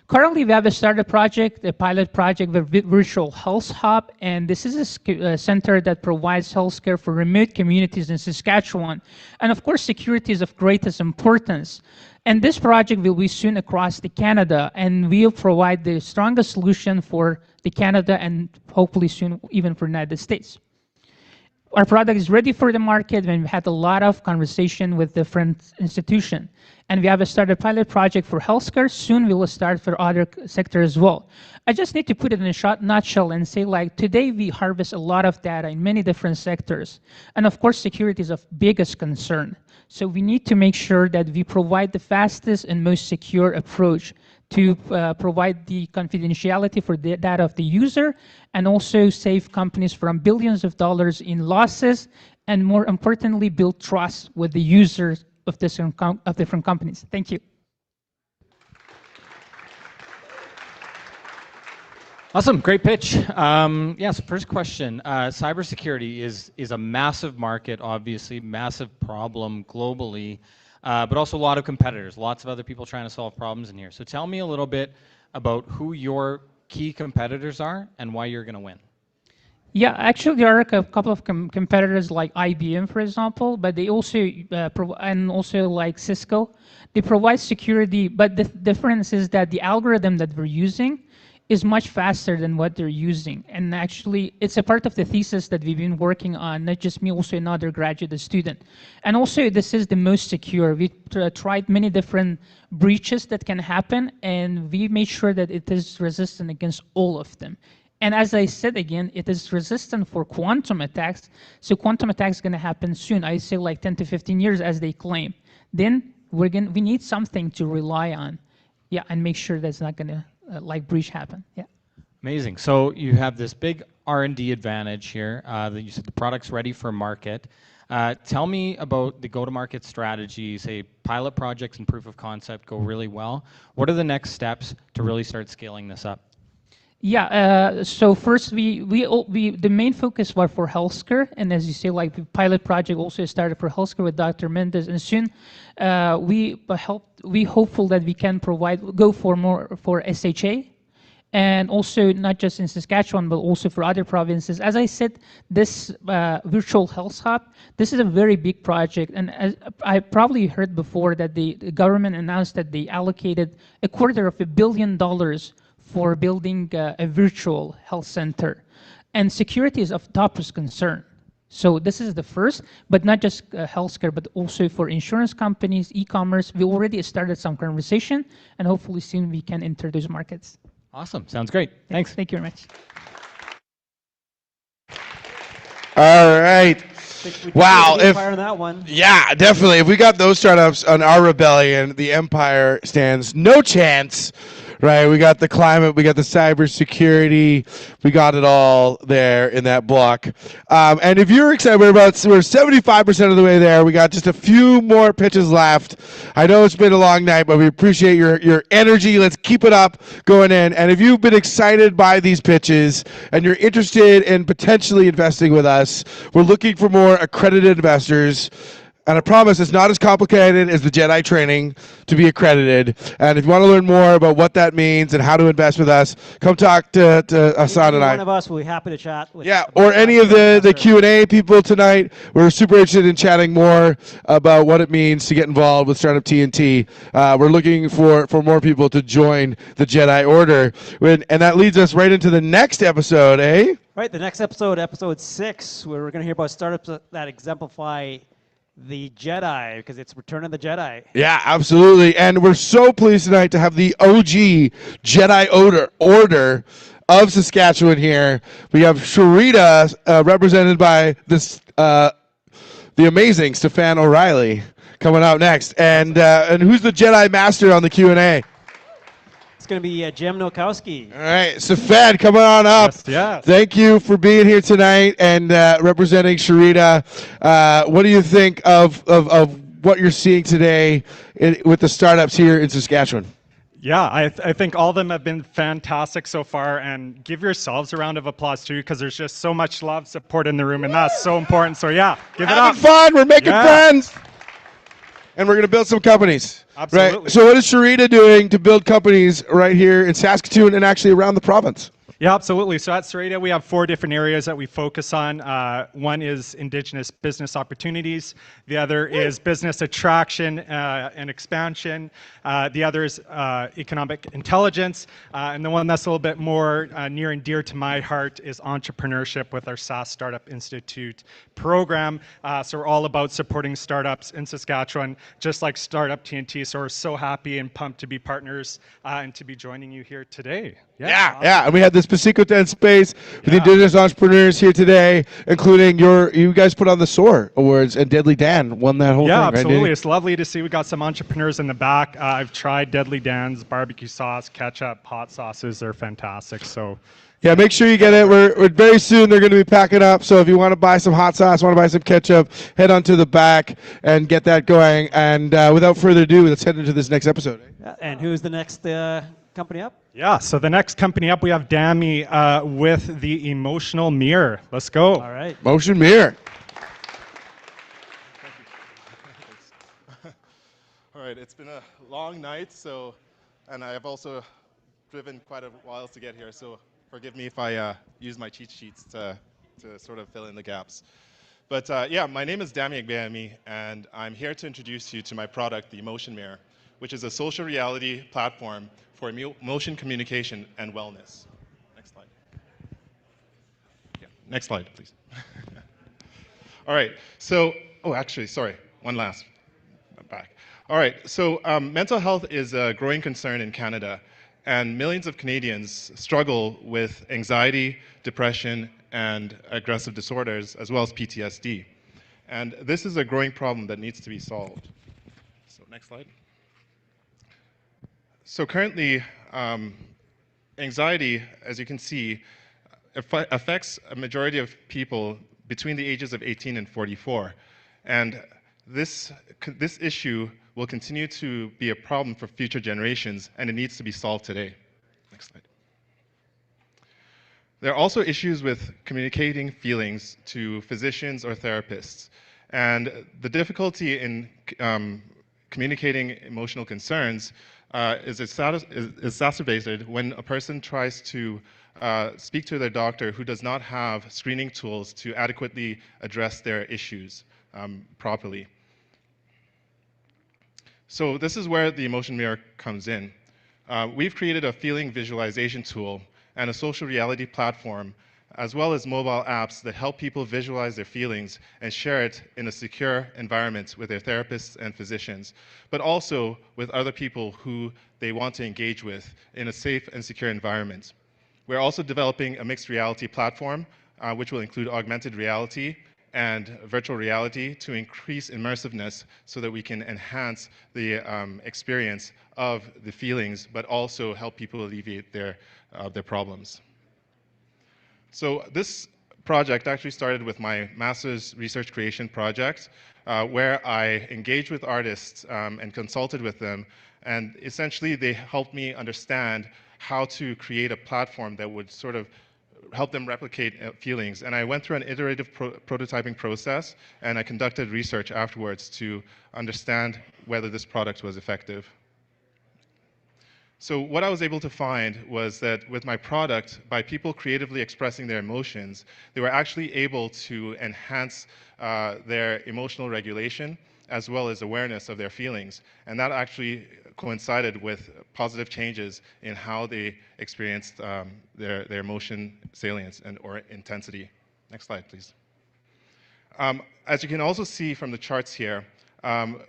Currently, we have a startup project, a pilot project with Virtual Health Hub, and this is a center that provides healthcare for remote communities in Saskatchewan. And of course, security is of greatest importance. And this project will be soon across Canada, and we'll provide the strongest solution for Canada and hopefully soon even for the United States. Our product is ready for the market, and we've had a lot of conversation with different institutions. And we have started a pilot project for healthcare. Soon we will start for other sectors as well. I just need to put it in a nutshell and say, like, today we harvest a lot of data in many different sectors. And of course, security is of biggest concern. So we need to make sure that we provide the fastest and most secure approach to provide the confidentiality for the data of the user, and also save companies from billions of dollars in losses, and more importantly, build trust with the users of different companies. Thank you. Awesome, great pitch. Yes, first question. Cybersecurity is a massive market, obviously, massive problem globally, but also a lot of competitors, lots of other people trying to solve problems in here. So tell me a little bit about who your key competitors are and why you're going to win. Yeah, actually there are a couple of competitors like IBM, for example, but they also and also like Cisco. They provide security, but the difference is that the algorithm that we're using is much faster than what they're using. And actually, it's a part of the thesis that we've been working on, not just me, also another graduate student. And also, this is the most secure. We tried many different breaches that can happen, and we made sure that it is resistant against all of them. And as I said again, it is resistant for quantum attacks. So quantum attacks going to happen soon. I say like 10 to 15 years as they claim. Then we need something to rely on, yeah, and make sure that's not going to like breach happen. Yeah. Amazing. So you have this big R&D advantage here. That you said the product's ready for market. Tell me about the go-to-market strategy. Say pilot projects and proof of concept go really well. What are the next steps to really start scaling this up? Yeah, so first the main focus was for healthcare, and as you say, like the pilot project also started for healthcare with Dr. Mendez, and soon we hopeful that we can go for more for SHA, and also not just in Saskatchewan but also for other provinces. As I said, this virtual health hub, this is a very big project, and as I probably heard before that the government announced that they allocated $250 million for building a virtual health center. And security is of topmost concern. So this is the first, but not just healthcare, but also for insurance companies, e-commerce. We already started some conversation, and hopefully soon we can enter those markets. Awesome. Sounds great. Thanks. Thank you very much. All right. Wow. If, on that one. Yeah, definitely. If we got those startups on our rebellion, the empire stands no chance. Right, we got the climate, we got the cybersecurity, we got it all there in that block. And if you're excited, we're 75% of the way there. We got just a few more pitches left. I know it's been a long night, but we appreciate your energy. Let's keep it up going in. And if you've been excited by these pitches and you're interested in potentially investing with us, we're looking for more accredited investors. And I promise it's not as complicated as the Jedi training to be accredited. And if you want to learn more about what that means and how to invest with us, come talk to Hassan and I. One of us will be happy to chat with. Yeah, or any of the Q&A people tonight. We're super interested in chatting more about what it means to get involved with Startup TNT. We're looking for more people to join the Jedi Order. And that leads us right into the next episode, eh? Right, the next episode, episode 6, where we're going to hear about startups that exemplify the Jedi, because it's Return of the Jedi. Yeah, absolutely. And we're so pleased tonight to have the OG Jedi Order of Saskatchewan here. We have Sharita, represented by this the amazing Stefan O'Reilly, coming out next. And who's the Jedi Master on the Q&A? It's going to be Jim Nowakowski. All right, Stefan, coming on up. Yes. Thank you for being here tonight and representing Sharita. What do you think of what you're seeing today with the startups here in Saskatchewan? Yeah, I think all of them have been fantastic so far, and give yourselves a round of applause too, because there's just so much love, support in the room, and that's so important. So yeah, give it up. Having fun, we're making friends, and we're going to build some companies. Absolutely. Right. So what is Sharita doing to build companies right here in Saskatoon and actually around the province? Yeah, absolutely. So at Sharita, we have 4 different areas that we focus on. One is Indigenous business opportunities. The other is business attraction and expansion. The other is economic intelligence. And the one that's a little bit more near and dear to my heart is entrepreneurship with our SAS Startup Institute program. So we're all about supporting startups in Saskatchewan, just like Startup TNT. So we're so happy and pumped to be partners and to be joining you here today. Yeah. And we had this Pasicoten space with Indigenous entrepreneurs here today, including you guys put on the SOAR Awards, and Deadly Dan won that whole thing. Yeah, absolutely. Right, it's lovely to see we got some entrepreneurs in the back. I've tried Deadly Dan's barbecue sauce, ketchup, hot sauces. They're fantastic. So. Yeah, make sure you get it. We're very soon they're going to be packing up. So if you want to buy some hot sauce, want to buy some ketchup, head on to the back and get that going. And without further ado, let's head into this next episode. And who's the next company up? Yeah, so the next company up, we have Dami with the Emotional Mirror. Let's go. All right. Motion Mirror. All right, it's been a long night, and I've also driven quite a while to get here, so forgive me if I use my cheat sheets to sort of fill in the gaps. But yeah, my name is Dami Agbayami, and I'm here to introduce you to my product, the Emotion Mirror, which is a social reality platform for emotion communication and wellness. Next slide. Yeah, next slide, please. All right, so, actually, sorry, one last, back. All right, so mental health is a growing concern in Canada, and millions of Canadians struggle with anxiety, depression, and aggressive disorders, as well as PTSD. And this is a growing problem that needs to be solved. So next slide. So currently, anxiety, as you can see, affects a majority of people between the ages of 18 and 44. And this issue will continue to be a problem for future generations, and it needs to be solved today. Next slide. There are also issues with communicating feelings to physicians or therapists. And the difficulty in communicating emotional concerns is exacerbated when a person tries to speak to their doctor who does not have screening tools to adequately address their issues properly. So this is where the Emotion Mirror comes in. We've created a feeling visualization tool and a social reality platform as well as mobile apps that help people visualize their feelings and share it in a secure environment with their therapists and physicians, but also with other people who they want to engage with in a safe and secure environment. We're also developing a mixed reality platform, which will include augmented reality and virtual reality to increase immersiveness so that we can enhance the experience of the feelings, but also help people alleviate their problems. So this project actually started with my master's research creation project, where I engaged with artists and consulted with them, and essentially they helped me understand how to create a platform that would sort of help them replicate feelings. And I went through an iterative prototyping process, and I conducted research afterwards to understand whether this product was effective. So what I was able to find was that with my product, by people creatively expressing their emotions, they were actually able to enhance their emotional regulation as well as awareness of their feelings. And that actually coincided with positive changes in how they experienced their emotion salience or intensity. Next slide, please. As you can also see from the charts here,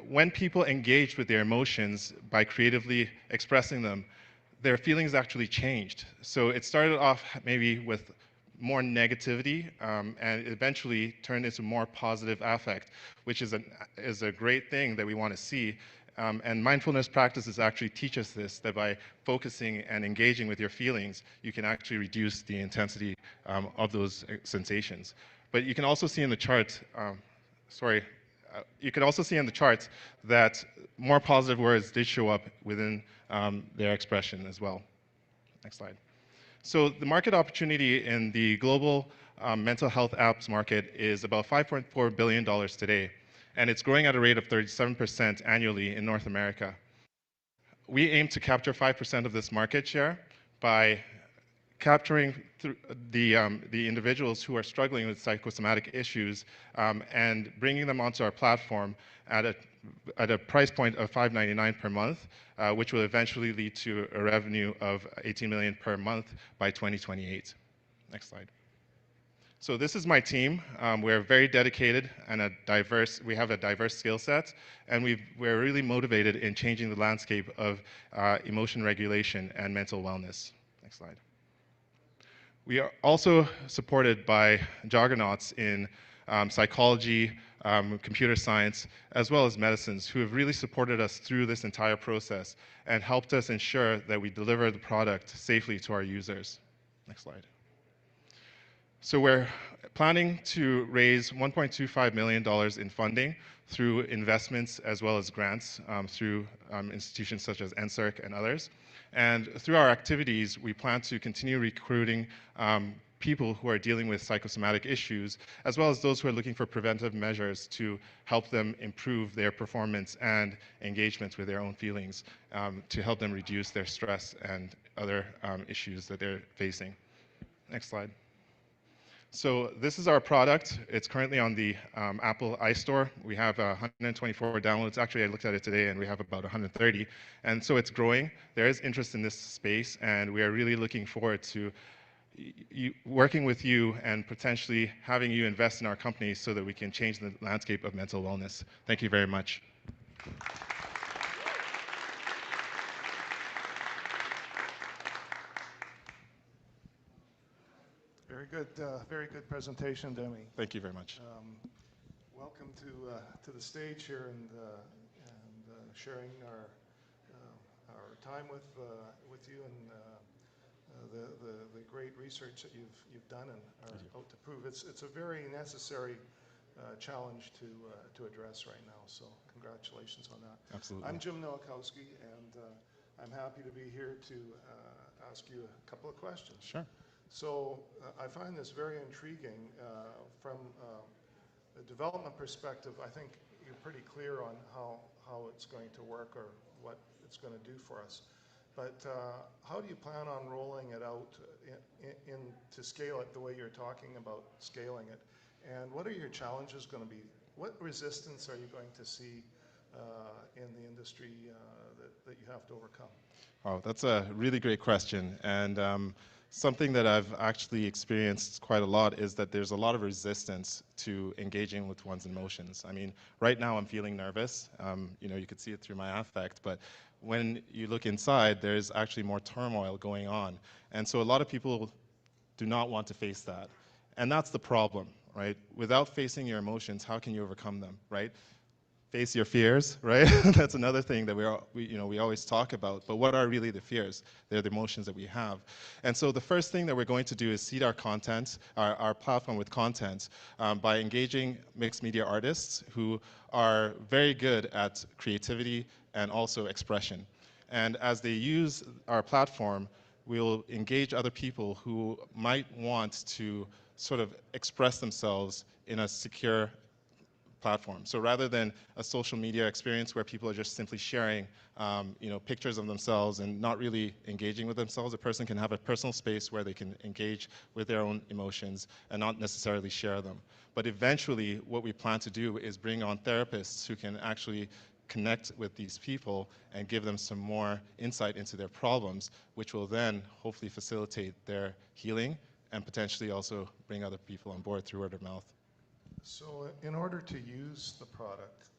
when people engaged with their emotions by creatively expressing them, their feelings actually changed. So it started off maybe with more negativity, and it eventually turned into more positive affect, which is a great thing that we want to see. And mindfulness practices actually teach us this, that by focusing and engaging with your feelings, you can actually reduce the intensity of those sensations. But you can also see in the chart, you can also see in the charts that more positive words did show up within their expression as well. Next slide. So the market opportunity in the global mental health apps market is about $5.4 billion today, and it's growing at a rate of 37% annually in North America. We aim to capture 5% of this market share by capturing the individuals who are struggling with psychosomatic issues and bringing them onto our platform at a price point of $5.99 per month, which will eventually lead to a revenue of $18 million per month by 2028. Next slide. So this is my team. We're very dedicated and we have a diverse skill set, and we're really motivated in changing the landscape of emotion regulation and mental wellness. Next slide. We are also supported by juggernauts in psychology, computer science, as well as medicines, who have really supported us through this entire process and helped us ensure that we deliver the product safely to our users. Next slide. So we're planning to raise $1.25 million in funding through investments as well as grants through institutions such as NSERC and others. And through our activities, we plan to continue recruiting people who are dealing with psychosomatic issues, as well as those who are looking for preventive measures to help them improve their performance and engagement with their own feelings, to help them reduce their stress and other issues that they're facing. Next slide. So this is our product. It's currently on the Apple iStore. We have 124 downloads. Actually, I looked at it today, and we have about 130. And so it's growing. There is interest in this space, and we are really looking forward to working with you and potentially having you invest in our company so that we can change the landscape of mental wellness. Thank you very much. Very good presentation, Demi. Thank you very much. Welcome to the stage here and sharing our time with you and the great research that you've done and are out to prove. It's a very necessary challenge to address right now. So congratulations on that. Absolutely. I'm Jim Nowakowski, and I'm happy to be here to ask you a couple of questions. Sure. So I find this very intriguing. From a development perspective, I think you're pretty clear on how it's going to work or what it's going to do for us. But how do you plan on rolling it out to scale it the way you're talking about scaling it? And what are your challenges going to be? What resistance are you going to see in the industry that you have to overcome? Oh, that's a really great question. And something that I've actually experienced quite a lot is that there's a lot of resistance to engaging with one's emotions. I mean, right now I'm feeling nervous. You know, you could see it through my affect, but when you look inside, there's actually more turmoil going on. And so a lot of people do not want to face that. And that's the problem, right? Without facing your emotions, how can you overcome them, right? Face your fears, right? That's another thing that we always talk about. But what are really the fears? They're the emotions that we have. And so the first thing that we're going to do is seed our content, our platform with content, by engaging mixed media artists who are very good at creativity and also expression. And as they use our platform, we'll engage other people who might want to sort of express themselves in a secure platform. So rather than a social media experience where people are just simply sharing pictures of themselves and not really engaging with themselves, a person can have a personal space where they can engage with their own emotions and not necessarily share them. But eventually, what we plan to do is bring on therapists who can actually connect with these people and give them some more insight into their problems, which will then hopefully facilitate their healing and potentially also bring other people on board through word of mouth. So in order to use the product,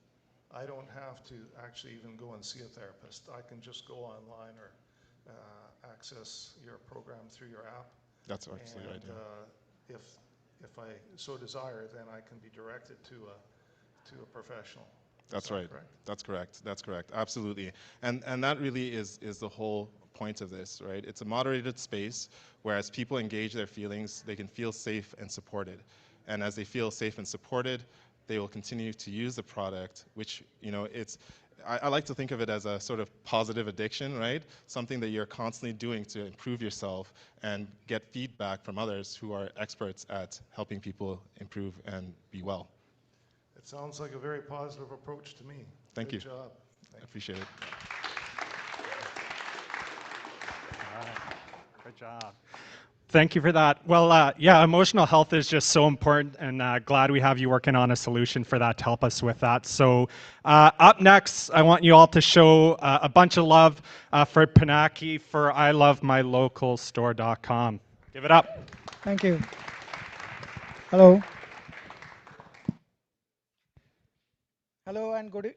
I don't have to actually even go and see a therapist. I can just go online or access your program through your app. That's absolutely right. Yeah. If I so desire, then I can be directed to a professional. That's right. That's correct. That's correct. Absolutely. And that really is the whole point of this, right? It's a moderated space where as people engage their feelings, they can feel safe and supported. And as they feel safe and supported, they will continue to use the product, which, I like to think of it as a sort of positive addiction, right? Something that you're constantly doing to improve yourself and get feedback from others who are experts at helping people improve and be well. It sounds like a very positive approach to me. Thank you. Good job. I appreciate it. Good job. Thank you for that. Well, yeah, emotional health is just so important, and glad we have you working on a solution for that to help us with that. So up next, I want you all to show a bunch of love for Pinaki for ilovemylocalstore.com. Give it up. Thank you. Hello. Hello and good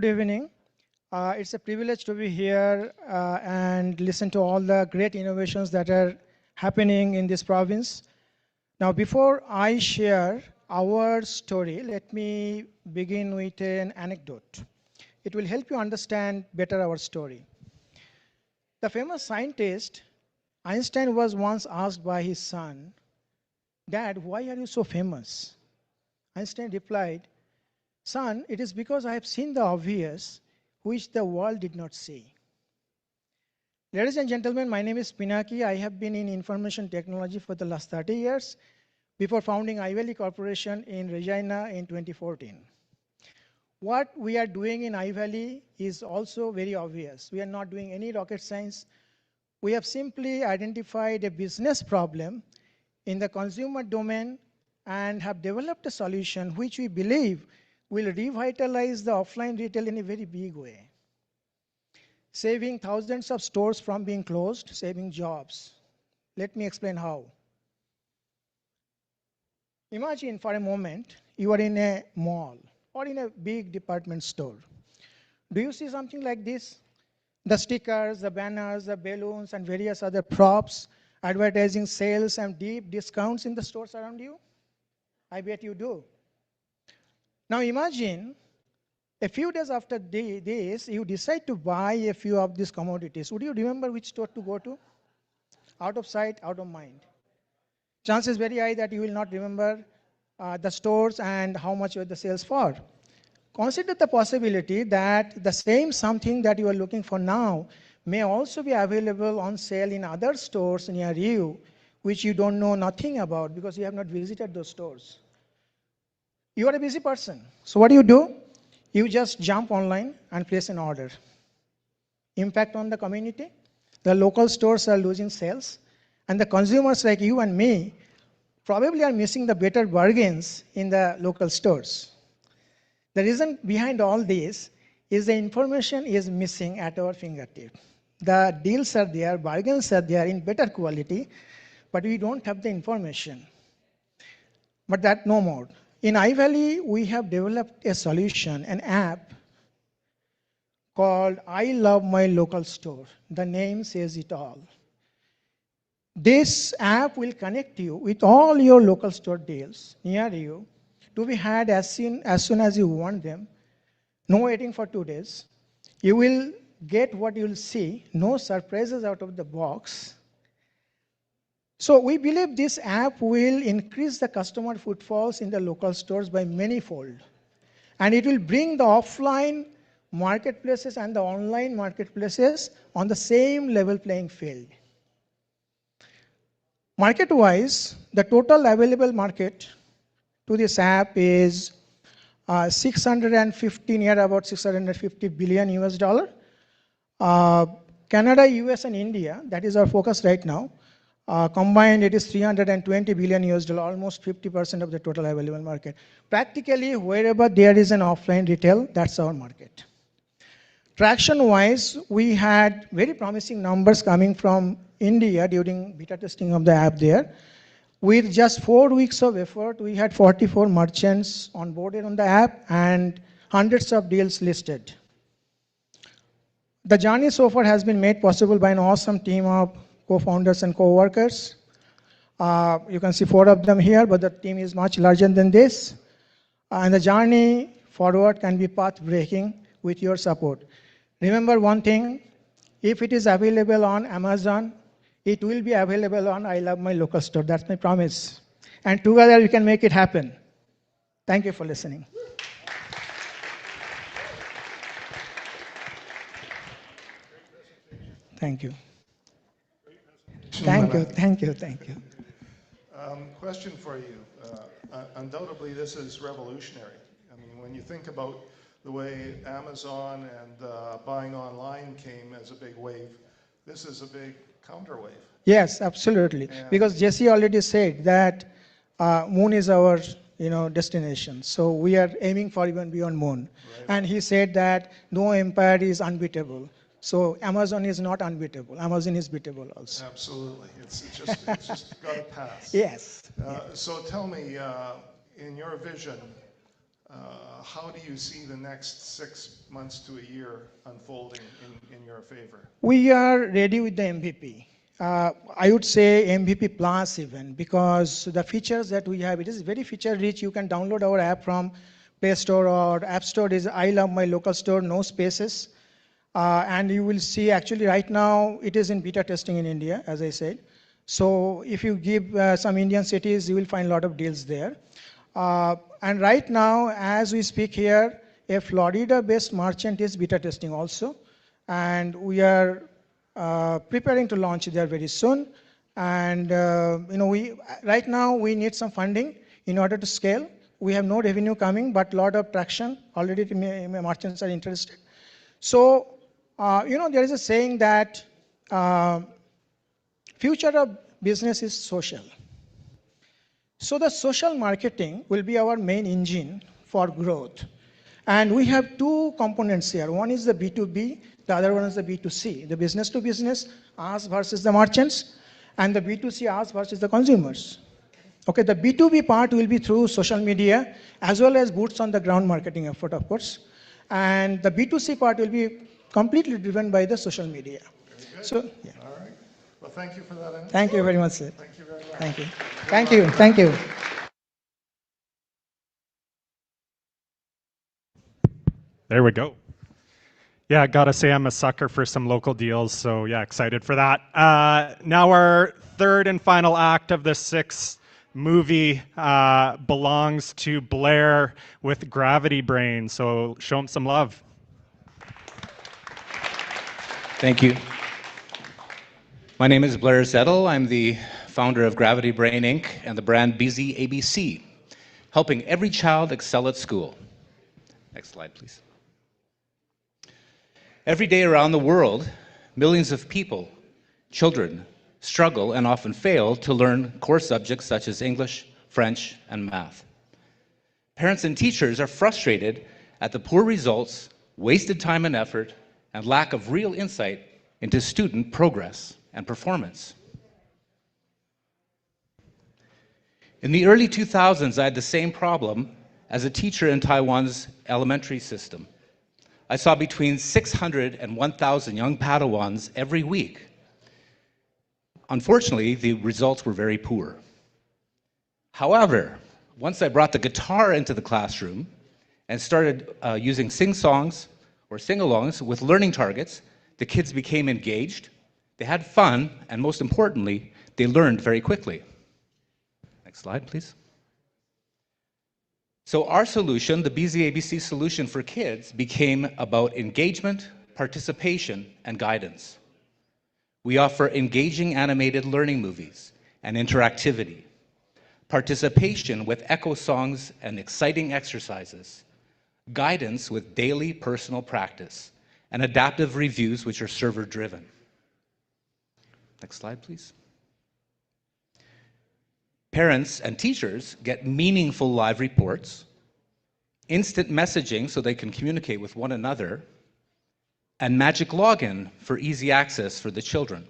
evening. It's a privilege to be here and listen to all the great innovations that are happening in this province. Now, before I share our story, let me begin with an anecdote. It will help you understand better our story. The famous scientist Einstein was once asked by his son, "Dad, why are you so famous?" Einstein replied, "Son, it is because I have seen the obvious which the world did not see." Ladies and gentlemen, my name is Pinaki. I have been in information technology for the last 30 years before founding iValley Corporation in Regina in 2014. What we are doing in iValley is also very obvious. We are not doing any rocket science. We have simply identified a business problem in the consumer domain and have developed a solution which we believe will revitalize the offline retail in a very big way, saving thousands of stores from being closed, saving jobs. Let me explain how. Imagine for a moment you are in a mall or in a big department store. Do you see something like this? The stickers, the banners, the balloons, and various other props advertising sales and deep discounts in the stores around you? I bet you do. Now imagine a few days after this, you decide to buy a few of these commodities. Would you remember which store to go to? Out of sight, out of mind. Chances very high that you will not remember the stores and how much were the sales for. Consider the possibility that the same something that you are looking for now may also be available on sale in other stores near you, which you don't know nothing about because you have not visited those stores. You are a busy person. So what do? You just jump online and place an order. Impact on the community. The local stores are losing sales. And the consumers like you and me probably are missing the better bargains in the local stores. The reason behind all this is the information is missing at our fingertip. The deals are there, bargains are there in better quality, but we don't have the information. But that no more. In iValley, we have developed a solution, an app called I Love My Local Store. The name says it all. This app will connect you with all your local store deals near you to be had as soon as you want them. No waiting for 2 days. You will get what you'll see, no surprises out of the box. So we believe this app will increase the customer footfalls in the local stores by many-fold. And it will bring the offline marketplaces and the online marketplaces on the same level playing field. Market-wise, the total available market to this app is 650, near about 650 billion US dollar. Canada, US, and India, that is our focus right now. Combined, it is 320 billion US dollar, almost 50% of the total available market. Practically, wherever there is an offline retail, that's our market. Traction-wise, we had very promising numbers coming from India during beta testing of the app there. With just 4 weeks of effort, we had 44 merchants onboarded on the app and hundreds of deals listed. The journey so far has been made possible by an awesome team of co-founders and co-workers. You can see 4 of them here, but the team is much larger than this. And the journey forward can be path-breaking with your support. Remember one thing, if it is available on Amazon, it will be available on I Love My Local Store. That's my promise. And together we can make it happen. Thank you for listening. Thank you. Thank you, thank you, thank you. Question for you. Undoubtedly, this is revolutionary. I mean, when you think about the way Amazon and buying online came as a big wave, this is a big counterwave. Yes, absolutely. And because Jesse already said that moon is our destination. So we are aiming for even beyond moon. Right. And he said that no empire is unbeatable. So Amazon is not unbeatable. Amazon is beatable also. Absolutely. It's just got to pass. Yes. So tell me, in your vision, how do you see the next 6 months to a year unfolding in your favor? We are ready with the MVP. I would say MVP plus even, because the features that we have, it is very feature rich. You can download our app from Play Store or App Store. It is I Love My Local Store, no spaces. And you will see, actually right now, it is in beta testing in India, as I said. So if you give some Indian cities, you will find a lot of deals there. And right now, as we speak here, a Florida-based merchant is beta testing also. And we are preparing to launch there very soon. And right now, we need some funding in order to scale. We have no revenue coming, but a lot of traction. Already merchants are interested. So, there is a saying that future of business is social. So the social marketing will be our main engine for growth. And we have 2 components here. One is the B2B, the other one is the B2C, the business to business, us versus the merchants, and the B2C, us versus the consumers. Okay, the B2B part will be through social media, as well as boots on the ground marketing effort, of course. And the B2C part will be completely driven by the social media. So, yeah. All right. Well, thank you for that answer. Thank you very much, sir. Thank you very much. Thank you. Thank you. Thank you. There we go. Yeah, gotta say I'm a sucker for some local deals, so yeah, excited for that. Now our third and final act of the 6th movie belongs to Blair with GravityBrain, so show him some love. Thank you. My name is Blair Zettel. I'm the founder of GravityBrain Inc. and the brand BZ ABC, helping every child excel at school. Next slide, please. Every day around the world, millions of people, children, struggle and often fail to learn core subjects such as English, French, and math. Parents and teachers are frustrated at the poor results wasted time and effort, and lack of real insight into student progress and performance. In the early 2000s, I had the same problem as a teacher in Taiwan's elementary system. I saw between 600 and 1,000 young Padawans every week. Unfortunately, the results were very poor. However, once I brought the guitar into the classroom and started using sing-songs or sing-alongs with learning targets, the kids became engaged, they had fun, and most importantly, they learned very quickly. Next slide, please. So our solution, the BZABC solution for kids, became about engagement, participation, and guidance. We offer engaging animated learning movies and interactivity, participation with echo songs and exciting exercises, guidance with daily personal practice, and adaptive reviews which are server-driven. Next slide, please. Parents and teachers get meaningful live reports, instant messaging so they can communicate with one another, and magic login for easy access for the children.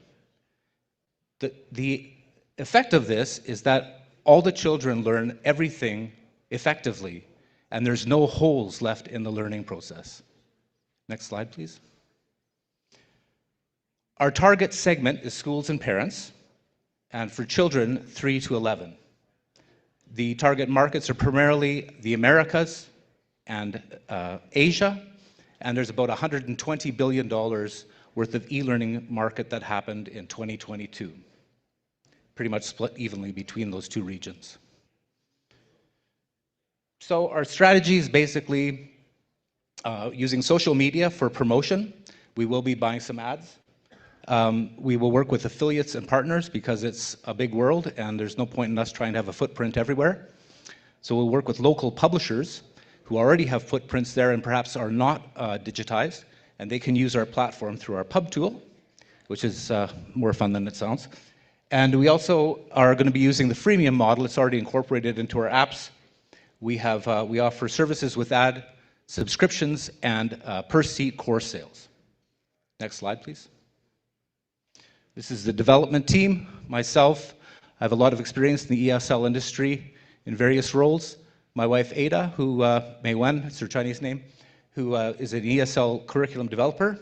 The effect of this is that all the children learn everything effectively, and there's no holes left in the learning process. Next slide, please. Our target segment is schools and parents, and for children 3 to 11. The target markets are primarily the Americas and Asia, and there's about $120 billion worth of e-learning market that happened in 2022. Pretty much split evenly between those two regions. So our strategy is basically using social media for promotion. We will be buying some ads. We will work with affiliates and partners because it's a big world and there's no point in us trying to have a footprint everywhere. So we'll work with local publishers who already have footprints there and perhaps are not digitized, and they can use our platform through our pub tool, which is more fun than it sounds. And we also are going to be using the freemium model. It's already incorporated into our apps. We offer services with ad subscriptions and per-seat course sales. Next slide, please. This is the development team. Myself, I have a lot of experience in the ESL industry in various roles. My wife, Ada, who, Mei Wen, it's her Chinese name, who is an ESL curriculum developer.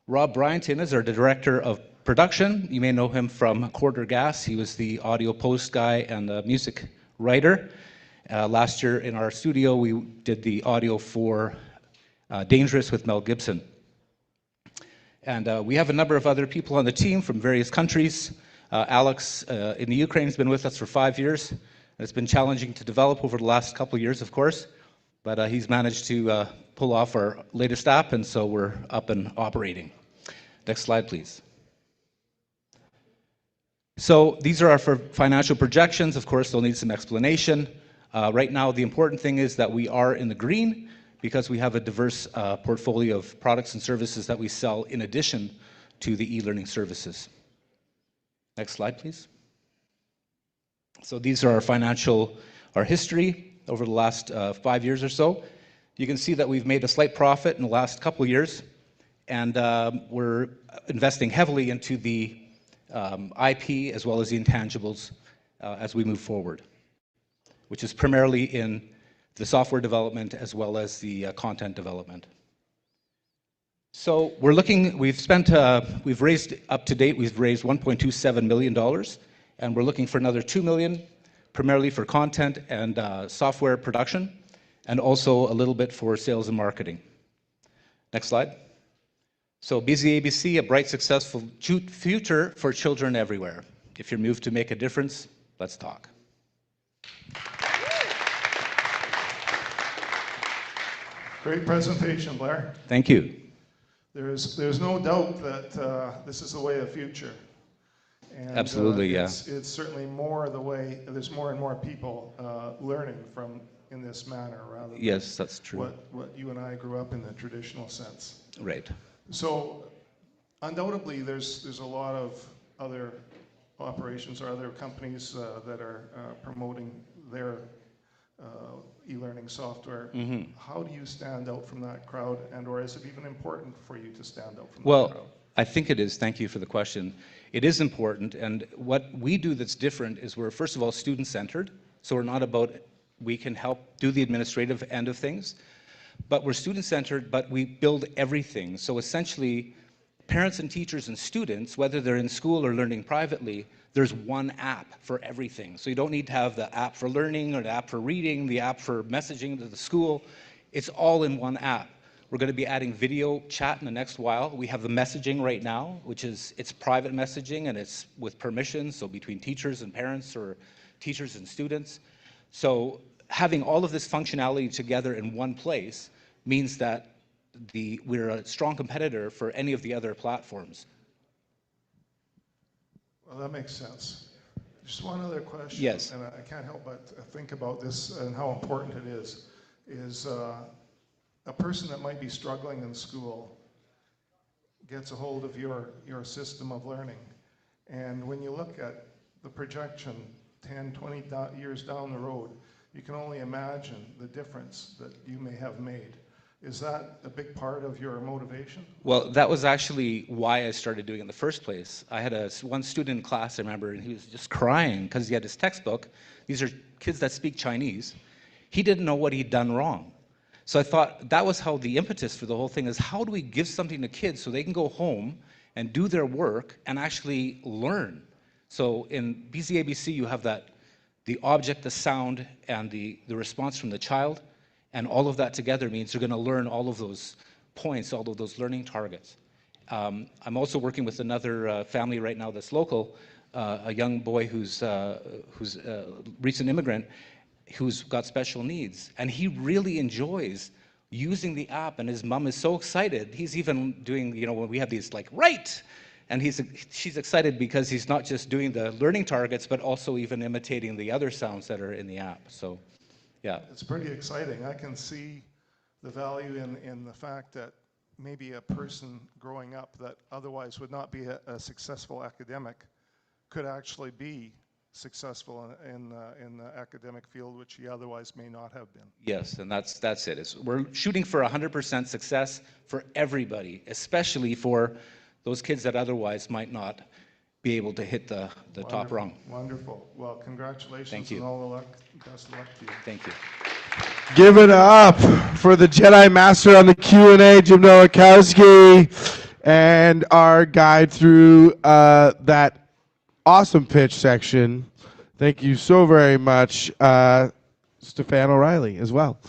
Rob Bryanton is our director of production. You may know him from Quarter Gas. He was the audio post guy and the music writer. Last year in our studio, we did the audio for Dangerous with Mel Gibson. And we have a number of other people on the team from various countries. Alex in the Ukraine has been with us for 5 years. It's been challenging to develop over the last couple of years, of course, but he's managed to pull off our latest app, and so we're up and operating. Next slide, please. So these are our financial projections. Of course, they'll need some explanation. Right now, the important thing is that we are in the green because we have a diverse portfolio of products and services that we sell in addition to the e-learning services. Next slide, please. So these are our history over the last 5 years or so. You can see that we've made a slight profit in the last couple of years, and we're investing heavily into the IP as well as the intangibles as we move forward, which is primarily in the software development as well as the content development. So we've raised up to date, we've raised $1.27 million, and we're looking for another $2 million, primarily for content and software production, and also a little bit for sales and marketing. Next slide. So BZABC, a bright, successful future for children everywhere. If you're moved to make a difference, let's talk. Great presentation, Blair. Thank you. There's no doubt that this is the way of the future. And, absolutely, yeah. It's certainly more the way, there's more and more people learning in this manner rather than yes, that's true. What you and I grew up in the traditional sense. Right. So undoubtedly there's a lot of other operations or other companies that are promoting their e-learning software. How do you stand out from that crowd, and or is it even important for you to stand out from that crowd? Well, I think it is. Thank you for the question. It is important, and what we do that's different is we're, first of all, student-centered. So we're not about, we can help do the administrative end of things, but we're student-centered, but we build everything. So essentially, parents and teachers and students, whether they're in school or learning privately, there's one app for everything. So you don't need to have the app for learning or the app for reading, the app for messaging to the school. It's all in one app. We're going to be adding video chat in the next while. We have the messaging right now, which is, it's private messaging and it's with permission, so between teachers and parents or teachers and students. So having all of this functionality together in one place means that we're a strong competitor for any of the other platforms. Well, that makes sense. Just one other question, yes. And I can't help but think about this and how important it is a person that might be struggling in school gets a hold of your system of learning. And when you look at the projection 10, 20 years down the road, you can only imagine the difference that you may have made. Is that a big part of your motivation? Well, that was actually why I started doing it in the first place. I had one student in class, I remember, and he was just crying because he had his textbook. These are kids that speak Chinese. He didn't know what he'd done wrong. So I thought that was how the impetus for the whole thing is, how do we give something to kids so they can go home and do their work and actually learn? So in BZABC, you have that, the object, the sound, and the response from the child. And all of that together means they're going to learn all of those points, all of those learning targets. I'm also working with another family right now that's local, a young boy who's a recent immigrant who's got special needs. And he really enjoys using the app, and his mom is so excited. He's even doing, you know, when we have these like, right! And she's excited because he's not just doing the learning targets, but also even imitating the other sounds that are in the app. So. Yeah. It's pretty exciting. I can see the value in the fact that maybe a person growing up that otherwise would not be a successful academic could actually be successful in the academic field, which he otherwise may not have been. Yes, and that's it. We're shooting for 100% success for everybody, especially for those kids that otherwise might not be able to hit the top rung. Wonderful. Well, congratulations. Thank you. And all the luck. Best of luck to you. Thank you. Give it up for the Jedi Master on the Q&A, Jim Nowakowski, and our guide through that awesome pitch section. Thank you so very much, Stefan O'Reilly, as well.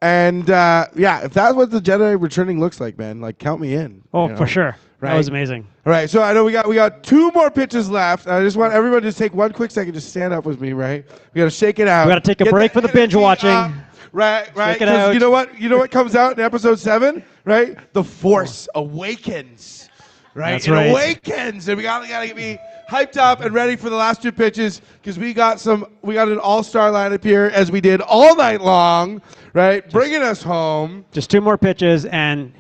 And yeah, if that's what the Jedi returning looks like, man, like count me in. Oh, you know? for sure. Right? That was amazing. All right, so I know we got 2 more pitches left. I just want everyone to just take one quick second, just stand up with me, right? We got to shake it out. We got to take a break for the binge watching. Right. Shake it out. You know what comes out in episode 7, right? The Force awakens, right? That's it right. awakens, and we gotta be hyped up and ready for the last 2 pitches because we got an all-star lineup here as we did all night long, right? Bringing us home. Just 2 more pitches, and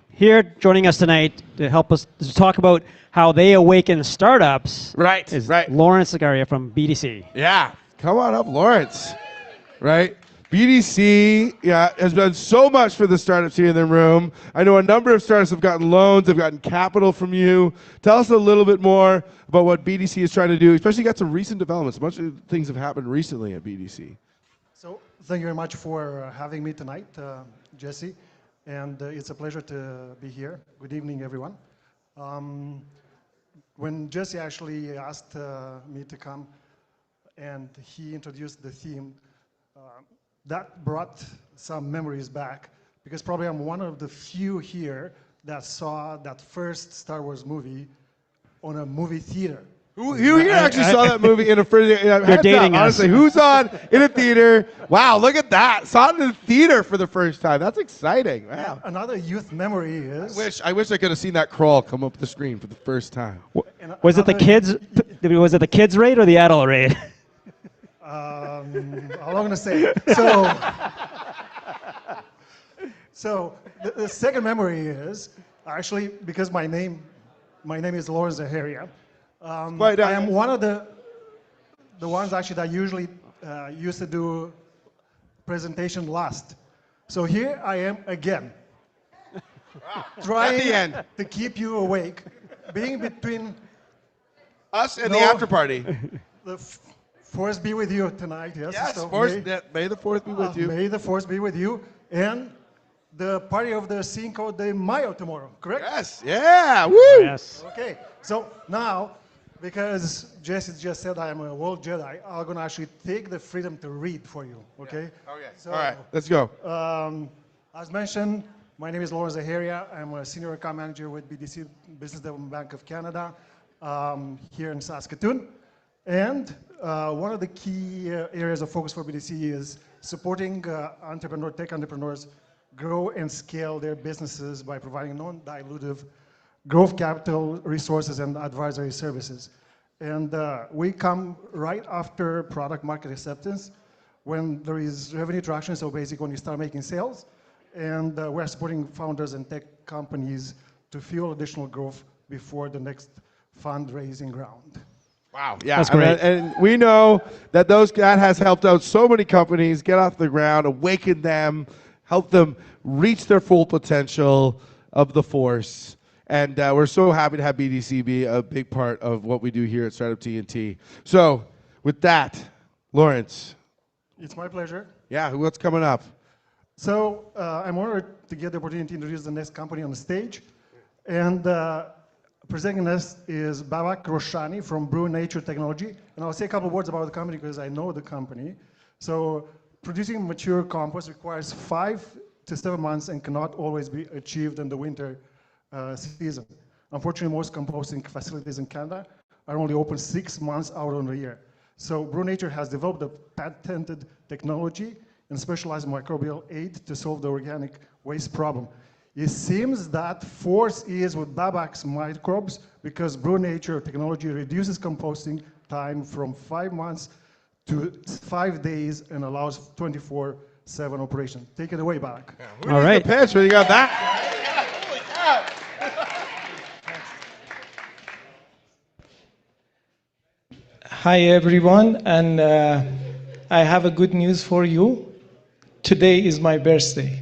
here joining us tonight to help us to talk about how they awaken startups. Right. Is Lawrence Zagaria from BDC. Yeah, come on up, Lawrence. Right. BDC, has done so much for the startups here in the room. I know a number of startups have gotten loans, have gotten capital from you. Tell us a little bit more about what BDC is trying to do, especially got some recent developments. A bunch of things have happened recently at BDC. So thank you very much for having me tonight, Jesse. And it's a pleasure to be here. Good evening, everyone. When Jesse actually asked me to come and he introduced the theme, that brought some memories back because probably I'm one of the few here that saw that first Star Wars movie on a movie theater. Who here actually saw that movie in a They're dating us. Honestly, who's on in a theater? Wow, look at that. Saw it in the theater for the first time. That's exciting. Wow. Yeah, another youth memory is... I wish I could have seen that crawl come up the screen for the first time. Was it the kids rate or the adult rate? How long am I going to say? So the second memory is actually because my name is Lawrence Zagaria. I am one of the ones actually that usually used to do presentation last. So here I am again, At the trying end. to keep you awake, being between us and the after party. The force be with you tonight, yes? Yes, So may the fourth be with you. May the force be with you. And the party of the Cinco de Mayo tomorrow, correct? Yes, yeah, woo! Yes. Okay, so now, because Jesse just said I am a world Jedi, I'm going to actually take the freedom to read for you, okay? Okay, So, all right, let's go. As mentioned, my name is Lawrence Zaharia. I'm a senior account manager with BDC, Business Development Bank of Canada, here in Saskatoon. And one of the key areas of focus for BDC is supporting tech entrepreneurs grow and scale their businesses by providing non-dilutive growth capital resources and advisory services. And we come right after product market acceptance when there is revenue traction, so basically when you start making sales. And we're supporting founders and tech companies to fuel additional growth before the next fundraising round. Wow, yeah, That's great. And we know that that has helped out so many companies get off the ground, awaken them, help them reach their full potential of the force. And we're so happy to have BDC be a big part of what we do here at Startup TNT. So with that, Lawrence. It's my pleasure. Yeah, what's coming up? So I'm honored to get the opportunity to introduce the next company on the stage. And presenting us is Babak Roshani from BrewNature Technology. And I'll say a couple of words about the company because I know the company. So producing mature compost requires 5 to 7 months and cannot always be achieved in the winter season. Unfortunately, most composting facilities in Canada are only open 6 months out of the year. So BrewNature has developed a patented technology and specialized microbial aid to solve the organic waste problem. It seems that force is with Babak's microbes because BrewNature technology reduces composting time from 5 months to 5 days and allows 24/7 operation. Take it away, Babak. All right. The pitch, you got that? Hi everyone, and I have a good news for you. Today is my birthday.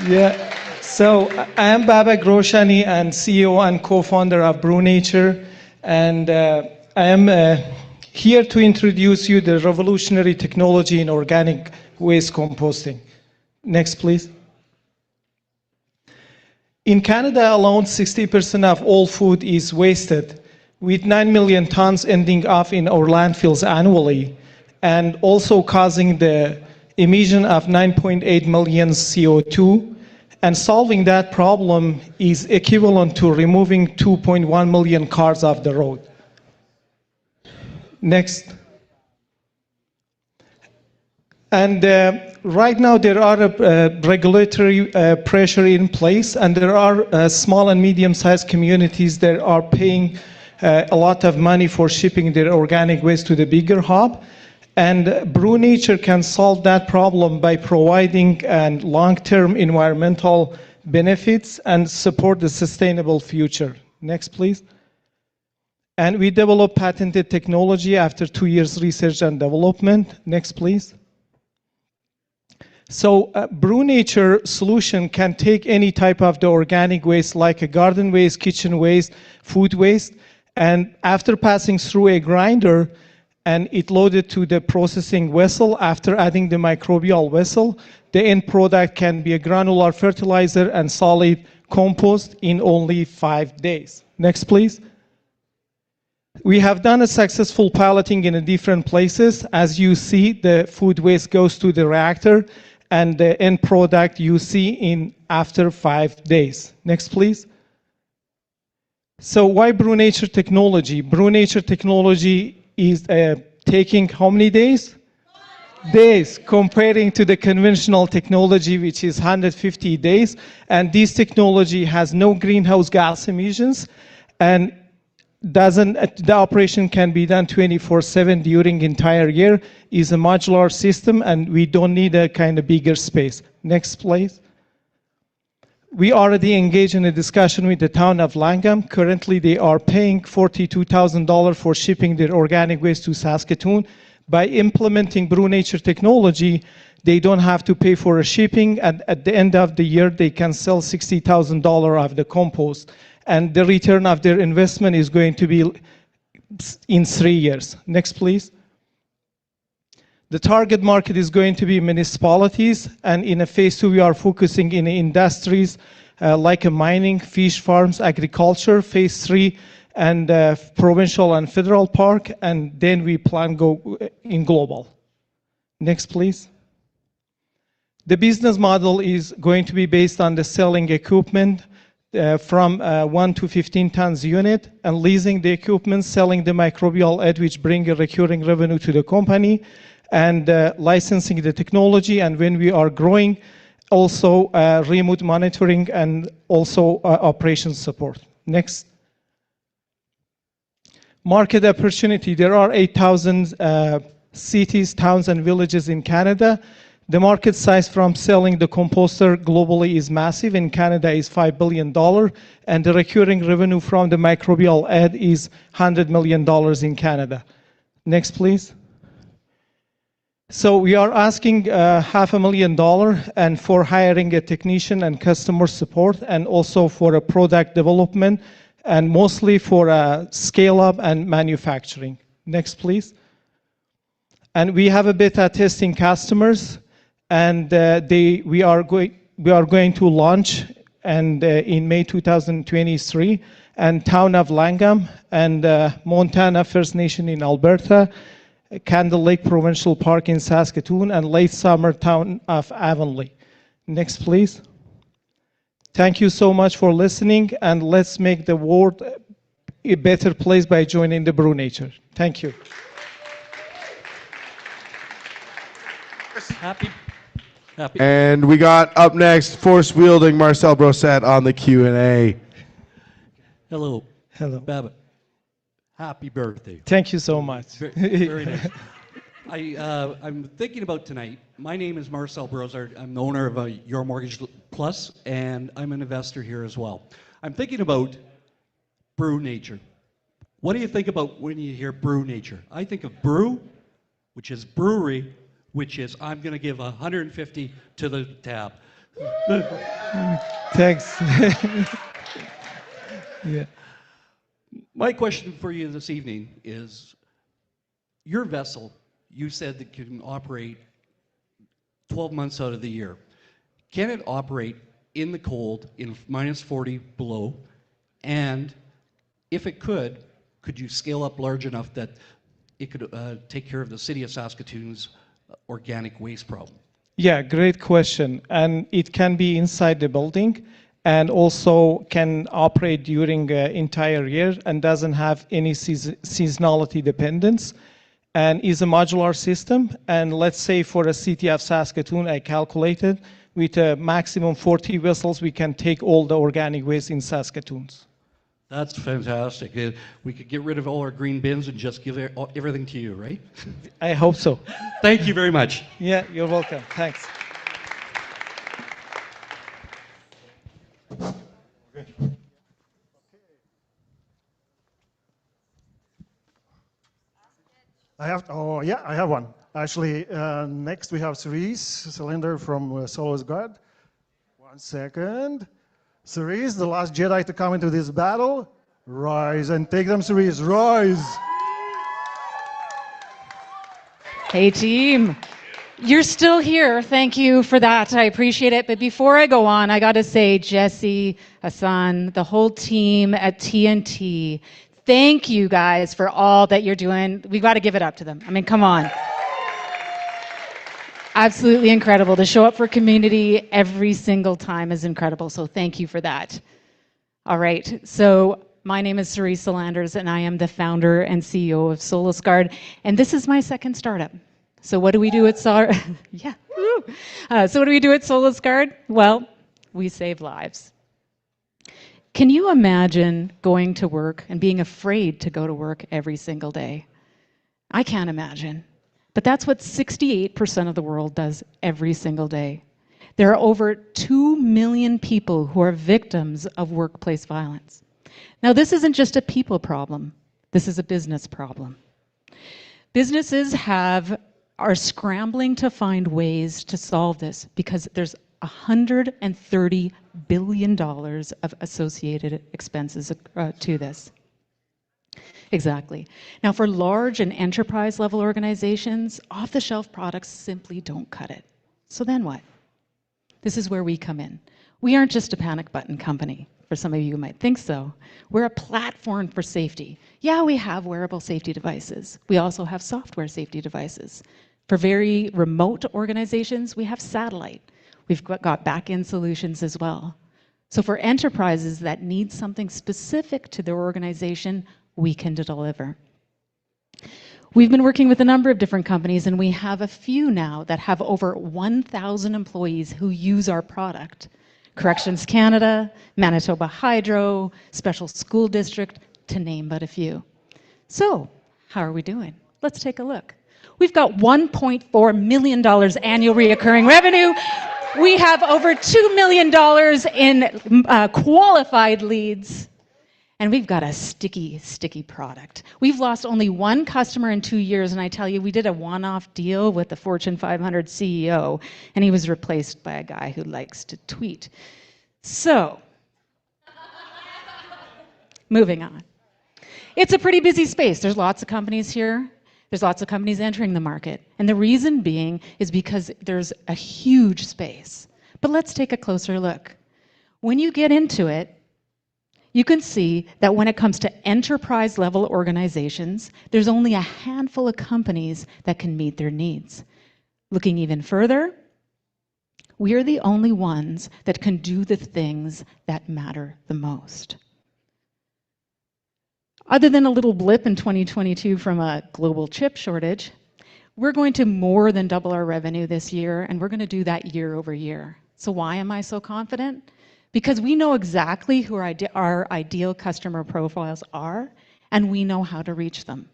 Yeah, so I am Babak Roshani and CEO and co-founder of BrewNature, and I am here to introduce you the revolutionary technology in organic waste composting. Next, please. In Canada alone, 60% of all food is wasted, with 9 million tons ending up in our landfills annually, and also causing the emission of 9.8 million CO2. And solving that problem is equivalent to removing 2.1 million cars off the road. Next. And right now there are regulatory pressure in place, and there are small and medium-sized communities that are paying a lot of money for shipping their organic waste to the bigger hub. And BrewNature can solve that problem by providing long-term environmental benefits and support the sustainable future. Next, please. And we developed patented technology after 2 years research and development. Next, please. So BrewNature solution can take any type of the organic waste like a garden waste, kitchen waste, food waste, and after passing through a grinder, and it loaded to the processing vessel. After adding the microbial vessel, the end product can be a granular fertilizer and solid compost in only 5 days. Next, please. We have done a successful piloting in different places. As you see, the food waste goes to the reactor, and the end product you see in after 5 days. Next, please. So why BrewNature technology? BrewNature technology is taking how many days? Days, comparing to the conventional technology, which is 150 days. And this technology has no greenhouse gas emissions, and the operation can be done 24/7 during entire year. Is a modular system, and we don't need a kind of bigger space. Next, please. We already engaged in a discussion with the town of Langham. Currently, they are paying $42,000 for shipping their organic waste to Saskatoon. By implementing BrewNature technology, they don't have to pay for a shipping, and at the end of the year, they can sell $60,000 of the compost, and the return of their investment is going to be in 3 years. Next, please. The target market is going to be municipalities, and in a phase 2, we are focusing in industries like mining, fish farms, agriculture. Phase 3, and provincial and federal park, and then we plan go in global. Next, please. The business model is going to be based on the selling equipment from 1 to 15 tons unit, and leasing the equipment, selling the microbial aid, which bring a recurring revenue to the company, and licensing the technology, and when we are growing, also remote monitoring and also operations support. Next. Market opportunity. There are 8,000 cities, towns, and villages in Canada. The market size from selling the composter globally is massive. In Canada is $5 billion, and the recurring revenue from the microbial aid is $100 million in Canada. Next, please. So we are asking $500,000 and for hiring a technician and customer support, and also for a product development, and mostly for scale up and manufacturing. Next, please. And we have a beta testing customers, and we are going to launch and in May 2023, and town of Langham and Montana First Nation in Alberta, Candle Lake Provincial Park in Saskatoon, and late summer town of Avonlea. Next, please. Thank you so much for listening, and let's make the world a better place by joining the BrewNature. Thank you. Happy. And we got up next, force-wielding Marcel Brossette on the Q&A. Hello. Hello. Babbitt. Happy birthday. Thank you so much. Very nice. I'm thinking about tonight. My name is Marcel Brossard. I'm the owner of Your Mortgage Plus, and I'm an investor here as well. I'm thinking about BrewNature. What do you think about when you hear BrewNature? I think of brew, which is brewery, which is I'm going to give 150 to the tab. Thanks. Yeah. My question for you this evening is, your vessel, you said that can operate 12 months out of the year. Can it operate in the cold, in -40 below? And if it could you scale up large enough that it could take care of the city of Saskatoon's organic waste problem? Yeah, great question. And it can be inside the building, and also can operate during the entire year, and doesn't have any seasonality dependence, and is a modular system. And let's say for a city of Saskatoon, I calculated with a maximum 40 vessels, we can take all the organic waste in Saskatoon. That's fantastic. We could get rid of all our green bins and just give everything to you, right? I hope so. Thank you very much. Yeah, you're welcome. Thanks. I have one. Actually, next we have Cerise Cylinder from SolusGuard. 1 second. Cerise, the last Jedi to come into this battle. Rise and take them, Cerise. Rise. Hey, team. You're still here. Thank you for that. I appreciate it. But before I go on, I got to say, Jesse, Hassan, the whole team at TNT, thank you guys for all that you're doing. We've got to give it up to them. I mean, come on. Absolutely incredible. To show up for community every single time is incredible. So thank you for that. All right. So my name is Cerise Solanders, and I am the founder and CEO of SolusGuard. And this is my second startup. So what do we do at So what do we do at SolusGuard? Well, we save lives. Can you imagine going to work and being afraid to go to work every single day? I can't imagine. But that's what 68% of the world does every single day. There are over 2 million people who are victims of workplace violence. Now, this isn't just a people problem. This is a business problem. Businesses are scrambling to find ways to solve this because there's $130 billion of associated expenses to this. Exactly. Now, for large and enterprise level organizations, off-the-shelf products simply don't cut it. So then what? This is where we come in. We aren't just a panic button company. For some of you who might think so. We're a platform for safety. Yeah, we have wearable safety devices. We also have software safety devices. For very remote organizations, we have satellite. We've got back-end solutions as well. So for enterprises that need something specific to their organization, we can deliver. We've been working with a number of different companies, and we have a few now that have over 1,000 employees who use our product. Corrections Canada, Manitoba Hydro, Special School District, to name but a few. So, how are we doing? Let's take a look. We've got $1.4 million annual recurring revenue. We have over $2 million in qualified leads. And we've got a sticky, sticky product. We've lost only one customer in 2 years, and I tell you, we did a one-off deal with the Fortune 500 CEO, and he was replaced by a guy who likes to tweet. So, moving on. It's a pretty busy space. There's lots of companies here. There's lots of companies entering the market. And the reason being is because there's a huge space. But let's take a closer look. When you get into it, you can see that when it comes to enterprise-level organizations, there's only a handful of companies that can meet their needs. Looking even further, we are the only ones that can do the things that matter the most. Other than a little blip in 2022 from a global chip shortage, we're going to more than double our revenue this year, and we're going to do that year over year. So why am I so confident? Because we know exactly who our ideal customer profiles are, and we know how to reach them.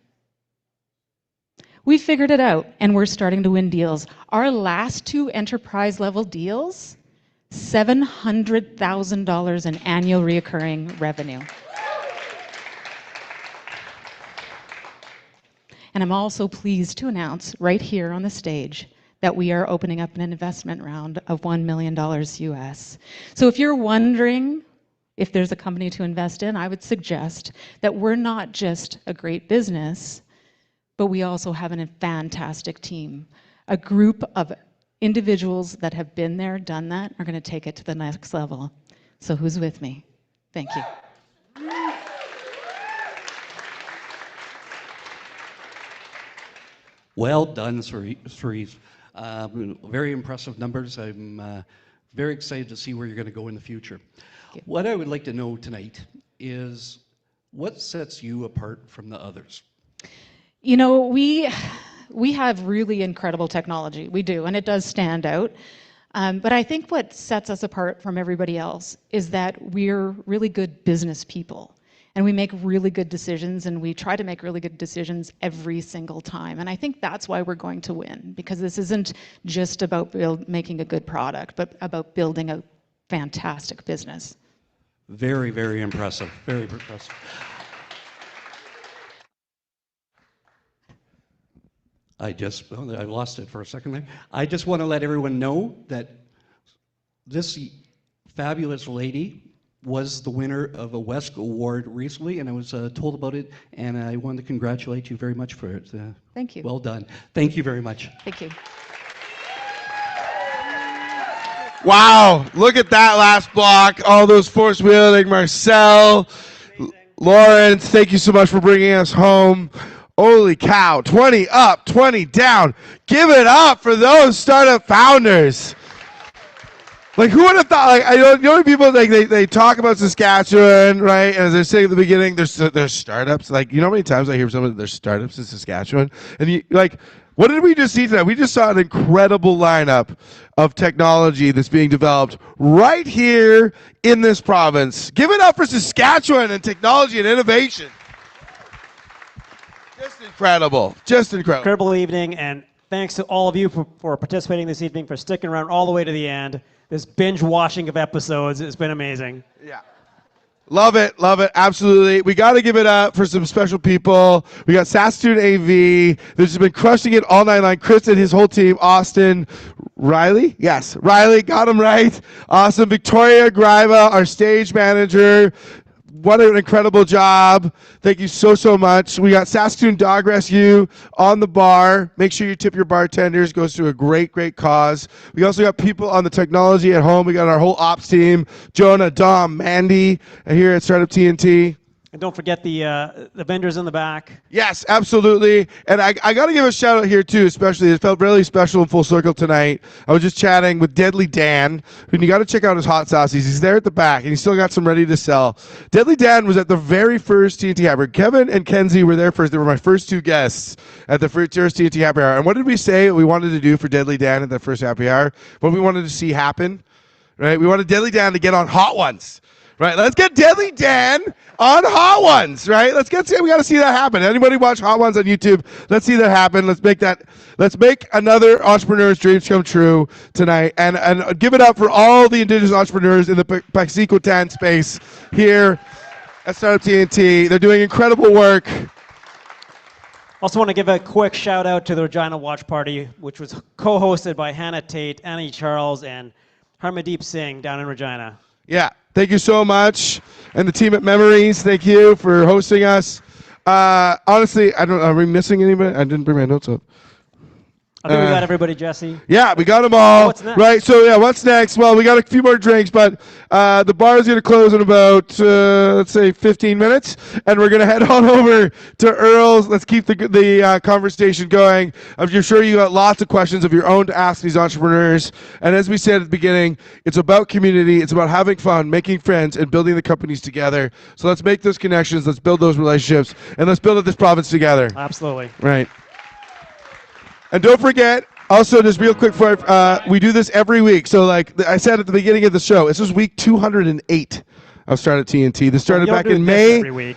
We figured it out, and we're starting to win deals. Our last 2 enterprise-level deals, $700,000 in annual recurring revenue. And I'm also pleased to announce right here on the stage that we are opening up an investment round of $1 million US. So if you're wondering if there's a company to invest in, I would suggest that we're not just a great business, but we also have a fantastic team. A group of individuals that have been there, done that, are going to take it to the next level. So who's with me? Thank you. Well done, Cerise. Very impressive numbers. I'm very excited to see where you're going to go in the future. What I would like to know tonight is what sets you apart from the others? You know, we have really incredible technology. We do, and it does stand out. But I think what sets us apart from everybody else is that we're really good business people. And we make really good decisions, and we try to make really good decisions every single time. And I think that's why we're going to win, because this isn't just about making a good product, but about building a fantastic business. Very, very impressive. Very impressive. I lost it for a second there. I just want to let everyone know that this fabulous lady was the winner of a WESC award recently, and I was told about it, and I wanted to congratulate you very much for it. Thank you. Well done. Thank you very much. Thank you. Wow, look at that last block. All those force wielding. Marcel, Lawrence, thank you so much for bringing us home. Holy cow, 20 up, 20 down. Give it up for those startup founders. Like, who would have thought? Like, I know people like they talk about Saskatchewan, right? And as I say at the beginning, there's startups. Like, you know how many times I hear someone there's startups in Saskatchewan, and you like, what did we just see tonight? We just saw an incredible lineup of technology that's being developed right here in this province. Give it up for Saskatchewan and technology and innovation. Just incredible. Just incredible. Incredible evening, and thanks to all of you for participating this evening, for sticking around all the way to the end. This binge watching of episodes has been amazing. Yeah. Love it, absolutely. We got to give it up for some special people. We got Saskatoon AV. They've just been crushing it all night long. Chris and his whole team. Austin, Riley? Yes, Riley, got him right. Awesome. Victoria Griva, our stage manager. What an incredible job. Thank you so much. We got Saskatoon Dog Rescue on the bar. Make sure you tip your bartenders. Goes to a great cause. We also got people on the technology at home. We got our whole ops team, Jonah, Dom, Mandy, and here at Startup TNT. And don't forget the vendors in the back. Yes, absolutely. And I got to give a shout out here too, especially. It felt really special and full circle tonight. I was just chatting with Deadly Dan, and you got to check out his hot sauces. He's there at the back, and he's still got some ready to sell. Deadly Dan was at the very first TNT Happy Hour. Kevin and Kenzie were there first. They were my first two guests at the first TNT Happy Hour. And what did we say we wanted to do for Deadly Dan at that first Happy Hour? What we wanted to see happen, right? We wanted Deadly Dan to get on Hot Ones. Right, let's get Deadly Dan on Hot Ones, right? We got to see that happen. Anybody watch Hot Ones on YouTube? Let's see that happen. Let's make another entrepreneur's dreams come true tonight. And give it up for all the Indigenous entrepreneurs in the Paxicotan space here at Startup TNT. They're doing incredible work. Also want to give a quick shout out to the Regina Watch Party, which was co-hosted by Hannah Tate, Annie Charles, and Harmadeep Singh down in Regina. Yeah, thank you so much. And the team at Memories, thank you for hosting us. Honestly, are we missing anybody? I didn't bring my notes up. I think we got everybody, Jesse. Yeah, we got them all. What's next? Right, so yeah, what's next? Well, we got a few more drinks, but the bar is going to close in about, let's say, 15 minutes, and we're going to head on over to Earl's. Let's keep the conversation going. I'm sure you got lots of questions of your own to ask these entrepreneurs, and as we said at the beginning, it's about community, it's about having fun, making friends, and building the companies together. So let's make those connections, let's build those relationships, and let's build this province together. Absolutely. Right. And don't forget, also, just real quick, we do this every week. So like I said at the beginning of the show, this is week 208 of Startup TNT. This started back in May. Every week.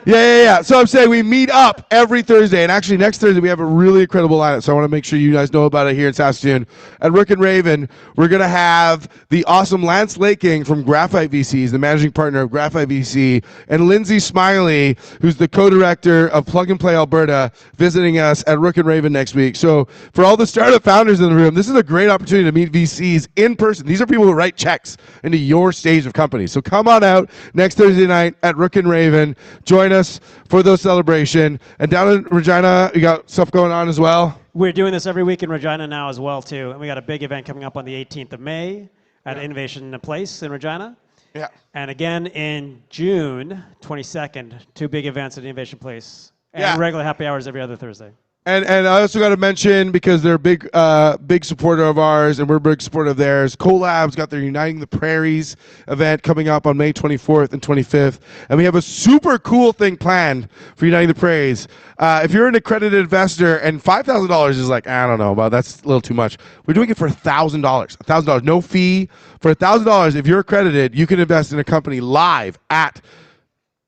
Yeah. So I'm saying we meet up every Thursday. And actually next Thursday we have a really incredible lineup. So I want to make sure you guys know about it here in Saskatoon. At Rook and Raven, we're going to have the awesome Lance Laking from Graphite VC. He's the managing partner of Graphite VC. And Lindsay Smiley, who's the co-director of Plug and Play Alberta, visiting us at Rook and Raven next week. So for all the startup founders in the room, this is a great opportunity to meet VCs in person. These are people who write checks into your stage of company. So come on out next Thursday night at Rook and Raven. Join us for those celebration. And down in Regina, you got stuff going on as well? We're doing this every week in Regina now as well, too. And we got a big event coming up on the 18th of May at Innovation Place in Regina. Yeah. And again in June 22nd, two big events at Innovation Place. And regular happy hours every other Thursday. And I also got to mention, because they're a big supporter of ours and we're a big supporter of theirs, Colab's got their Uniting the Prairies event coming up on May 24th and 25th. And we have a super cool thing planned for Uniting the Prairies. If you're an accredited investor and $5,000 is like, I don't know, well, that's a little too much. We're doing it for $1,000. $1,000, no fee. For $1,000, if you're accredited, you can invest in a company live at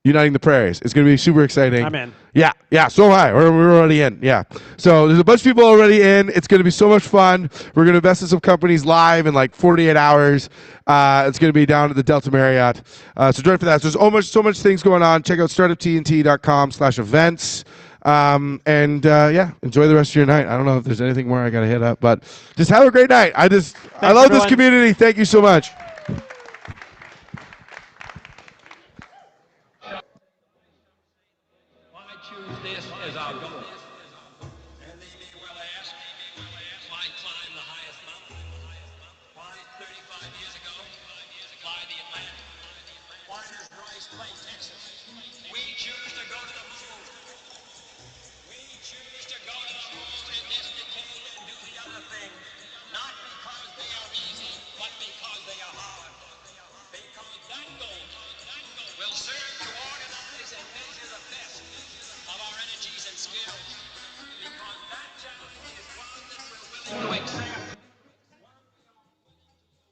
Uniting the Prairies. It's going to be super exciting. I'm in. Yeah, so am I. We're already in, yeah. So there's a bunch of people already in. It's going to be so much fun. We're going to invest in some companies live in like 48 hours. It's going to be down at the Delta Marriott. So join for that. So there's so much things going on. Check out startuptnt.com/events. Enjoy the rest of your night. I don't know if there's anything more I got to hit up, but just have a great night. I love everyone. this community. Thank you so much.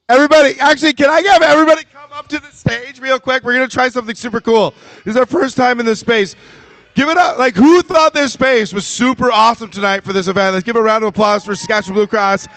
Everybody, actually, can I have everybody come up to the stage real quick? We're going to try something super cool. This is our first time in this space. Give it up. Like, who thought this space was super awesome tonight for this event? Let's give a round of applause for Saskatchewan Blue Cross.